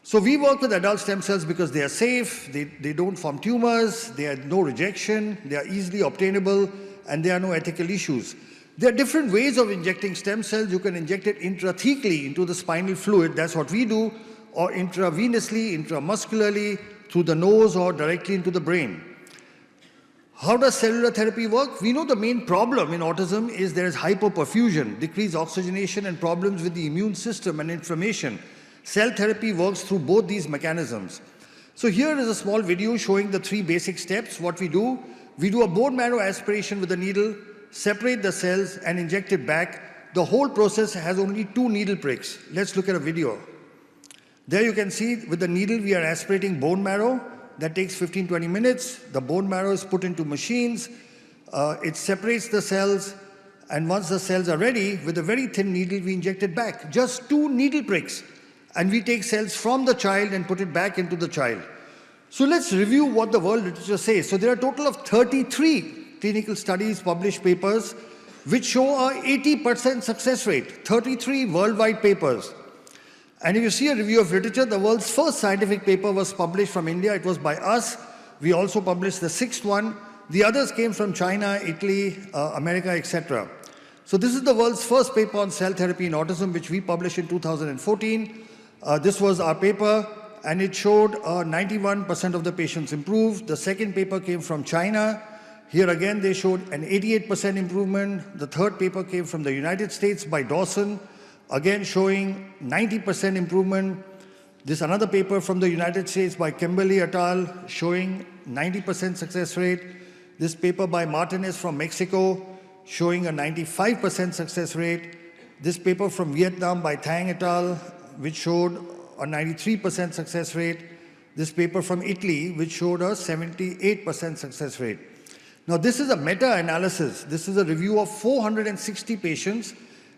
So we work with adult stem cells because they are safe, they don't form tumors, they have no rejection, they are easily obtainable, and there are no ethical issues. There are different ways of injecting stem cells. You can inject it intrathecally into the spinal fluid, that's what we do, or intravenously, intramuscularly, through the nose or directly into the brain. How does cellular therapy work? We know the main problem in autism is there is hypoperfusion, decreased oxygenation, and problems with the immune system and inflammation. Cell therapy works through both these mechanisms. So here is a small video showing the three basic steps. What we do a bone marrow aspiration with a needle, separate the cells, and inject it back. The whole process has only 2 needle pricks. Let's look at a video. There you can see with the needle we are aspirating bone marrow. That takes 15-20 minutes. The bone marrow is put into machines. It separates the cells, and once the cells are ready, with a very thin needle we inject it back. Just 2 needle pricks. And we take cells from the child and put it back into the child. So let's review what the world literature says. So there are a total of 33 clinical studies, published papers, which show a 80% success rate. 33 worldwide papers. And if you see a review of literature, the world's first scientific paper was published from India. It was by us. We also published the 6th one. The others came from China, Italy, America, etc. So this is the world's first paper on cell therapy in autism, which we published in 2014. This was our paper, and it showed 91% of the patients improved. The second paper came from China. Here again, they showed an 88% improvement. The third paper came from the United States by Dawson, again showing 90% improvement. This another paper from the United States by Kimberly et al. Showing 90% success rate. This paper by Martinez from Mexico showing a 95% success rate. This paper from Vietnam by Thang et al., which showed a 93% success rate. This paper from Italy, which showed a 78% success rate. Now, this is a meta-analysis. This is a review of 460 patients.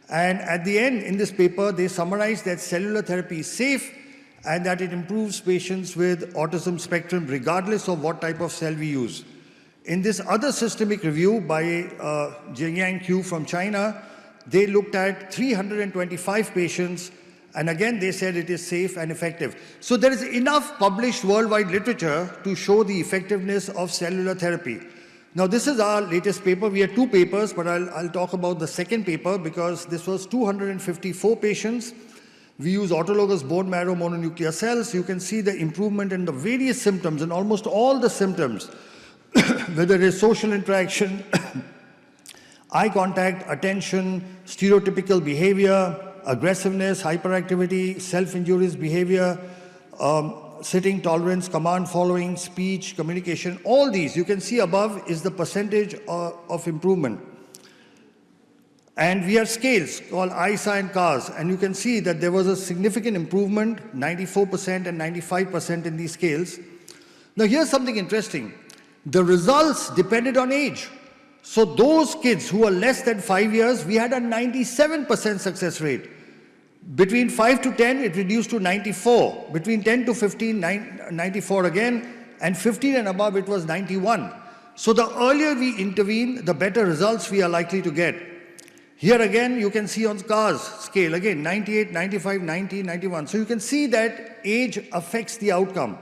And at the end, in this paper, they summarize that cellular therapy is safe and that it improves patients with autism spectrum regardless of what type of cell we use. In this other systemic review by Jingyang Q from China, they looked at 325 patients, and again they said it is safe and effective. So there is enough published worldwide literature to show the effectiveness of cellular therapy. Now this is our latest paper. We had 2 papers, but I'll talk about the second paper because this was 254 patients. We use autologous bone marrow mononuclear cells. You can see the improvement in the various symptoms, and almost all the symptoms, whether it is social interaction, eye contact, attention, stereotypical behavior, aggressiveness, hyperactivity, self-injurious behavior, sitting tolerance, command following, speech, communication, all these you can see above is the percentage of improvement. And we have scales called ICAN CARS, and you can see that there was a significant improvement, 94% and 95% in these scales. Now here's something interesting. The results depended on age. So those kids who are less than 5 years, we had a 97% success rate. Between 5 to 10, it reduced to 94. Between 10 to 15, 94 again. And 15 and above, it was 91. So the earlier we intervene, the better results we are likely to get. Here again, you can see on CARS scale, again, 98, 95, 90, 91. So you can see that age affects the outcome.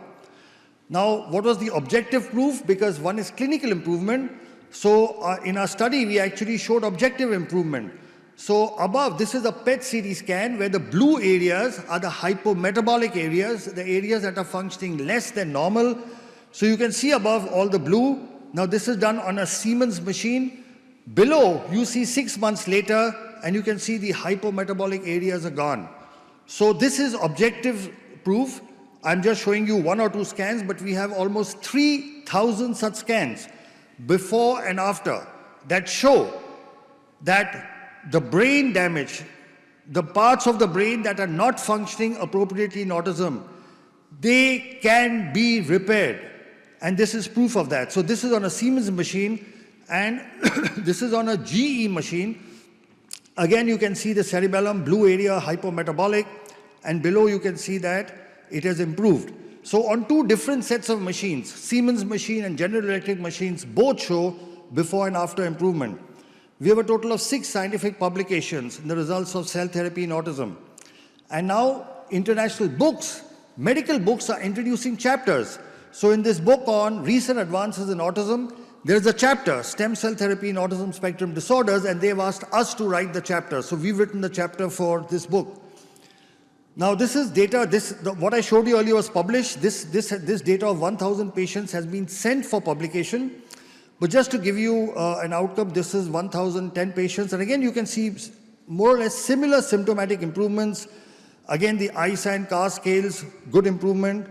Now, what was the objective proof? Because one is clinical improvement. So in our study, we actually showed objective improvement. So above, this is a PET CT scan where the blue areas are the hypometabolic areas, the areas that are functioning less than normal. So you can see above all the blue. Now this is done on a Siemens machine. Below, you see 6 months later, and you can see the hypometabolic areas are gone. So this is objective proof. I'm just showing you 1 or 2 scans, but we have almost 3,000 such scans before and after that show that the brain damage, the parts of the brain that are not functioning appropriately in autism, they can be repaired. And this is proof of that. So this is on a Siemens machine, and this is on a GE machine. Again, you can see the cerebellum, blue area, hypometabolic, and below you can see that it has improved. So on 2 different sets of machines, Siemens machine and General Electric machines, both show before and after improvement. We have a total of 6 scientific publications in the results of cell therapy in autism. And now international books, medical books are introducing chapters. So in this book on recent advances in autism, there is a chapter, Stem Cell Therapy in Autism Spectrum Disorders, and they've asked us to write the chapter. So we've written the chapter for this book. Now this is data, what I showed you earlier was published. This data of 1,000 patients has been sent for publication. But just to give you an outcome, this is 1,010 patients. And again, you can see more or less similar symptomatic improvements. Again, the ICAN CAR scales, good improvement.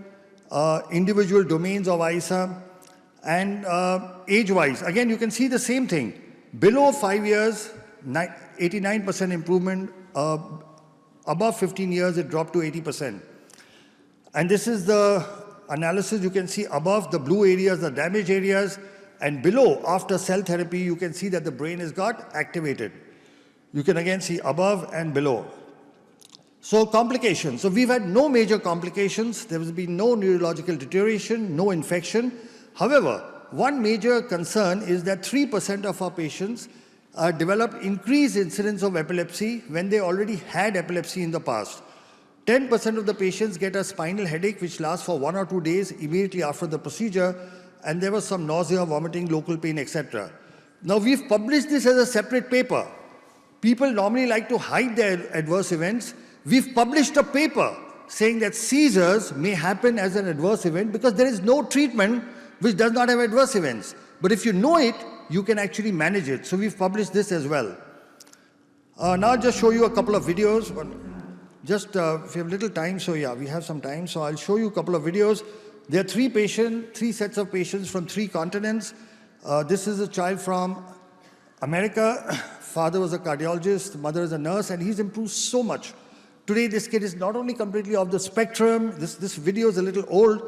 Individual domains of ISA. And age-wise, again, you can see the same thing. Below 5 years, 89% improvement. Above 15 years, it dropped to 80%. And this is the analysis. You can see above the blue areas, the damaged areas, and below, after cell therapy, you can see that the brain has got activated. You can again see above and below. So complications. So we've had no major complications. There has been no neurological deterioration, no infection. However, one major concern is that 3% of our patients develop increased incidence of epilepsy when they already had epilepsy in the past. 10% of the patients get a spinal headache which lasts for 1 or 2 days immediately after the procedure, and there was some nausea, vomiting, local pain, etc. Now we've published this as a separate paper. People normally like to hide their adverse events. We've published a paper saying that seizures may happen as an adverse event because there is no treatment which does not have adverse events. But if you know it, you can actually manage it. So we've published this as well. Now I'll just show you a couple of videos. Just if you have little time, so yeah, we have some time. So I'll show you a couple of videos. There are 3 sets of patients from 3 continents. This is a child from America. Father was a cardiologist, mother is a nurse, and he's improved so much. Today, this kid is not only completely off the spectrum, this video is a little old,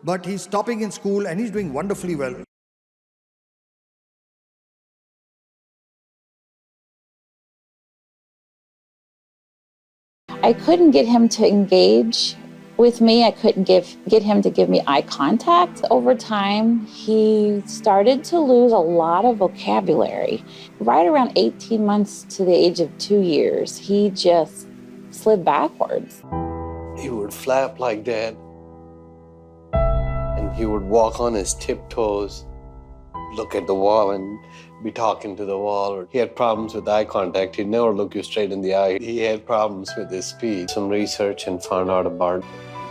but he's topping in school and he's doing wonderfully well. I couldn't get him to engage with me. I couldn't get him to give me eye contact. Over time, he started to lose a lot of vocabulary. Right around 18 months to the age of 2 years, he just slid backwards. He would flap like that, and he would walk on his tiptoes, look at the wall and be talking to the wall. He had problems with eye contact. He'd never look you straight in the eye. He had problems with his speech. Some research and found out about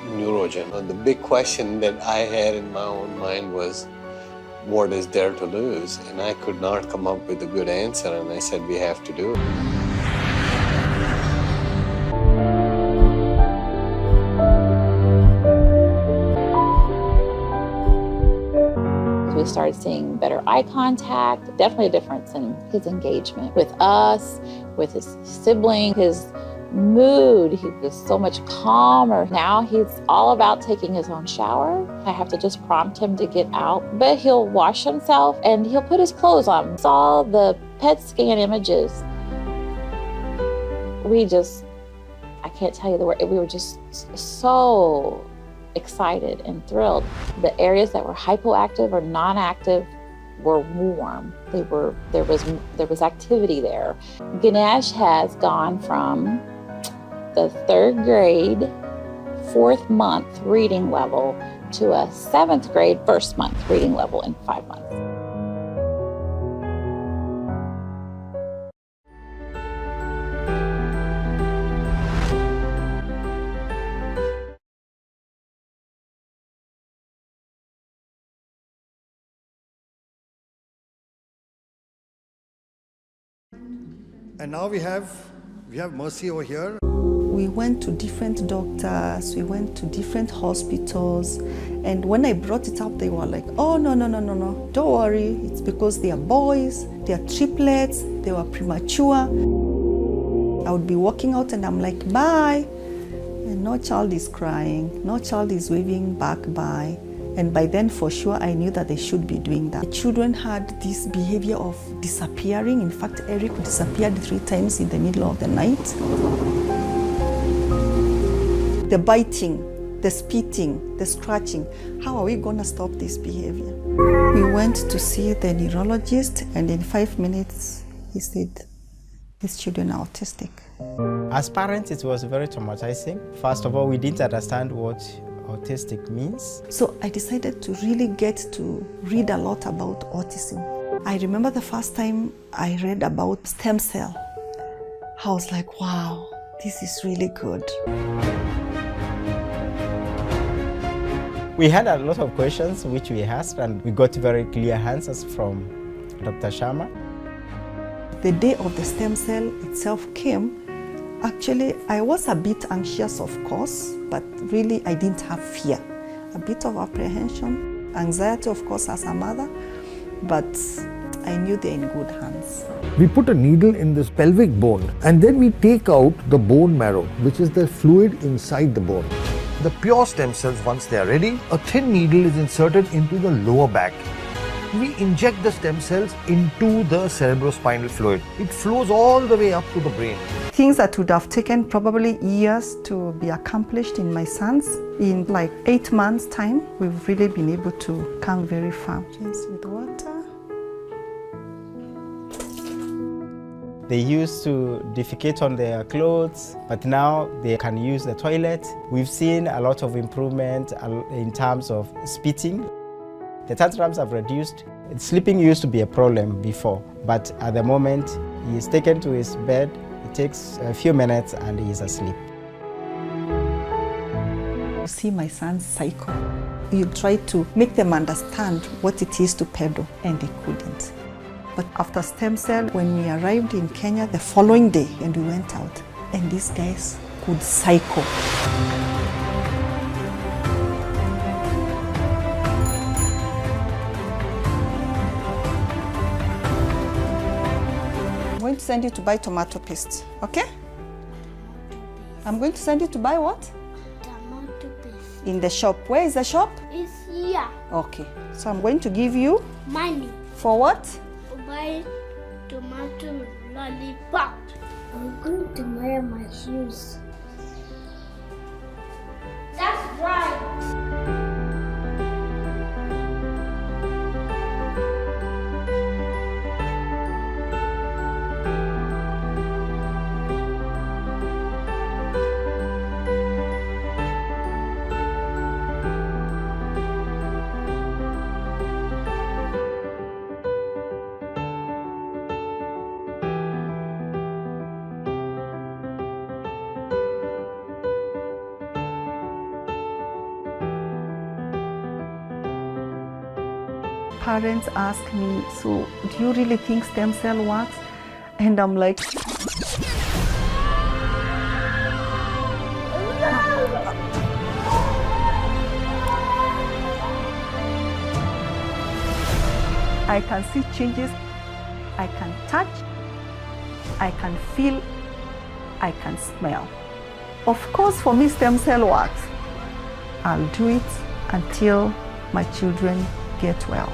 neurogen. And the big question that I had in my own mind was, what is there to lose? And I could not come up with a good answer, and I said, we have to do it. We started seeing better eye contact, definitely a difference in his engagement with us, with his sibling, his mood. He was so much calmer. Now he's all about taking his own shower. I have to just prompt him to get out, but he'll wash himself and he'll put his clothes on. Saw the PET scan images. I can't tell you the word, we were just so excited and thrilled. The areas that were hypoactive or non-active were warm. There was activity there. Ganesh has gone from the 3rd grade, 4th month reading level to a 7th grade first month reading level in 5 months. And now we have Mercy over here. We went to different doctors, we went to different hospitals, and when I brought it up, they were like, oh, no, don't worry, it's because they are boys, they are triplets, they were premature. I would be walking out and I'm like, bye, and no child is crying, no child is waving back bye. And by then, for sure, I knew that they should be doing that. The children had this behavior of disappearing. In fact, Eric disappeared 3 times in the middle of the night. The biting, the spitting, the scratching. How are we going to stop this behavior? We went to see the neurologist, and in 5 minutes, he said, these children are autistic. As parents, it was very traumatizing. First of all, we didn't understand what autistic means. So I decided to really get to read a lot about autism. I remember the first time I read about stem cell. I was like, wow, this is really good. We had a lot of questions which we asked, and we got very clear answers from Dr. Sharma. The day of the stem cell itself came. Actually, I was a bit anxious, of course, but really I didn't have fear. A bit of apprehension, anxiety, of course, as a mother, but I knew they're in good hands. We put a needle in this pelvic bone and then we take out the bone marrow, which is the fluid inside the bone. The pure stem cells, once they are ready, a thin needle is inserted into the lower back. We inject the stem cells into the cerebrospinal fluid. It flows all the way up to the brain. Things that would have taken probably years to be accomplished in my sons, in like 8 months' time, we've really been able to come very far. Rinse with water. They used to defecate on their clothes, but now they can use the toilet. We've seen a lot of improvement in terms of spitting. The tantrums have reduced. Sleeping used to be a problem before, but at the moment, he is taken to his bed, it takes a few minutes and he is asleep. You see my son's cycle. You try to make them understand what it is to pedal, and they couldn't. But after stem cell, when we arrived in Kenya the following day and we went out, and these guys could cycle. I'm going to send you to buy tomato paste, okay? I'm going to send you to buy what? Tomato paste. In the shop. Where is the shop? It's here. Okay. So I'm going to give you Money. for what? To buy tomato lollipop. I'm going to wear my shoes. That's right. Parents ask me, so do you really think stem cell works? And I'm like, I can see changes, I can touch, I can feel, I can smell. Of course, for me, stem cell works. I'll do it until my children get well.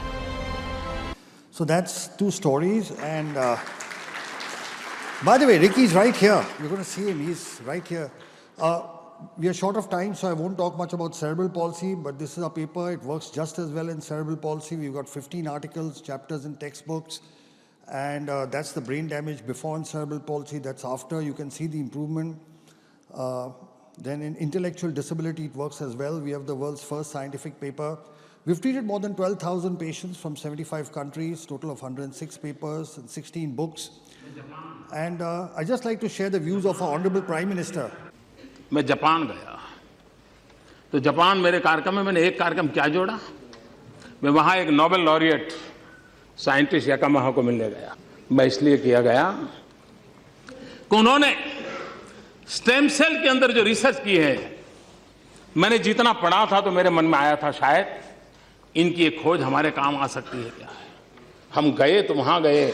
So that's 2 stories. And by the way, Ricky's right here. You're going to see him. He's right here. We are short of time, so I won't talk much about cerebral palsy, but this is a paper. It works just as well in cerebral palsy. We've got 15 articles, chapters in textbooks. And that's the brain damage before in cerebral palsy. That's after. You can see the improvement. Then in intellectual disability, it works as well. We have the world's first scientific paper. We've treated more than 12,000 patients from 75 countries, total of 106 papers and 16 books. And I'd just like to share the views of our Honorable Prime Minister. मैं Japan गया, तो Japan मेरे कार्यक्रम में मैंने एक कार्यक्रम क्या जोड़ा, मैं वहाँ एक नोबेल लॉरिएट साइंटिस्ट याकामाहा को मिलने गया। मैं इसलिए किया गया कि उन्होंने स्टेम सेल के अंदर जो रिसर्च की है, मैंने जितना पढ़ा था तो मेरे मन में आया था शायद इनकी एक खोज हमारे काम आ सकती है क्या है। हम गए तो वहाँ गए,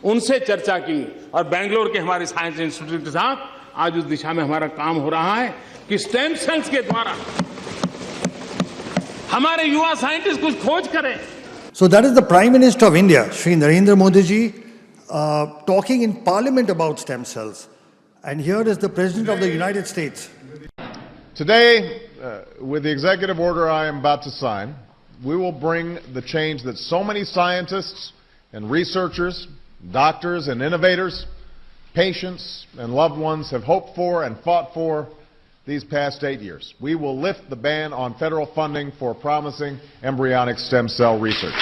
उनसे चर्चा की और बेंगलोर के हमारे साइंस इंस्टीट्यूट के साथ आज उस दिशा में हमारा काम हो रहा है कि स्टेम सेल्स के द्वारा हमारे युवा साइंटिस्ट कुछ खोज करें। So that is the Prime Minister of India, Shri Narendra Modi ji, talking in Parliament about stem cells. And here is the President of the United States. Today, with the executive order I am about to sign, we will bring the change that so many scientists and researchers, doctors and innovators, patients and loved ones have hoped for and fought for these past 8 years. We will lift the ban on federal funding for promising embryonic stem cell research.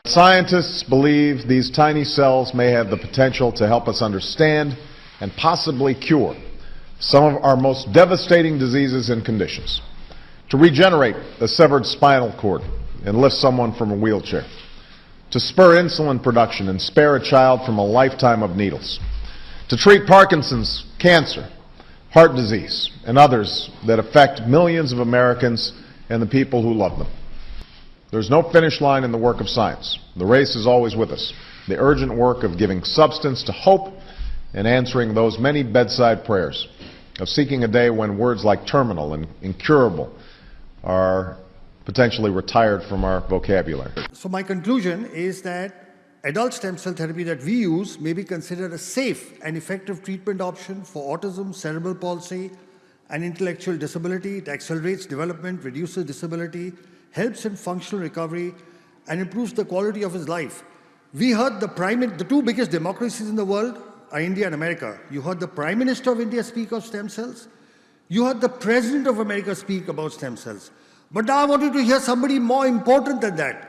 Scientists believe these tiny cells may have the potential to help us understand and possibly cure some of our most devastating diseases and conditions, to regenerate a severed spinal cord and lift someone from a wheelchair, to spur insulin production and spare a child from a lifetime of needles, to treat Parkinson's, cancer, heart disease, and others that affect millions of Americans and the people who love them. There's no finish line in the work of science. The race is always with us. The urgent work of giving substance to hope and answering those many bedside prayers, of seeking a day when words like terminal and incurable are potentially retired from our vocabulary. So my conclusion is that adult stem cell therapy that we use may be considered a safe and effective treatment option for autism, cerebral palsy, and intellectual disability. It accelerates development, reduces disability, helps in functional recovery, and improves the quality of his life. We heard the two biggest democracies in the world are India and America. You heard the Prime Minister of India speak of stem cells. You heard the President of America speak about stem cells. But now I want you to hear somebody more important than that.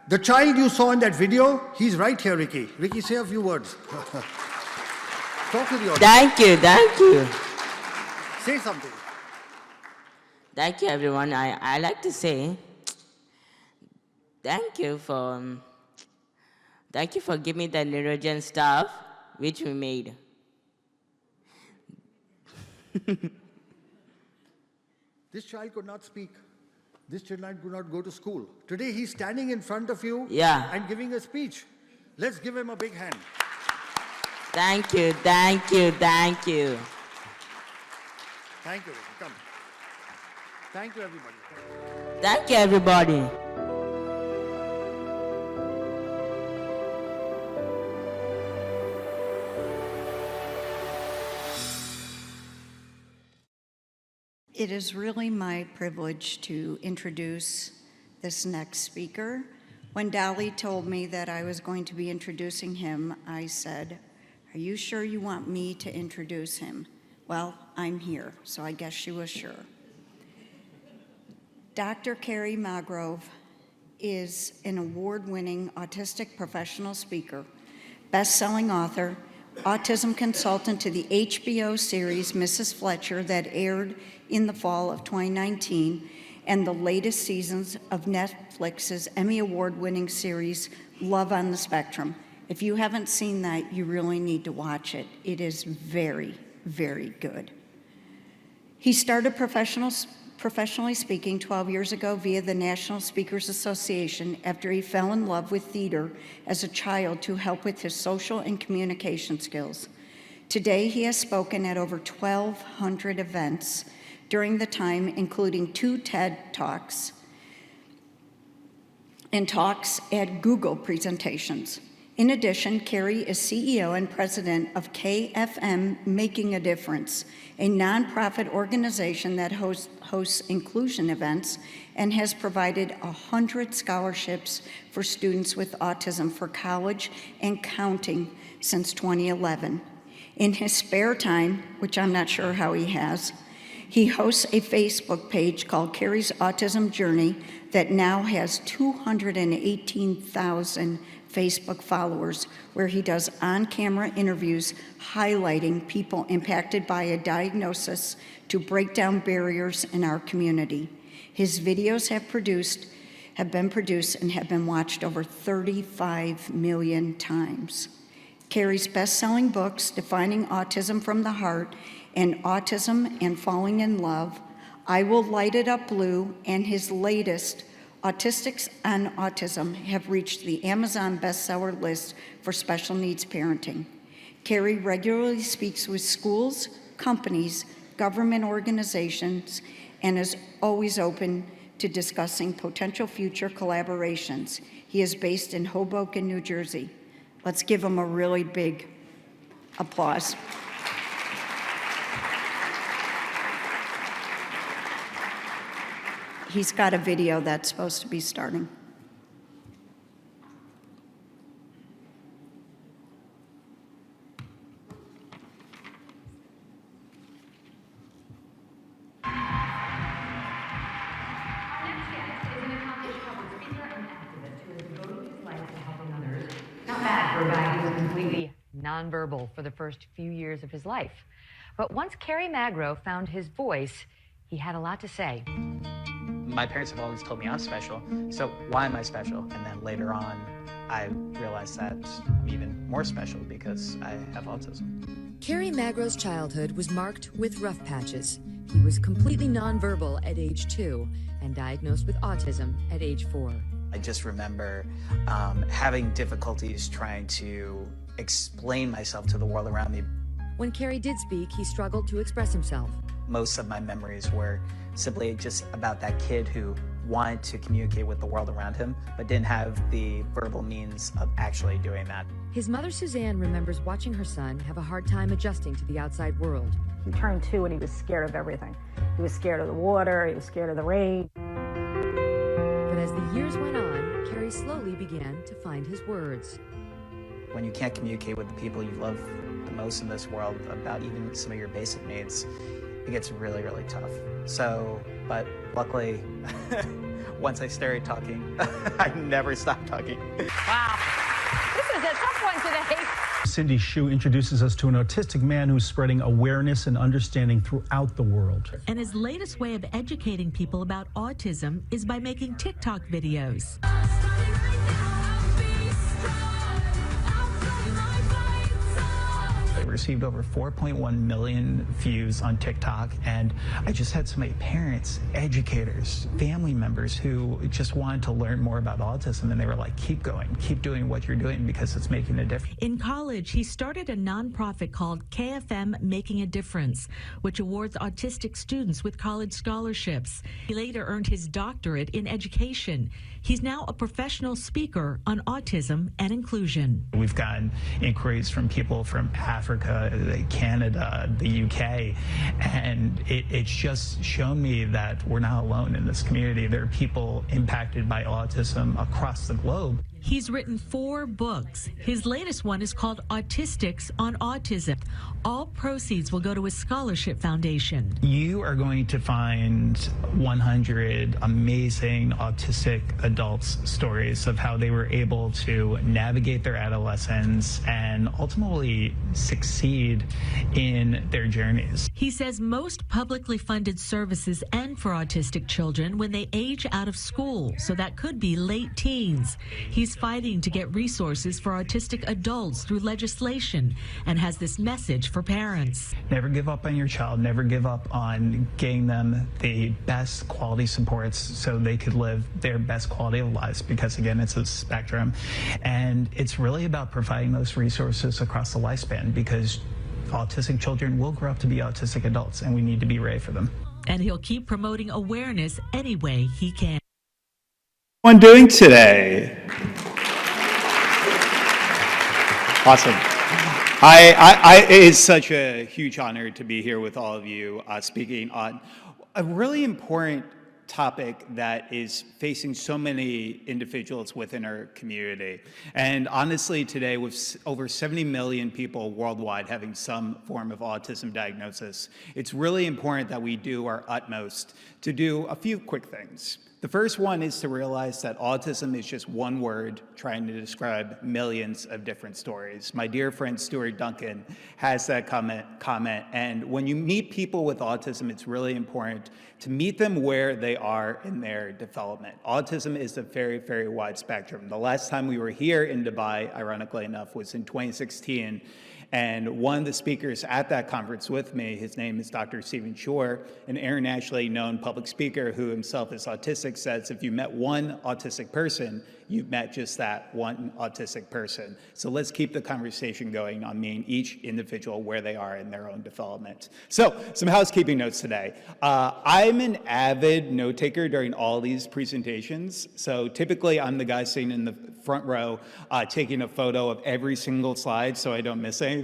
The child you saw in that video, he's right here, Ricky. Ricky, say a few words. Talk to the audience. Thank you. Say something. Thank you, everyone. I like to say thank you for giving me the neurogen stuff which we made. This child could not speak. This child could not go to school. Today he's standing in front of you and giving a speech. Let's give him a big hand. Thank you. Thank you, Ricky. Come. Thank you, everybody. Thank you, everybody. It is really my privilege to introduce this next speaker. When Dolly told me that I was going to be introducing him, I said, "Are you sure you want me to introduce him?" Well, I'm here, so I guess she was sure. Dr. Kerry Magro is an award-winning autistic professional speaker, best-selling author, autism consultant to the HBO series Mrs. Fletcher that aired in the fall of 2019, and the latest seasons of Netflix's Emmy Award-winning series Love on the Spectrum. If you haven't seen that, you really need to watch it. It is very, very good. He started professionally speaking 12 years ago via the National Speakers Association after he fell in love with theater as a child to help with his social and communication skills. Today, he has spoken at over 1,200 events during the time, including 2 TED Talks and talks at Google presentations. In addition, Kerry is CEO and president of KFM Making a Difference, a nonprofit organization that hosts inclusion events and has provided 100 scholarships for students with autism for college and counting since 2011. In his spare time, which I'm not sure how he has, he hosts a Facebook page called Kerry's Autism Journey that now has 218,000 Facebook followers, where he does on-camera interviews highlighting people impacted by a diagnosis to break down barriers in our community. His videos have been produced and have been watched over 35 million times. Kerry's best-selling books, Defining Autism from the Heart and Autism and Falling in Love, I Will Light It Up Blue, and his latest, Autistics on Autism, have reached the Amazon bestseller list for special needs parenting. Kerry regularly speaks with schools, companies, government organizations, and is always open to discussing potential future collaborations. He is based in Hoboken, New Jersey. Let's give him a really big applause. He's got a video that's supposed to be starting. Not bad for a guy who was completely nonverbal for the first few years of his life. But once Kerry Magro found his voice, he had a lot to say. My parents have always told me I'm special, so why am I special? And then later on, I realized that I'm even more special because I have autism. Kerry Magro's childhood was marked with rough patches. He was completely nonverbal at age 2 and diagnosed with autism at age 4. I just remember having difficulties trying to explain myself to the world around me. When Kerry did speak, he struggled to express himself. Most of my memories were simply just about that kid who wanted to communicate with the world around him, but didn't have the verbal means of actually doing that. His mother, Suzanne, remembers watching her son have a hard time adjusting to the outside world. He turned 2 and he was scared of everything. He was scared of the water, he was scared of the rain. But as the years went on, Kerry slowly began to find his words. When you can't communicate with the people you love the most in this world about even some of your basic needs, it gets really, really tough. So, but luckily, once I started talking, I never stopped talking. Wow. This is a tough one today. Cindy Hsu introduces us to an autistic man who's spreading awareness and understanding throughout the world. And his latest way of educating people about autism is by making TikTok videos. It received over 4.1 million views on TikTok, and I just had so many parents, educators, family members who just wanted to learn more about autism, and they were like, keep going, keep doing what you're doing because it's making a difference. In college, he started a nonprofit called KFM Making a Difference, which awards autistic students with college scholarships. He later earned his doctorate in education. He's now a professional speaker on autism and inclusion. We've gotten inquiries from people from Africa, Canada, the UK, and it's just shown me that we're not alone in this community. There are people impacted by autism across the globe. He's written 4 books. His latest one is called Autistics on Autism. All proceeds will go to his scholarship foundation. You are going to find 100 amazing autistic adults' stories of how they were able to navigate their adolescence and ultimately succeed in their journeys. He says most publicly funded services end for autistic children when they age out of school, so that could be late teens. He's fighting to get resources for autistic adults through legislation and has this message for parents. Never give up on your child. Never give up on getting them the best quality supports so they could live their best quality of lives, because again, it's a spectrum. And it's really about providing those resources across the lifespan, because autistic children will grow up to be autistic adults, and we need to be ready for them. And he'll keep promoting awareness any way he can. What am I doing today? Awesome. It is such a huge honor to be here with all of you, speaking on a really important topic that is facing so many individuals within our community. And honestly, today, with over 70 million people worldwide having some form of autism diagnosis, it's really important that we do our utmost to do a few quick things. The first one is to realize that autism is just one word trying to describe millions of different stories. My dear friend Stuart Duncan has that comment, and when you meet people with autism, it's really important to meet them where they are in their development. Autism is a very, very wide spectrum. The last time we were here in Dubai, ironically enough, was in 2016. And one of the speakers at that conference with me, his name is Dr. Stephen Shore, an internationally known public speaker who himself is autistic, says if you met one autistic person, you've met just that one autistic person. So let's keep the conversation going on meeting each individual where they are in their own development. So some housekeeping notes today. I'm an avid note taker during all these presentations. So typically I'm the guy sitting in the front row taking a photo of every single slide so I don't miss anything.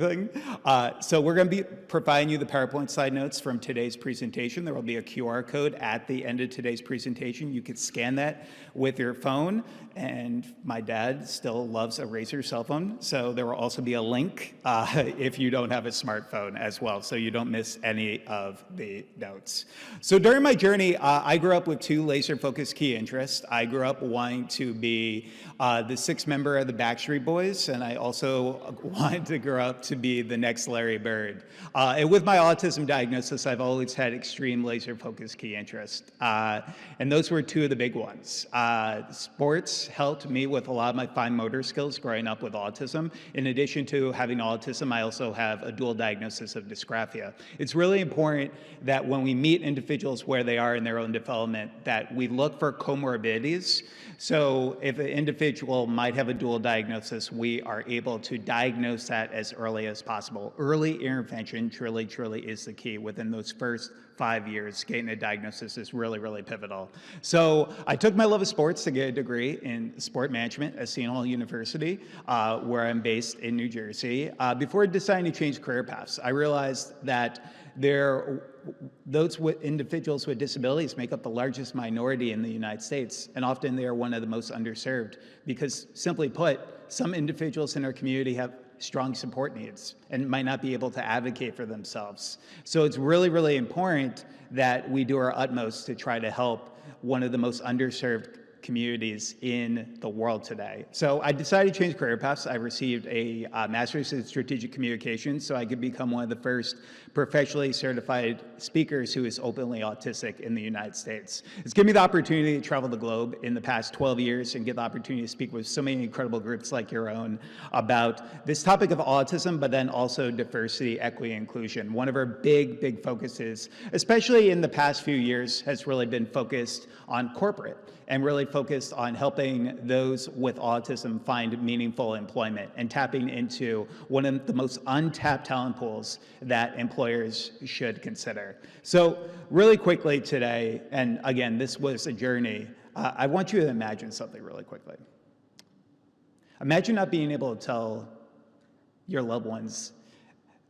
So we're going to be providing you the PowerPoint slide notes from today's presentation. There will be a QR code at the end of today's presentation. You can scan that with your phone. And my dad still loves a Razr cell phone, so there will also be a link if you don't have a smartphone as well, so you don't miss any of the notes. So during my journey, I grew up with two laser-focused key interests. I grew up wanting to be the sixth member of the Backstreet Boys, and I also wanted to grow up to be the next Larry Bird. And with my autism diagnosis, I've always had extreme laser-focused key interests, and those were two of the big ones. Sports helped me with a lot of my fine motor skills growing up with autism. In addition to having autism, I also have a dual diagnosis of dysgraphia. It's really important that when we meet individuals where they are in their own development, that we look for comorbidities. So if an individual might have a dual diagnosis, we are able to diagnose that as early as possible. Early intervention truly is the key within those first 5 years. Getting a diagnosis is really, really pivotal. So I took my love of sports to get a degree in sport management at Seton Hall University, where I'm based in New Jersey. Before deciding to change career paths, I realized that those individuals with disabilities make up the largest minority in the United States, and often they are one of the most underserved because, simply put, some individuals in our community have strong support needs and might not be able to advocate for themselves. So it's really, really important that we do our utmost to try to help one of the most underserved communities in the world today. So I decided to change career paths. I received a master's in strategic communications so I could become one of the first professionally certified speakers who is openly autistic in the United States. It's given me the opportunity to travel the globe in the past 12 years and get the opportunity to speak with so many incredible groups like your own about this topic of autism, but then also diversity, equity, inclusion. One of our big focuses, especially in the past few years, has really been focused on corporate and really focused on helping those with autism find meaningful employment and tapping into one of the most untapped talent pools that employers should consider. So really quickly today, and again, this was a journey, I want you to imagine something really quickly. Imagine not being able to tell your loved ones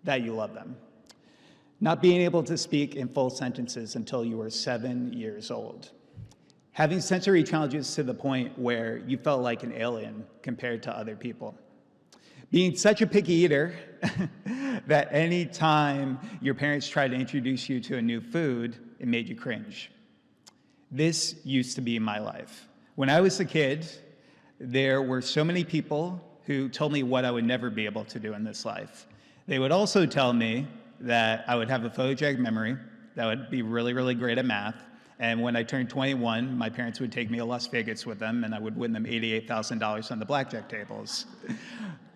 that you love them. Not being able to speak in full sentences until you were 7 years old. Having sensory challenges to the point where you felt like an alien compared to other people. Being such a picky eater that any time your parents tried to introduce you to a new food, it made you cringe. This used to be my life. When I was a kid, there were so many people who told me what I would never be able to do in this life. They would also tell me that I would have a photogenic memory, that I would be really, really great at math, and when I turned 21, my parents would take me to Las Vegas with them, and I would win them $88,000 on the blackjack tables.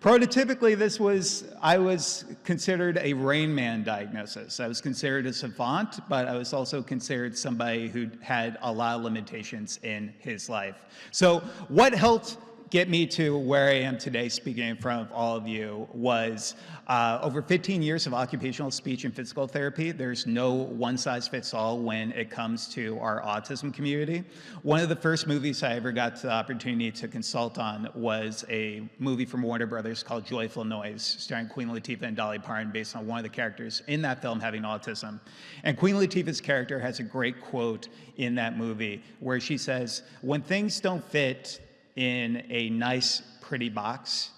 Prototypically, I was considered a Rain Man diagnosis. I was considered a savant, but I was also considered somebody who had a lot of limitations in his life. So what helped get me to where I am today speaking in front of all of you was over 15 years of occupational speech and physical therapy. There's no one-size-fits-all when it comes to our autism community. One of the first movies I ever got the opportunity to consult on was a movie from Warner Brothers called Joyful Noise, starring Queen Latifah and Dolly Parton, based on one of the characters in that film having autism. And Queen Latifah's character has a great quote in that movie where she says, "When things don't fit in a nice, pretty box,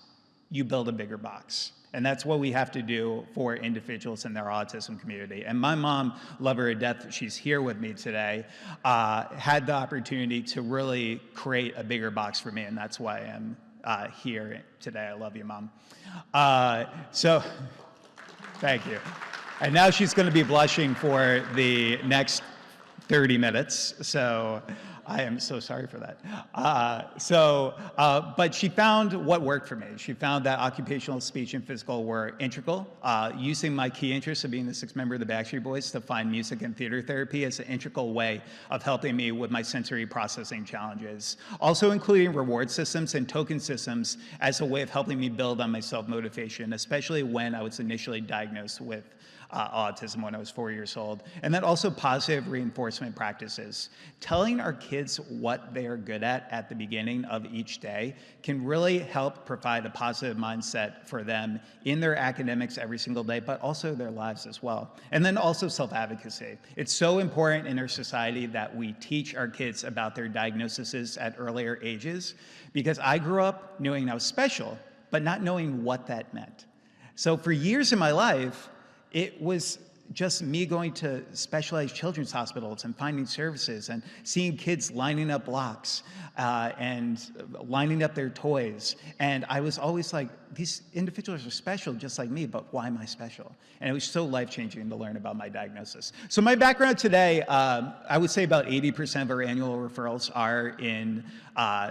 you build a bigger box." And that's what we have to do for individuals in their autism community. And my mom, love her to death, she's here with me today, had the opportunity to really create a bigger box for me, and that's why I'm here today. I love you, Mom. So, thank you. And now she's going to be blushing for the next 30 minutes, so I am so sorry for that. But she found what worked for me. She found that occupational speech and physical were integral. Using my key interest of being the sixth member of the Backstreet Boys to find music and theater therapy as an integral way of helping me with my sensory processing challenges. Also including reward systems and token systems as a way of helping me build on my self-motivation, especially when I was initially diagnosed with autism when I was 4 years old. And then also positive reinforcement practices. Telling our kids what they are good at the beginning of each day can really help provide a positive mindset for them in their academics every single day, but also their lives as well. And then also self-advocacy. It's so important in our society that we teach our kids about their diagnoses at earlier ages, because I grew up knowing I was special, but not knowing what that meant. So for years in my life, it was just me going to specialized children's hospitals and finding services and seeing kids lining up blocks and lining up their toys. And I was always like, these individuals are special just like me, but why am I special? And it was so life-changing to learn about my diagnosis. So my background today, I would say about 80% of our annual referrals are in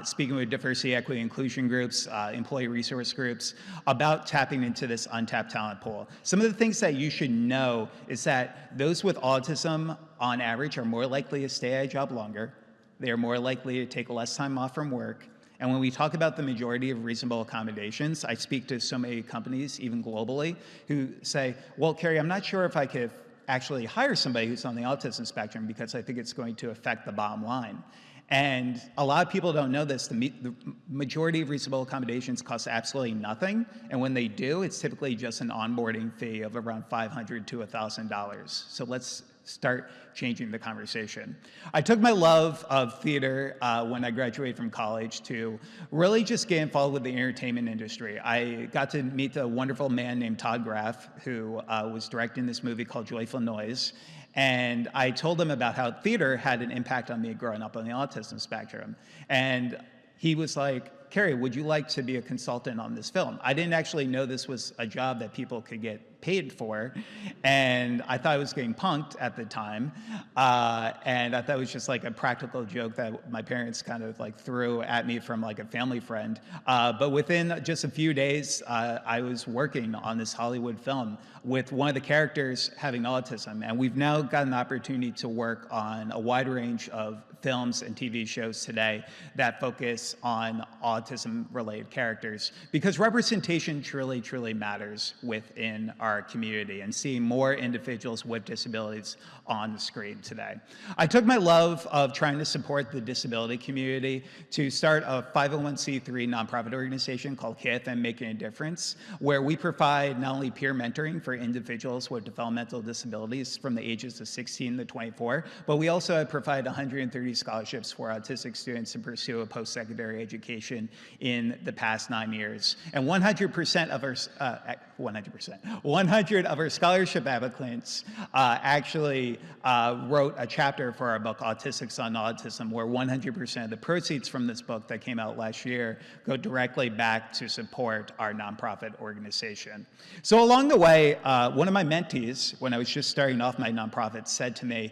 speaking with diversity, equity, inclusion groups, employee resource groups, about tapping into this untapped talent pool. Some of the things that you should know is that those with autism, on average, are more likely to stay at a job longer. They are more likely to take less time off from work. And when we talk about the majority of reasonable accommodations, I speak to so many companies, even globally, who say, well, Kerry, I'm not sure if I could actually hire somebody who's on the autism spectrum because I think it's going to affect the bottom line. And a lot of people don't know this. The majority of reasonable accommodations cost absolutely nothing. And when they do, it's typically just an onboarding fee of around $500 to $1,000. So let's start changing the conversation. I took my love of theater when I graduated from college to really just get involved with the entertainment industry. I got to meet a wonderful man named Todd Graff, who was directing this movie called Joyful Noise. And I told him about how theater had an impact on me growing up on the autism spectrum. And he was like, Kerry, would you like to be a consultant on this film? I didn't actually know this was a job that people could get paid for, and I thought I was getting punked at the time, and I thought it was just like a practical joke that my parents kind of like threw at me from like a family friend. But within just a few days, I was working on this Hollywood film with one of the characters having autism, and we've now got an opportunity to work on a wide range of films and TV shows today that focus on autism-related characters, because representation truly, truly matters within our community, and seeing more individuals with disabilities on the screen today. I took my love of trying to support the disability community to start a 501c3 nonprofit organization called KFM Making a Difference, where we provide not only peer mentoring for individuals with developmental disabilities from the ages of 16 to 24, but we also provide 130 scholarships for autistic students to pursue a post-secondary education in the past 9 years. And 100% of our 100 of our scholarship applicants actually wrote a chapter for our book, Autistics on Autism, where 100% of the proceeds from this book that came out last year go directly back to support our nonprofit organization. So along the way, one of my mentees, when I was just starting off my nonprofit, said to me,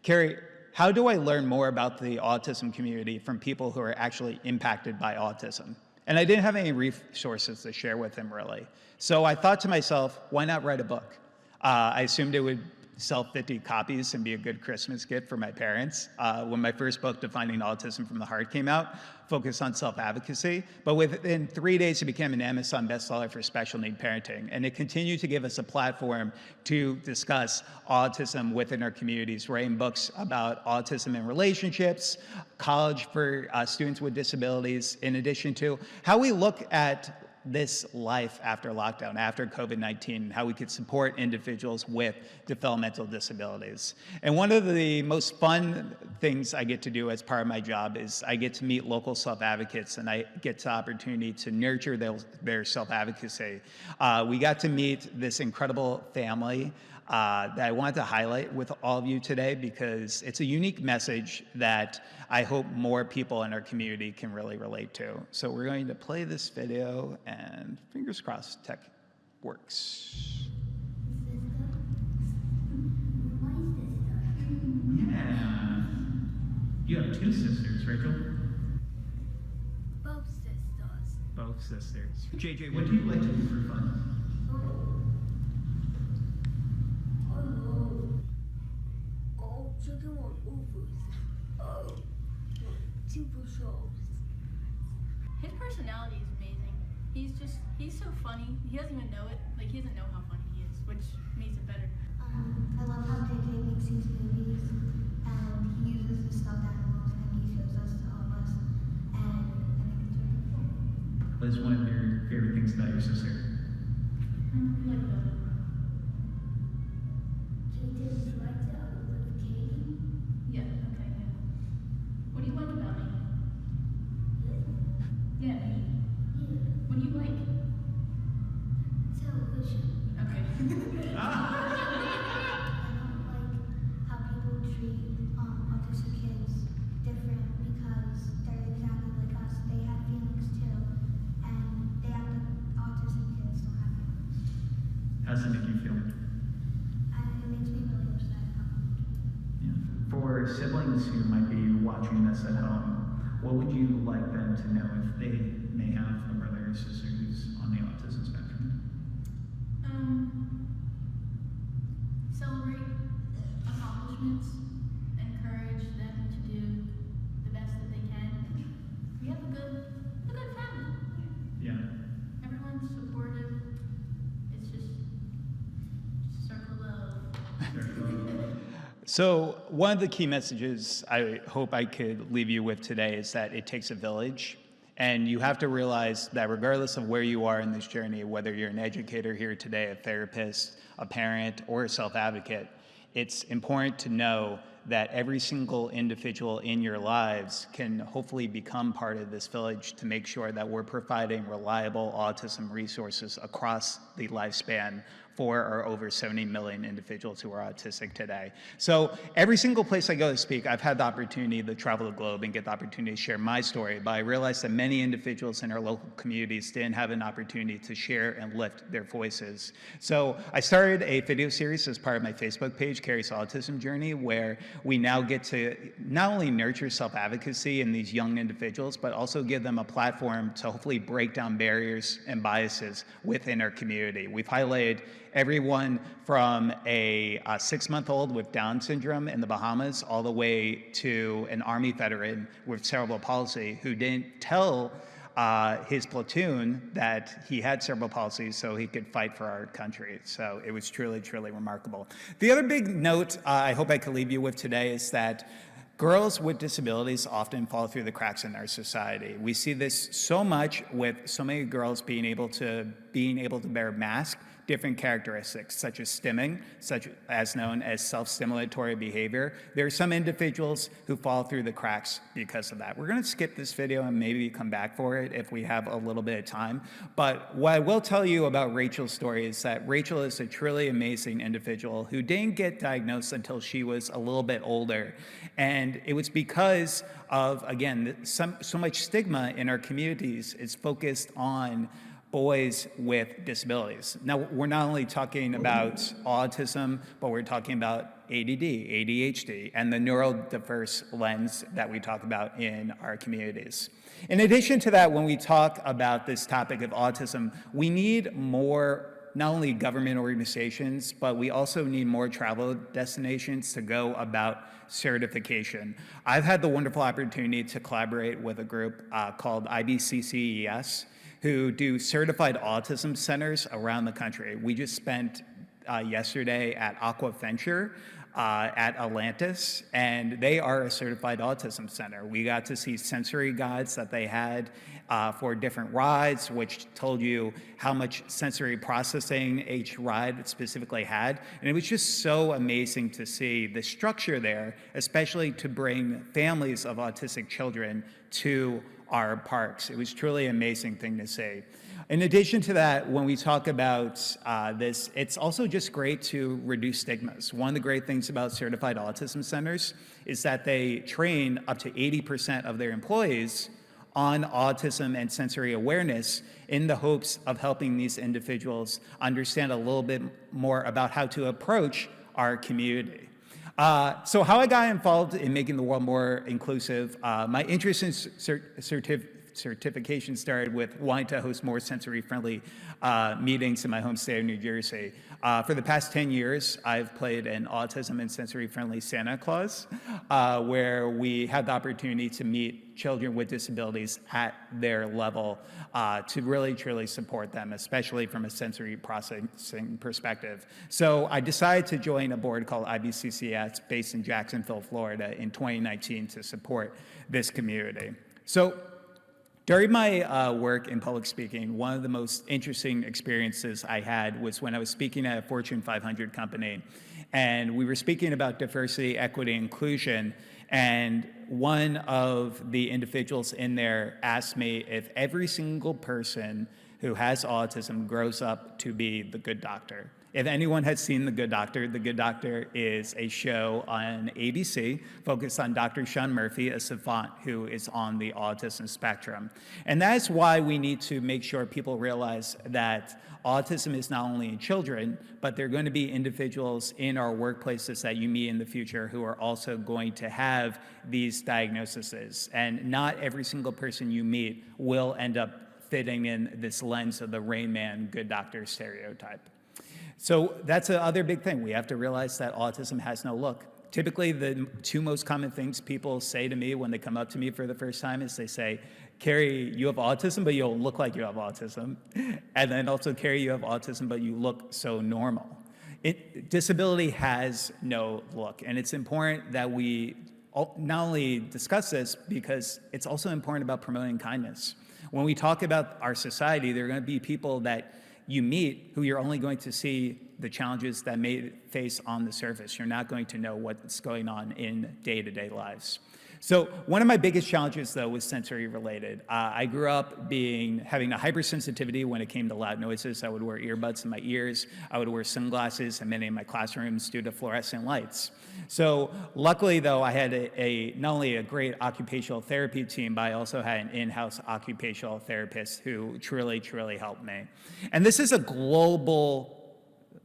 Kerry, how do I learn more about the autism community from people who are actually impacted by autism? And I didn't have any resources to share with him, really. So I thought to myself, why not write a book? I assumed it would sell 50 copies and be a good Christmas gift for my parents. When my first book, Defining Autism from the Heart, came out, focused on self-advocacy. But within 3 days, it became an Amazon bestseller for special need parenting. And it continued to give us a platform to discuss autism within our communities, writing books about autism in relationships, college for students with disabilities, in addition to how we look at this life after lockdown, after COVID-19, how we could support individuals with developmental disabilities. And one of the most fun things I get to do as part of my job is I get to meet local self-advocates, and I get the opportunity to nurture their self-advocacy. We got to meet this incredible family that I wanted to highlight with all of you today because it's a unique message that I hope more people in our community can really relate to. So we're going to play this video, and fingers crossed tech works. Yeah. You have two sisters, Rachel? Both sisters. Both sisters. JJ, what do you like to do for fun? Chicken on overs. Super shows. His personality is amazing. He's so funny. He doesn't even know it. Like, he doesn't know how funny he is, which makes it better. I love how JJ makes these movies, and he uses the stuffed animals, and he shows us to all of us, and I think it's really cool. What is one of your favorite things about your sister? Like the JJ's right there with Kerry. Yeah, okay, yeah. What do you like about me? Yeah, me. Yeah. What do you like? Television. Okay. I don't like how people treat autistic kids different because they're exactly like us. They have feelings too, and they act like autistic kids don't have feelings. How does it make you feel? It makes me really upset. For siblings who might be watching this at home, what would you like them to know if they may have a brother or sister who's on the autism spectrum? Celebrate accomplishments, encourage them to do the best that they can. We have a good family. Yeah. Everyone's supportive. It's just circle love. So one of the key messages I hope I could leave you with today is that it takes a village. And you have to realize that regardless of where you are in this journey, whether you're an educator here today, a therapist, a parent, or a self-advocate, it's important to know that every single individual in your lives can hopefully become part of this village to make sure that we're providing reliable autism resources across the lifespan for our over 70 million individuals who are autistic today. So every single place I go to speak, I've had the opportunity to travel the globe and get the opportunity to share my story, but I realized that many individuals in our local communities didn't have an opportunity to share and lift their voices. So I started a video series as part of my Facebook page, Kerry's Autism Journey, where we now get to not only nurture self-advocacy in these young individuals, but also give them a platform to hopefully break down barriers and biases within our community. We've highlighted everyone from a 6-month-old with Down syndrome in the Bahamas all the way to an Army veteran with cerebral palsy who didn't tell his platoon that he had cerebral palsy so he could fight for our country. So it was truly, truly remarkable. The other big note I hope I could leave you with today is that girls with disabilities often fall through the cracks in our society. We see this so much with so many girls being able to bear masks, different characteristics such as stimming, such as known as self-stimulatory behavior. There are some individuals who fall through the cracks because of that. We're going to skip this video and maybe come back for it if we have a little bit of time. But what I will tell you about Rachel's story is that Rachel is a truly amazing individual who didn't get diagnosed until she was a little bit older. And it was because of, again, so much stigma in our communities is focused on boys with disabilities. Now, we're not only talking about autism, but we're talking about ADD, ADHD, and the neurodiverse lens that we talk about in our communities. In addition to that, when we talk about this topic of autism, we need more not only government organizations, but we also need more travel destinations to go about certification. I've had the wonderful opportunity to collaborate with a group called IBCCES, who do certified autism centers around the country. We just spent yesterday at Aquaventure at Atlantis, and they are a certified autism center. We got to see sensory guides that they had for different rides, which told you how much sensory processing each ride specifically had. And it was just so amazing to see the structure there, especially to bring families of autistic children to our parks. It was truly an amazing thing to see. In addition to that, when we talk about this, it's also just great to reduce stigmas. One of the great things about certified autism centers is that they train up to 80% of their employees on autism and sensory awareness in the hopes of helping these individuals understand a little bit more about how to approach our community. So how I got involved in making the world more inclusive, my interest in certification started with wanting to host more sensory-friendly meetings in my home state of New Jersey. For the past 10 years, I've played an autism and sensory-friendly Santa Claus, where we had the opportunity to meet children with disabilities at their level to really, truly support them, especially from a sensory processing perspective. So I decided to join a board called IBCCS based in Jacksonville, Florida in 2019 to support this community. So during my work in public speaking, one of the most interesting experiences I had was when I was speaking at a Fortune 500 company, and we were speaking about diversity, equity, inclusion, and one of the individuals in there asked me if every single person who has autism grows up to be the good doctor. If anyone has seen The Good Doctor is a show on ABC focused on Dr. Sean Murphy, a savant who is on the autism spectrum. And that's why we need to make sure people realize that autism is not only in children, but there are going to be individuals in our workplaces that you meet in the future who are also going to have these diagnoses. And not every single person you meet will end up fitting in this lens of the Rain Man, good doctor stereotype. So that's the other big thing. We have to realize that autism has no look. Typically, the two most common things people say to me when they come up to me for the first time is they say, Kerry, you have autism, but you don't look like you have autism. And then also, Kerry, you have autism, but you look so normal. Disability has no look. And it's important that we not only discuss this, because it's also important about promoting kindness. When we talk about our society, there are going to be people that you meet who you're only going to see the challenges that may face on the surface. You're not going to know what's going on in day-to-day lives. So one of my biggest challenges, though, was sensory related. I grew up having a hypersensitivity when it came to loud noises. I would wear earbuds in my ears. I would wear sunglasses in many of my classrooms due to fluorescent lights. So luckily, though, I had not only a great occupational therapy team, but I also had an in-house occupational therapist who truly, truly helped me. And this is a global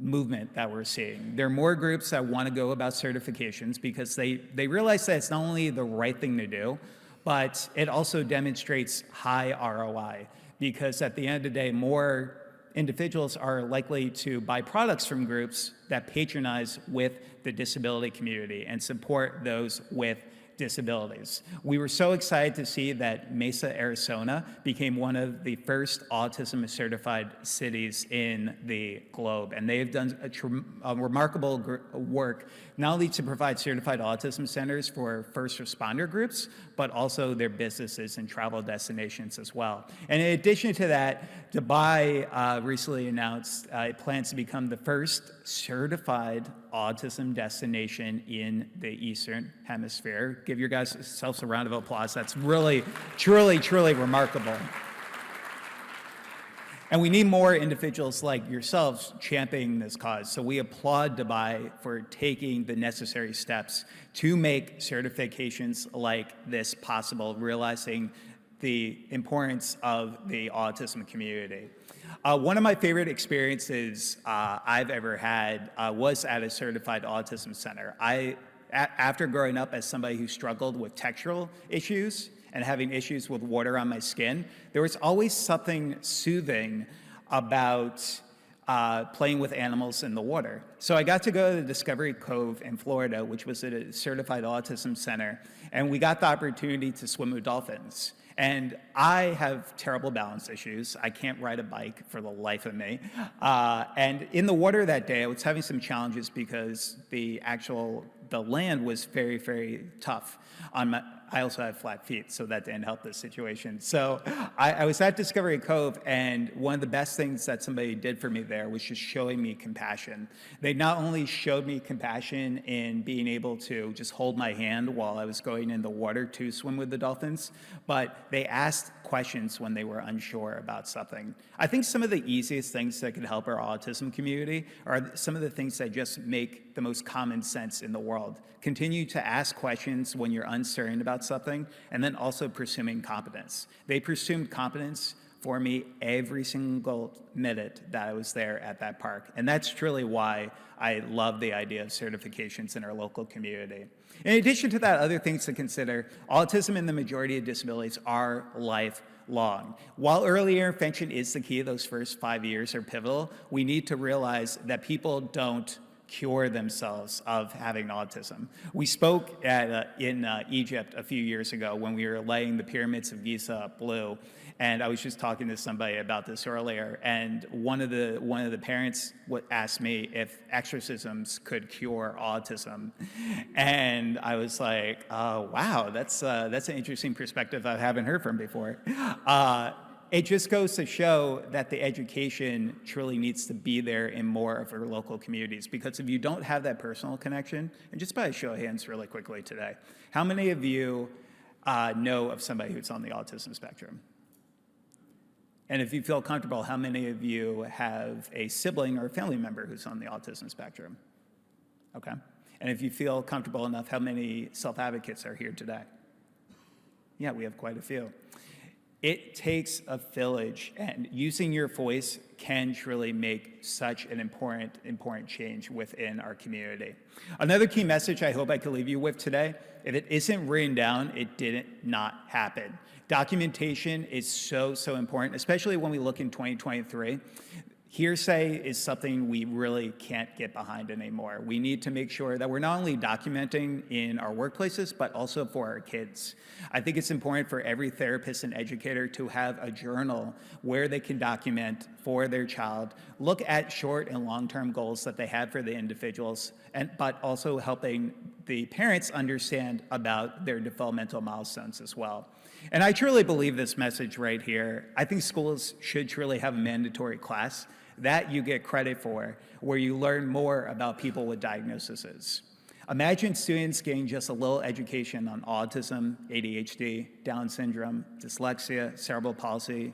movement that we're seeing. There are more groups that want to go about certifications because they realize that it's not only the right thing to do, but it also demonstrates high ROI, because at the end of the day, more individuals are likely to buy products from groups that patronize with the disability community and support those with disabilities. We were so excited to see that Mesa, Arizona became one of the first autism certified cities in the globe. And they have done a remarkable work, not only to provide certified autism centers for first responder groups, but also their businesses and travel destinations as well. And in addition to that, Dubai recently announced it plans to become the first certified autism destination in the Eastern Hemisphere. Give your guys yourselves a round of applause. That's really, truly, truly remarkable. And we need more individuals like yourselves championing this cause. So we applaud Dubai for taking the necessary steps to make certifications like this possible, realizing the importance of the autism community. One of my favorite experiences I've ever had was at a certified autism center. After growing up as somebody who struggled with textural issues and having issues with water on my skin, there was always something soothing about playing with animals in the water. So I got to go to the Discovery Cove in Florida, which was a certified autism center, and we got the opportunity to swim with dolphins. And I have terrible balance issues. I can't ride a bike for the life of me. And in the water that day, I was having some challenges because the land was very, very tough. I also have flat feet, so that didn't help the situation. So I was at Discovery Cove, and one of the best things that somebody did for me there was just showing me compassion. They not only showed me compassion in being able to just hold my hand while I was going in the water to swim with the dolphins, but they asked questions when they were unsure about something. I think some of the easiest things that could help our autism community are some of the things that just make the most common sense in the world. Continue to ask questions when you're uncertain about something, and then also pursuing competence. They pursued competence for me every single minute that I was there at that park. And that's truly why I love the idea of certifications in our local community. In addition to that, other things to consider, autism and the majority of disabilities are lifelong. While early intervention is the key, those first 5 years are pivotal, we need to realize that people don't cure themselves of having autism. We spoke in Egypt a few years ago when we were laying the pyramids of Giza blue, and I was just talking to somebody about this earlier, and one of the parents asked me if exorcisms could cure autism, and I was like, oh, wow, that's an interesting perspective I haven't heard from before. It just goes to show that the education truly needs to be there in more of our local communities, because if you don't have that personal connection, and just by a show of hands really quickly today, how many of you know of somebody who's on the autism spectrum? And if you feel comfortable, how many of you have a sibling or a family member who's on the autism spectrum? Okay. And if you feel comfortable enough, how many self-advocates are here today? Yeah, we have quite a few. It takes a village, and using your voice can truly make such an important change within our community. Another key message I hope I could leave you with today, if it isn't written down, it didn't not happen. Documentation is so important, especially when we look in 2023. Hearsay is something we really can't get behind anymore. We need to make sure that we're not only documenting in our workplaces, but also for our kids. I think it's important for every therapist and educator to have a journal where they can document for their child, look at short and long-term goals that they have for the individuals, but also helping the parents understand about their developmental milestones as well. And I truly believe this message right here. I think schools should truly have a mandatory class that you get credit for, where you learn more about people with diagnoses. Imagine students getting just a little education on autism, ADHD, Down syndrome, dyslexia, cerebral palsy.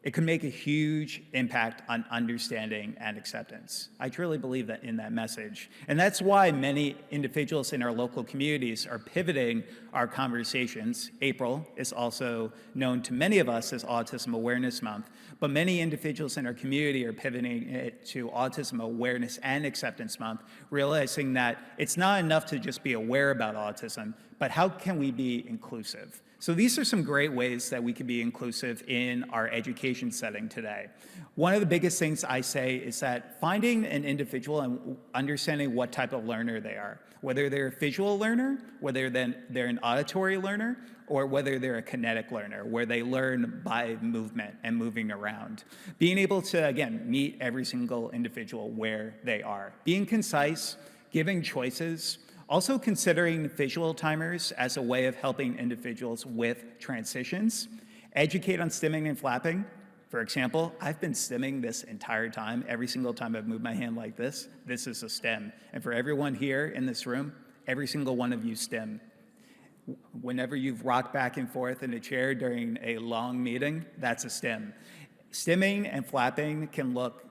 It could make a huge impact on understanding and acceptance. I truly believe that in that message. And that's why many individuals in our local communities are pivoting our conversations. April is also known to many of us as Autism Awareness Month, but many individuals in our community are pivoting it to Autism Awareness and Acceptance Month, realizing that it's not enough to just be aware about autism, but how can we be inclusive? So these are some great ways that we can be inclusive in our education setting today. One of the biggest things I say is that finding an individual and understanding what type of learner they are, whether they're a visual learner, whether they're an auditory learner, or whether they're a kinetic learner, where they learn by movement and moving around. Being able to, again, meet every single individual where they are. Being concise, giving choices, also considering visual timers as a way of helping individuals with transitions. Educate on stimming and flapping. For example, I've been stimming this entire time. Every single time I've moved my hand like this is a stim. And for everyone here in this room, every single one of you stim. Whenever you've rocked back and forth in a chair during a long meeting, that's a stim. Stimming and flapping can look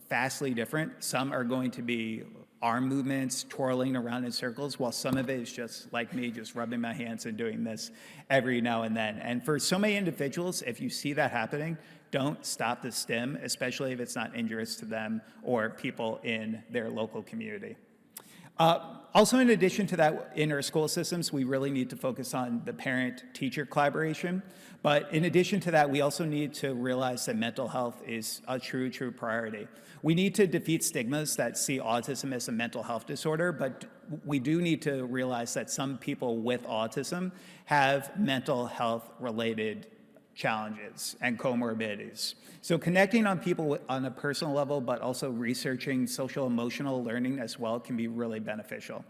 vastly different. Some are going to be arm movements, twirling around in circles, while some of it is just like me, just rubbing my hands and doing this every now and then. And for so many individuals, if you see that happening, don't stop the stim, especially if it's not injurious to them or people in their local community. Also, in addition to that, in our school systems, we really need to focus on the parent-teacher collaboration. But in addition to that, we also need to realize that mental health is a true priority. We need to defeat stigmas that see autism as a mental health disorder, but we do need to realize that some people with autism have mental health-related challenges and comorbidities. So connecting on people on a personal level, but also researching social emotional learning as well can be really beneficial.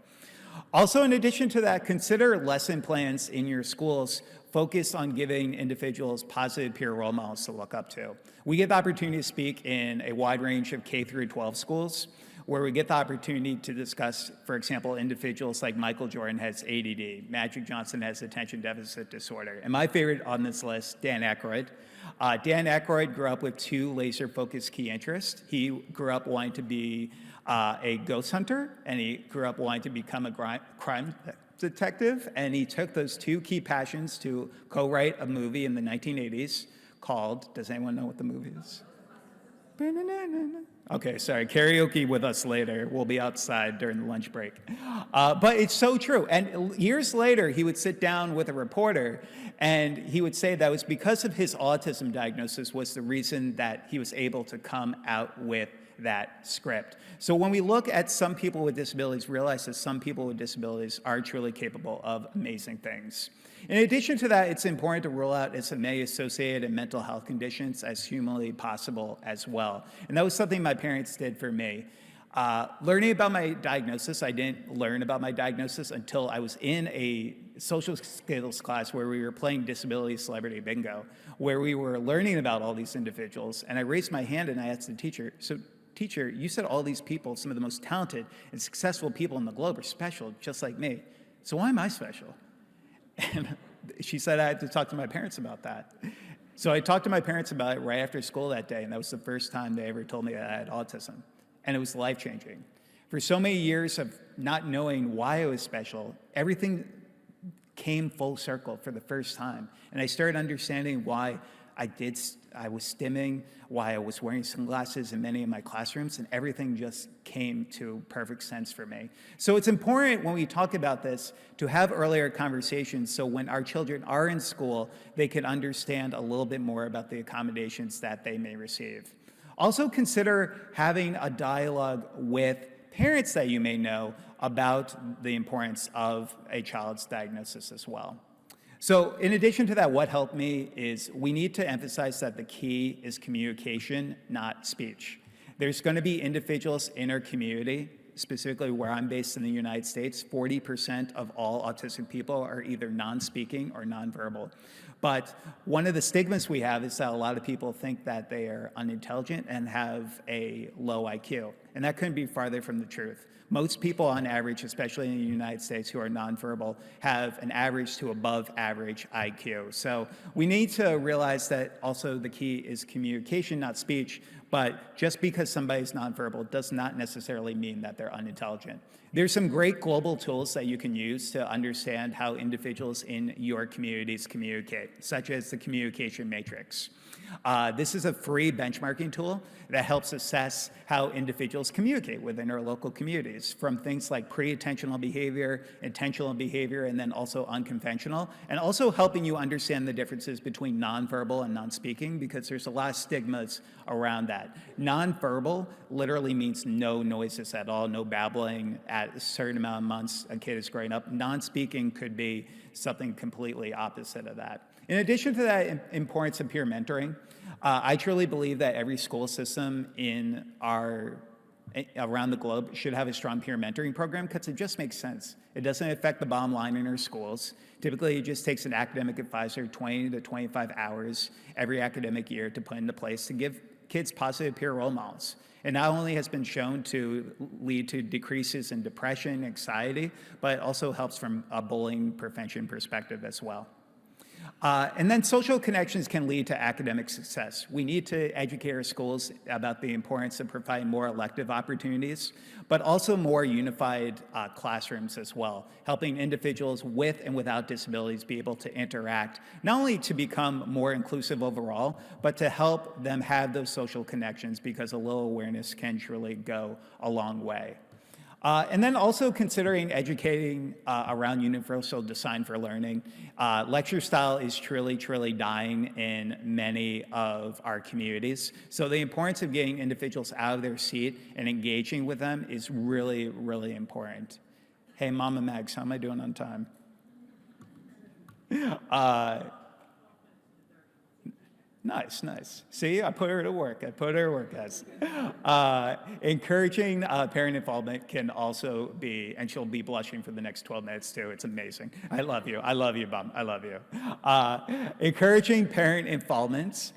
Also, in addition to that, consider lesson plans in your schools focused on giving individuals positive peer role models to look up to. We get the opportunity to speak in a wide range of K through 12 schools, where we get the opportunity to discuss, for example, individuals like Michael Jordan has ADD, Magic Johnson has attention deficit disorder, and my favorite on this list, Dan Aykroyd. Dan Aykroyd grew up with 2 laser-focused key interests. He grew up wanting to be a ghost hunter, and he grew up wanting to become a crime detective, and he took those 2 key passions to co-write a movie in the 1980s called, does anyone know what the movie is? Okay, sorry, karaoke with us later. We'll be outside during the lunch break. But it's so true. And years later, he would sit down with a reporter and he would say that it was because of his autism diagnosis was the reason that he was able to come out with that script. So when we look at some people with disabilities, realize that some people with disabilities are truly capable of amazing things. In addition to that, it's important to rule out SMA-associated mental health conditions as humanly possible as well. And that was something my parents did for me. Learning about my diagnosis, I didn't learn about my diagnosis until I was in a social skills class where we were playing disability celebrity bingo, where we were learning about all these individuals. And I raised my hand and I asked the teacher, so teacher, you said all these people, some of the most talented and successful people in the globe are special, just like me. So why am I special? And she said I had to talk to my parents about that. So I talked to my parents about it right after school that day, and that was the first time they ever told me that I had autism. And it was life-changing. For so many years of not knowing why I was special, everything came full circle for the first time. And I started understanding why I was stimming, why I was wearing sunglasses in many of my classrooms, and everything just came to perfect sense for me. So it's important when we talk about this to have earlier conversations so when our children are in school, they can understand a little bit more about the accommodations that they may receive. Also consider having a dialogue with parents that you may know about the importance of a child's diagnosis as well. So in addition to that, what helped me is we need to emphasize that the key is communication, not speech. There's going to be individuals in our community, specifically where I'm based in the United States, 40% of all autistic people are either non-speaking or nonverbal. But one of the stigmas we have is that a lot of people think that they are unintelligent and have a low IQ. And that couldn't be farther from the truth. Most people on average, especially in the United States who are nonverbal, have an average to above average IQ. So we need to realize that also the key is communication, not speech, but just because somebody's nonverbal does not necessarily mean that they're unintelligent. There's some great global tools that you can use to understand how individuals in your communities communicate, such as the communication matrix. This is a free benchmarking tool that helps assess how individuals communicate within our local communities, from things like pre-attentional behavior, intentional behavior, and then also unconventional, and also helping you understand the differences between nonverbal and non-speaking, because there's a lot of stigmas around that. Nonverbal literally means no noises at all, no babbling at a certain amount of months a kid is growing up. Non-speaking could be something completely opposite of that. In addition to that importance of peer mentoring, I truly believe that every school system around the globe should have a strong peer mentoring program because it just makes sense. It doesn't affect the bottom line in our schools. Typically, it just takes an academic advisor 20 to 25 hours every academic year to put into place to give kids positive peer role models. It not only has been shown to lead to decreases in depression, anxiety, but it also helps from a bullying prevention perspective as well. And then social connections can lead to academic success. We need to educate our schools about the importance of providing more elective opportunities, but also more unified classrooms as well, helping individuals with and without disabilities be able to interact, not only to become more inclusive overall, but to help them have those social connections because a little awareness can truly go a long way. And then also considering educating around universal design for learning. Lecture style is truly, truly dying in many of our communities. So the importance of getting individuals out of their seat and engaging with them is really, really important. Hey, Mama Mags, how am I doing on time? Nice, nice. See, I put her to work. Guys. Encouraging parent involvement can also be, and she'll be blushing for the next 12 minutes too. It's amazing. I love you, Mom. I love you. Encouraging parent involvement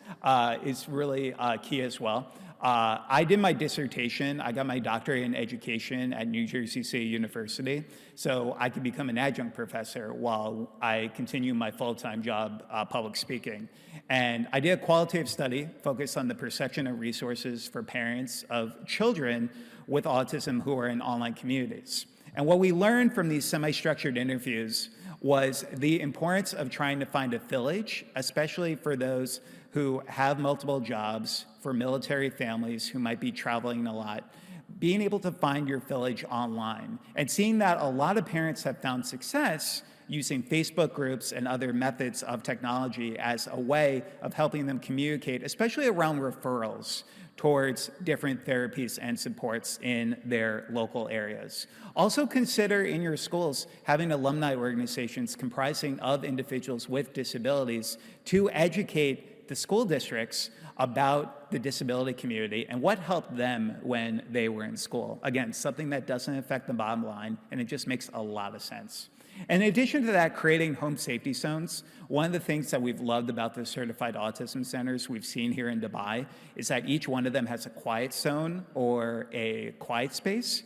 is really key as well. I did my dissertation. I got my doctorate in education at New Jersey City University, so I could become an adjunct professor while I continue my full-time job public speaking. And I did a qualitative study focused on the perception of resources for parents of children with autism who are in online communities. And what we learned from these semi-structured interviews was the importance of trying to find a village, especially for those who have multiple jobs, for military families who might be traveling a lot, being able to find your village online. And seeing that a lot of parents have found success using Facebook groups and other methods of technology as a way of helping them communicate, especially around referrals towards different therapies and supports in their local areas. Also consider in your schools having alumni organizations comprising of individuals with disabilities to educate the school districts about the disability community and what helped them when they were in school. Again, something that doesn't affect the bottom line, and it just makes a lot of sense. In addition to that, creating home safety zones, one of the things that we've loved about the certified autism centers we've seen here in Dubai is that each one of them has a quiet zone or a quiet space.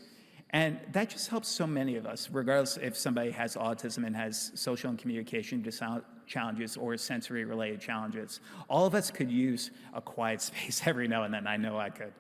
And that just helps so many of us, regardless if somebody has autism and has social and communication challenges or sensory-related challenges. All of us could use a quiet space every now and then. I know I could.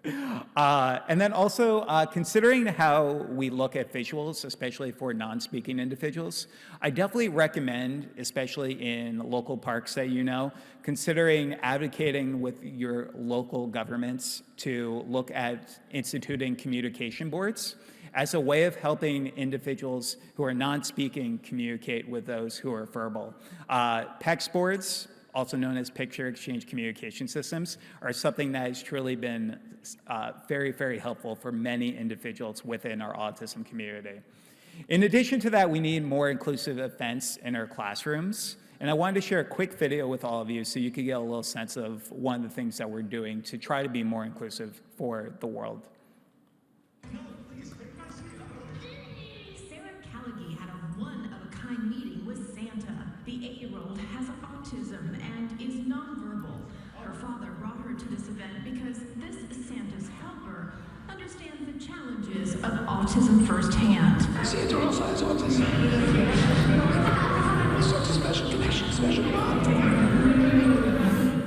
And then also considering how we look at visuals, especially for non-speaking individuals, I definitely recommend, especially in local parks that you know, considering advocating with your local governments to look at instituting communication boards as a way of helping individuals who are non-speaking communicate with those who are verbal. PECS boards, also known as Picture Exchange Communication Systems, are something that has truly been very, very helpful for many individuals within our autism community. In addition to that, we need more inclusive events in our classrooms. And I wanted to share a quick video with all of you so you could get a little sense of one of the things that we're doing to try to be more inclusive for the world. Meeting with Santa. The 8-year-old has autism and is nonverbal. Her father brought her to this event because this Santa's helper understands the challenges of autism firsthand. Santa also has autism. Such a special connection, special bond.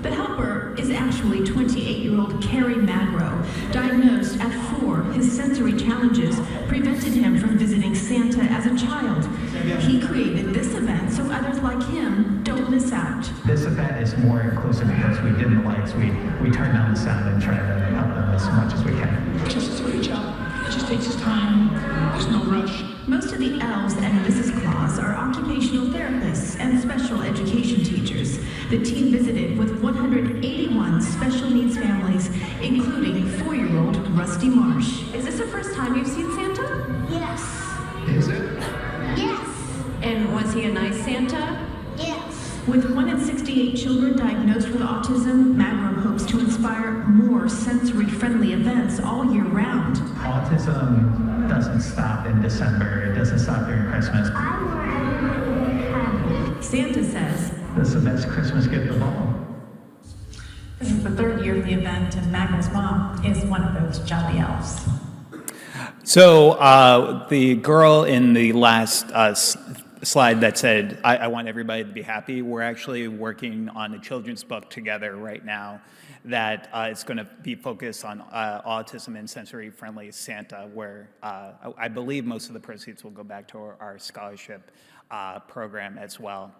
The helper is actually 28-year-old Kerry Magro. Diagnosed at 4, his sensory challenges prevented him from visiting Santa as a child. He created this event so others like him don't miss out. This event is more inclusive because we dim the lights, we turn down the sound and try to help them as much as we can. Just does a great job. It just takes his time. There's no rush. Most of the elves and Mrs. Claus are occupational therapists and special education teachers. The team visited with 181 special needs families, including 4-year-old Rusty Marsh. Is this the first time you've seen Santa? Yes. Is it? Yes. And was he a nice Santa? Yes. With 1 in 68 children diagnosed with autism, Magro hopes to inspire more sensory-friendly events all year round. Autism doesn't stop in December. It doesn't stop during Christmas. Santa says, "This is the best Christmas gift of all." This is the 3rd year of the event, and Magro's mom is one of those jolly elves. So the girl in the last slide that said, I want everybody to be happy, we're actually working on a children's book together right now that is going to be focused on autism and sensory-friendly Santa, where I believe most of the proceeds will go back to our scholarship program as well.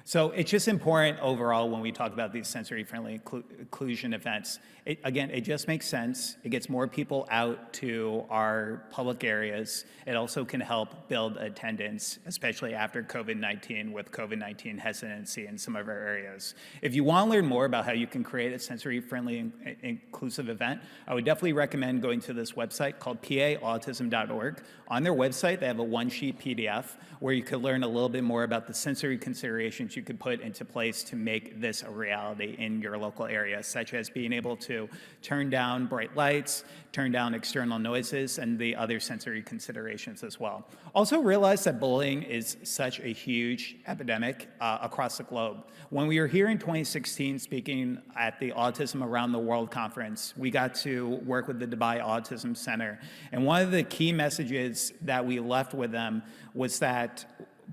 So it's just important overall when we talk about these sensory-friendly inclusion events. Again, it just makes sense. It gets more people out to our public areas. It also can help build attendance, especially after COVID-19, with COVID-19 hesitancy in some of our areas. If you want to learn more about how you can create a sensory-friendly inclusive event, I would definitely recommend going to this website called paautism.org. On their website, they have a one-sheet PDF where you could learn a little bit more about the sensory considerations you could put into place to make this a reality in your local area, such as being able to turn down bright lights, turn down external noises, and the other sensory considerations as well. Also realize that bullying is such a huge epidemic across the globe. When we were here in 2016 speaking at the Autism Around the World conference, we got to work with the Dubai Autism Center. And one of the key messages that we left with them was that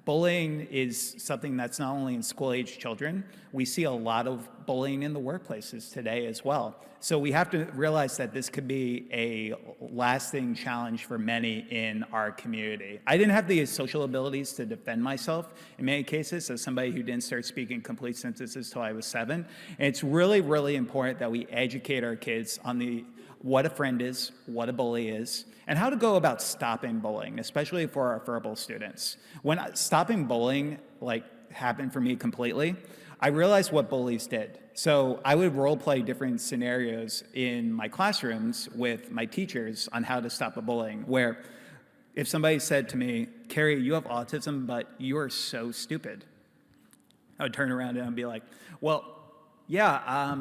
bullying is something that's not only in school-age children. We see a lot of bullying in the workplaces today as well. So we have to realize that this could be a lasting challenge for many in our community. I didn't have the social abilities to defend myself in many cases as somebody who didn't start speaking complete sentences till I was 7. And it's really, really important that we educate our kids on what a friend is, what a bully is, and how to go about stopping bullying, especially for our verbal students. When stopping bullying happened for me completely, I realized what bullies did. So I would role play different scenarios in my classrooms with my teachers on how to stop a bullying, where if somebody said to me, "Kerry, you have autism, but you are so stupid," I would turn around and I'd be like, "Well, yeah,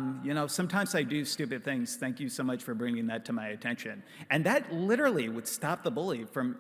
sometimes I do stupid things. Thank you so much for bringing that to my attention." And that literally would stop the bully from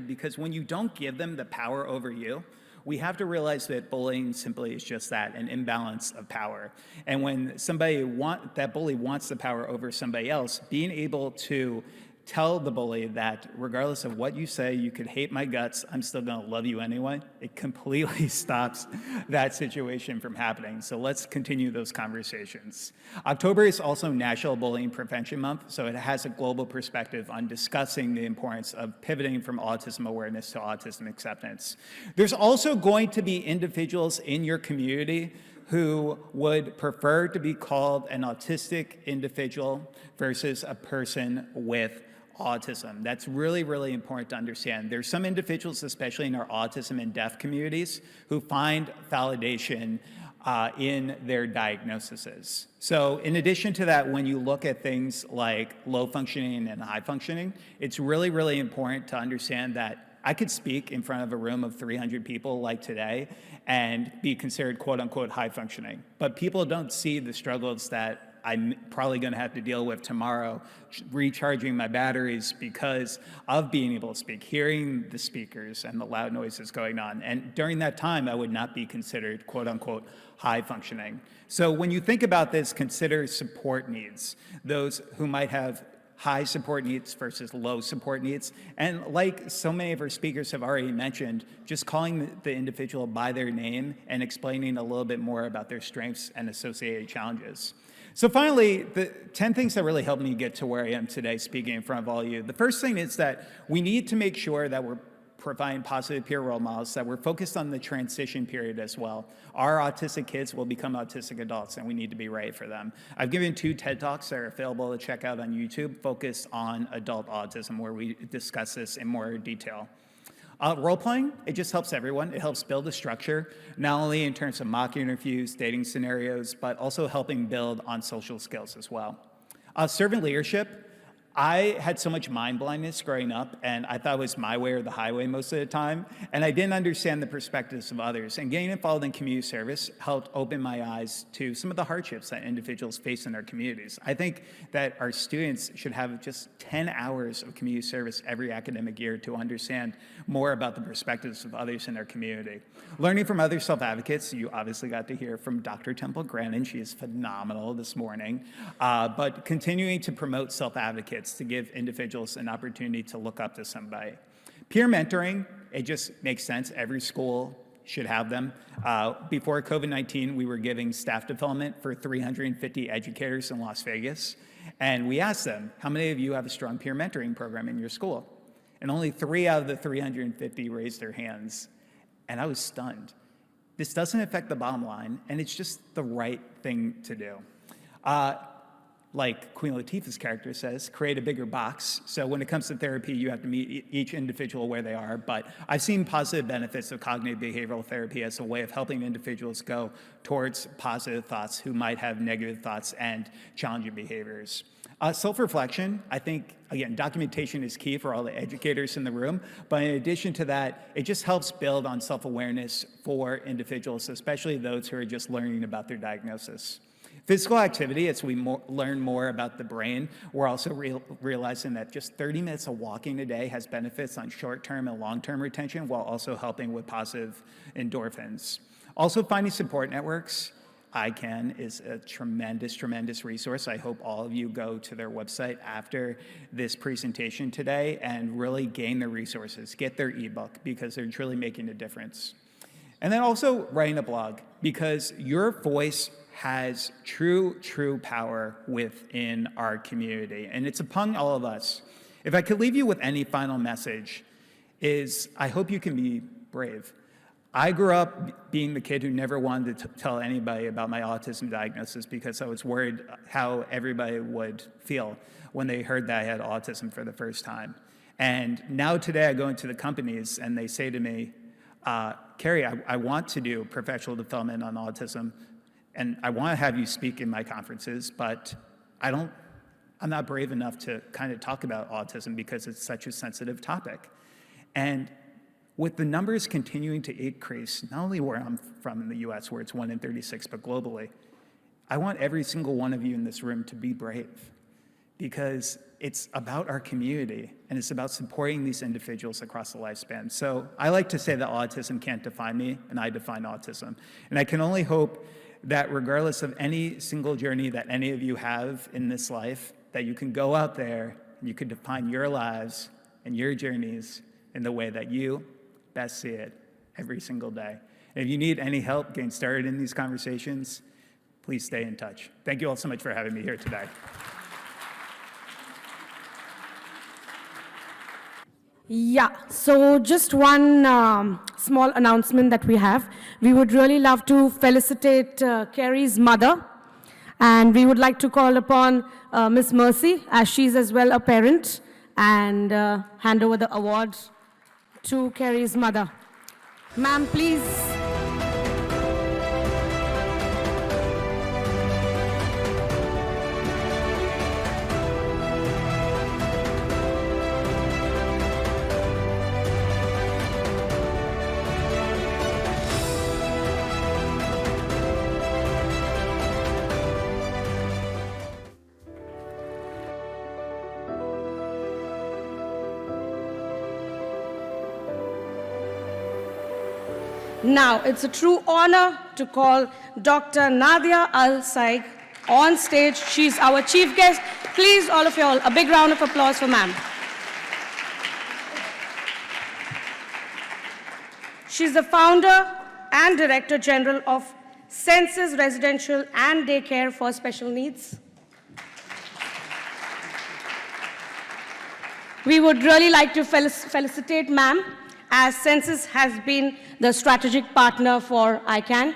because when you don't give them the power over you, we have to realize that bullying simply is just that, an imbalance of power. And when that bully wants the power over somebody else, being able to tell the bully that regardless of what you say, you could hate my guts, I'm still gonna love you anyway, it completely stops that situation from happening. So let's continue those conversations. October is also National Bullying Prevention Month, so it has a global perspective on discussing the importance of pivoting from autism awareness to autism acceptance. There's also going to be individuals in your community who would prefer to be called an autistic individual versus a person with autism. That's really, really important to understand. There's some individuals, especially in our autism and deaf communities, who find validation in their diagnoses. So in addition to that, when you look at things like low functioning and high functioning, it's really, really important to understand that I could speak in front of a room of 300 people like today and be considered quote unquote high functioning. But people don't see the struggles that I'm probably going to have to deal with tomorrow, recharging my batteries because of being able to speak, hearing the speakers and the loud noises going on. And during that time, I would not be considered quote unquote high functioning. So when you think about this, consider support needs, those who might have high support needs versus low support needs. And like so many of our speakers have already mentioned, just calling the individual by their name and explaining a little bit more about their strengths and associated challenges. So finally, the 10 things that really helped me get to where I am today speaking in front of all of you. The first thing is that we need to make sure that we're providing positive peer role models, that we're focused on the transition period as well. Our autistic kids will become autistic adults, and we need to be ready for them. I've given 2 TED Talks that are available to check out on YouTube, focused on adult autism, where we discuss this in more detail. Role-playing, it just helps everyone. It helps build a structure, not only in terms of mock interviews, dating scenarios, but also helping build on social skills as well. Servant leadership, I had so much mind blindness growing up, and I thought it was my way or the highway most of the time, and I didn't understand the perspectives of others. And getting involved in community service helped open my eyes to some of the hardships that individuals face in their communities. I think that our students should have just 10 hours of community service every academic year to understand more about the perspectives of others in their community. Learning from other self-advocates, you obviously got to hear from Dr. Temple Grandin. She is phenomenal this morning. But continuing to promote self-advocates to give individuals an opportunity to look up to somebody. Peer mentoring, it just makes sense. Every school should have them. Before COVID-19, we were giving staff development for 350 educators in Las Vegas. And we asked them, how many of you have a strong peer mentoring program in your school? And only 3 out of the 350 raised their hands. And I was stunned. This doesn't affect the bottom line, and it's just the right thing to do. Like Queen Latifah's character says, create a bigger box. So when it comes to therapy, you have to meet each individual where they are. But I've seen positive benefits of cognitive behavioral therapy as a way of helping individuals go towards positive thoughts who might have negative thoughts and challenging behaviors. Self-reflection, I think, again, documentation is key for all the educators in the room. But in addition to that, it just helps build on self-awareness for individuals, especially those who are just learning about their diagnosis. Physical activity, as we learn more about the brain, we're also realizing that just 30 minutes of walking a day has benefits on short-term and long-term retention while also helping with positive endorphins. Also, finding support networks. ICAN is a tremendous, tremendous resource. I hope all of you go to their website after this presentation today and really gain their resources, get their ebook, because they're truly making a difference. And then also writing a blog, because your voice has true power within our community, and it's upon all of us. If I could leave you with any final message, is I hope you can be brave. I grew up being the kid who never wanted to tell anybody about my autism diagnosis because I was worried how everybody would feel when they heard that I had autism for the first time. And now today I go into the companies and they say to me, Kerry, I want to do professional development on autism, and I want to have you speak in my conferences, but I'm not brave enough to kind of talk about autism because it's such a sensitive topic. And with the numbers continuing to increase, not only where I'm from in the US, where it's 1 in 36, but globally, I want every single one of you in this room to be brave, because it's about our community and it's about supporting these individuals across the lifespan. So I like to say that autism can't define me, and I define autism. And I can only hope that regardless of any single journey that any of you have in this life, that you can go out there and you can define your lives and your journeys in the way that you best see it every single day. And if you need any help getting started in these conversations, please stay in touch. Thank you all so much for having me here today. Yeah, so just one small announcement that we have. We would really love to felicitate Kerry's mother, and we would like to call upon Miss Mercy, as she's as well a parent, and hand over the award to Kerry's mother. Ma'am, please. Now, it's a true honor to call Dr. Nadia Al-Saig on stage. She's our chief guest. Please, all of you all, a big round of applause for ma'am. She's the founder and director general of Senses Residential and Daycare for Special Needs. We would really like to felicitate ma'am, as Senses has been the strategic partner for ICAN.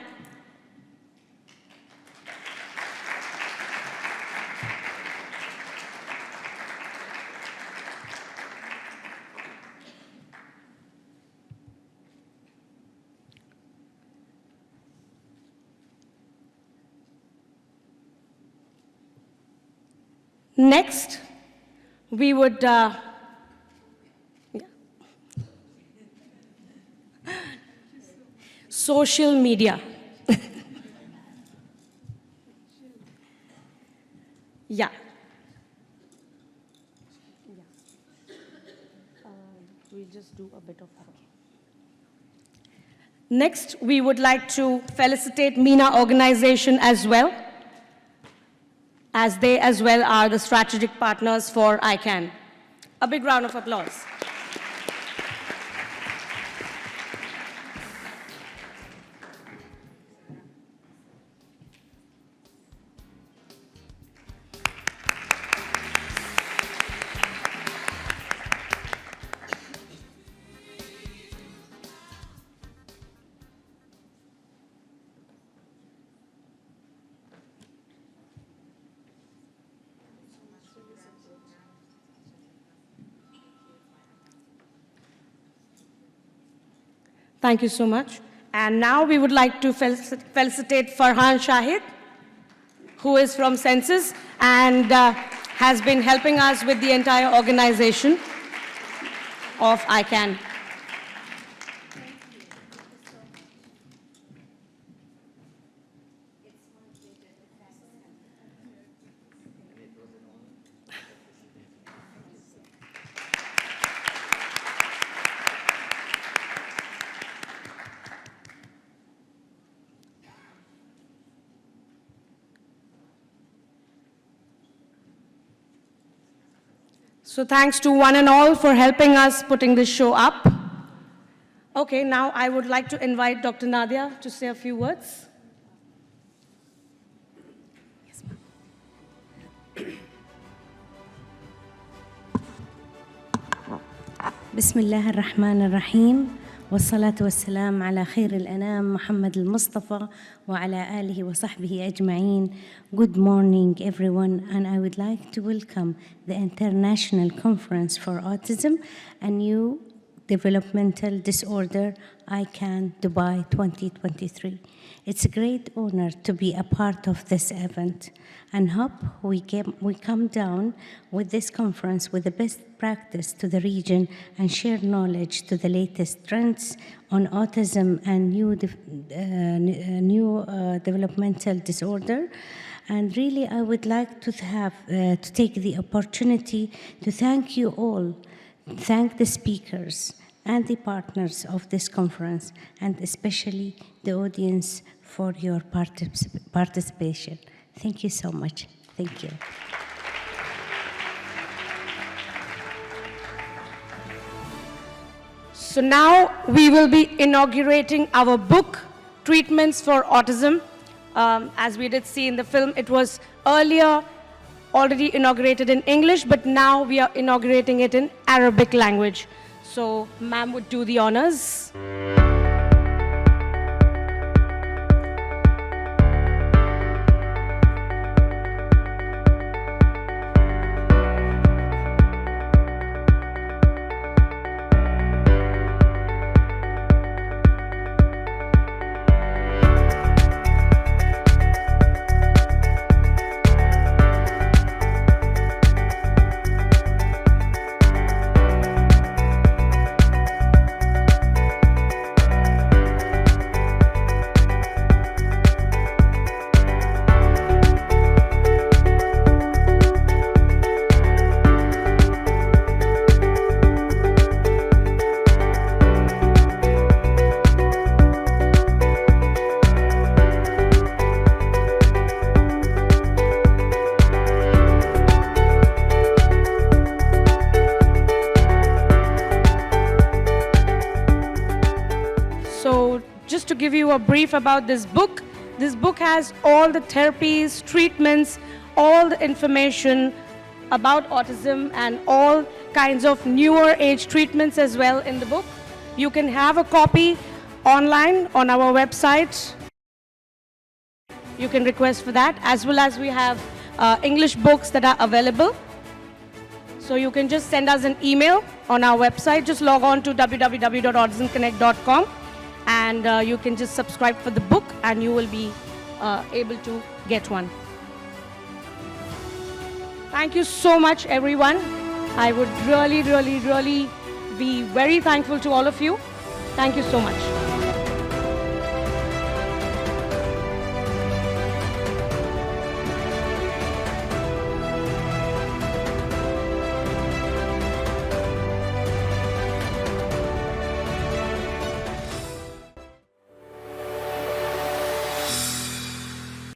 Next, we would social media. Yeah. We'll just do a bit of that. Next, we would like to felicitate MENA organization as well, as they as well are the strategic partners for ICAN. A big round of applause. Thank you so much. And now we would like to felicitate Farhan Shahid, who is from Census and has been helping us with the entire organization of ICAN. So thanks to one and all for helping us putting this show up. Okay, now I would like to invite Dr. Nadia to say a few words. بسم الله الرحمن الرحيم والصلاة والسلام على خير الأنام محمد المصطفى وعلى آله وصحبه أجمعين. Good morning everyone, and I would like to welcome the International Conference for Autism and Neurodevelopmental Disorder ICAN Dubai 2023. It's a great honor to be a part of this event and hope we come down with this conference with the best practice to the region and share knowledge to the latest trends on autism and neurodevelopmental disorder. And really, I would like to take the opportunity to thank you all, thank the speakers and the partners of this conference, and especially the audience for your participation. Thank you so much. Thank you. So now we will be inaugurating our book, Treatments for Autism. As we did see in the film, it was earlier already inaugurated in English, but now we are inaugurating it in Arabic language. So ma'am would do the honors. To give you a brief about this book has all the therapies, treatments, all the information about autism and all kinds of newer age treatments as well in the book. You can have a copy online on our website. You can request for that, as well as we have English books that are available. So you can just send us an email on our website. Just log on to www.autismconnect.com. and you can just subscribe for the book and you will be able to get one. Thank you so much, everyone. I would really be very thankful to all of you. Thank you so much.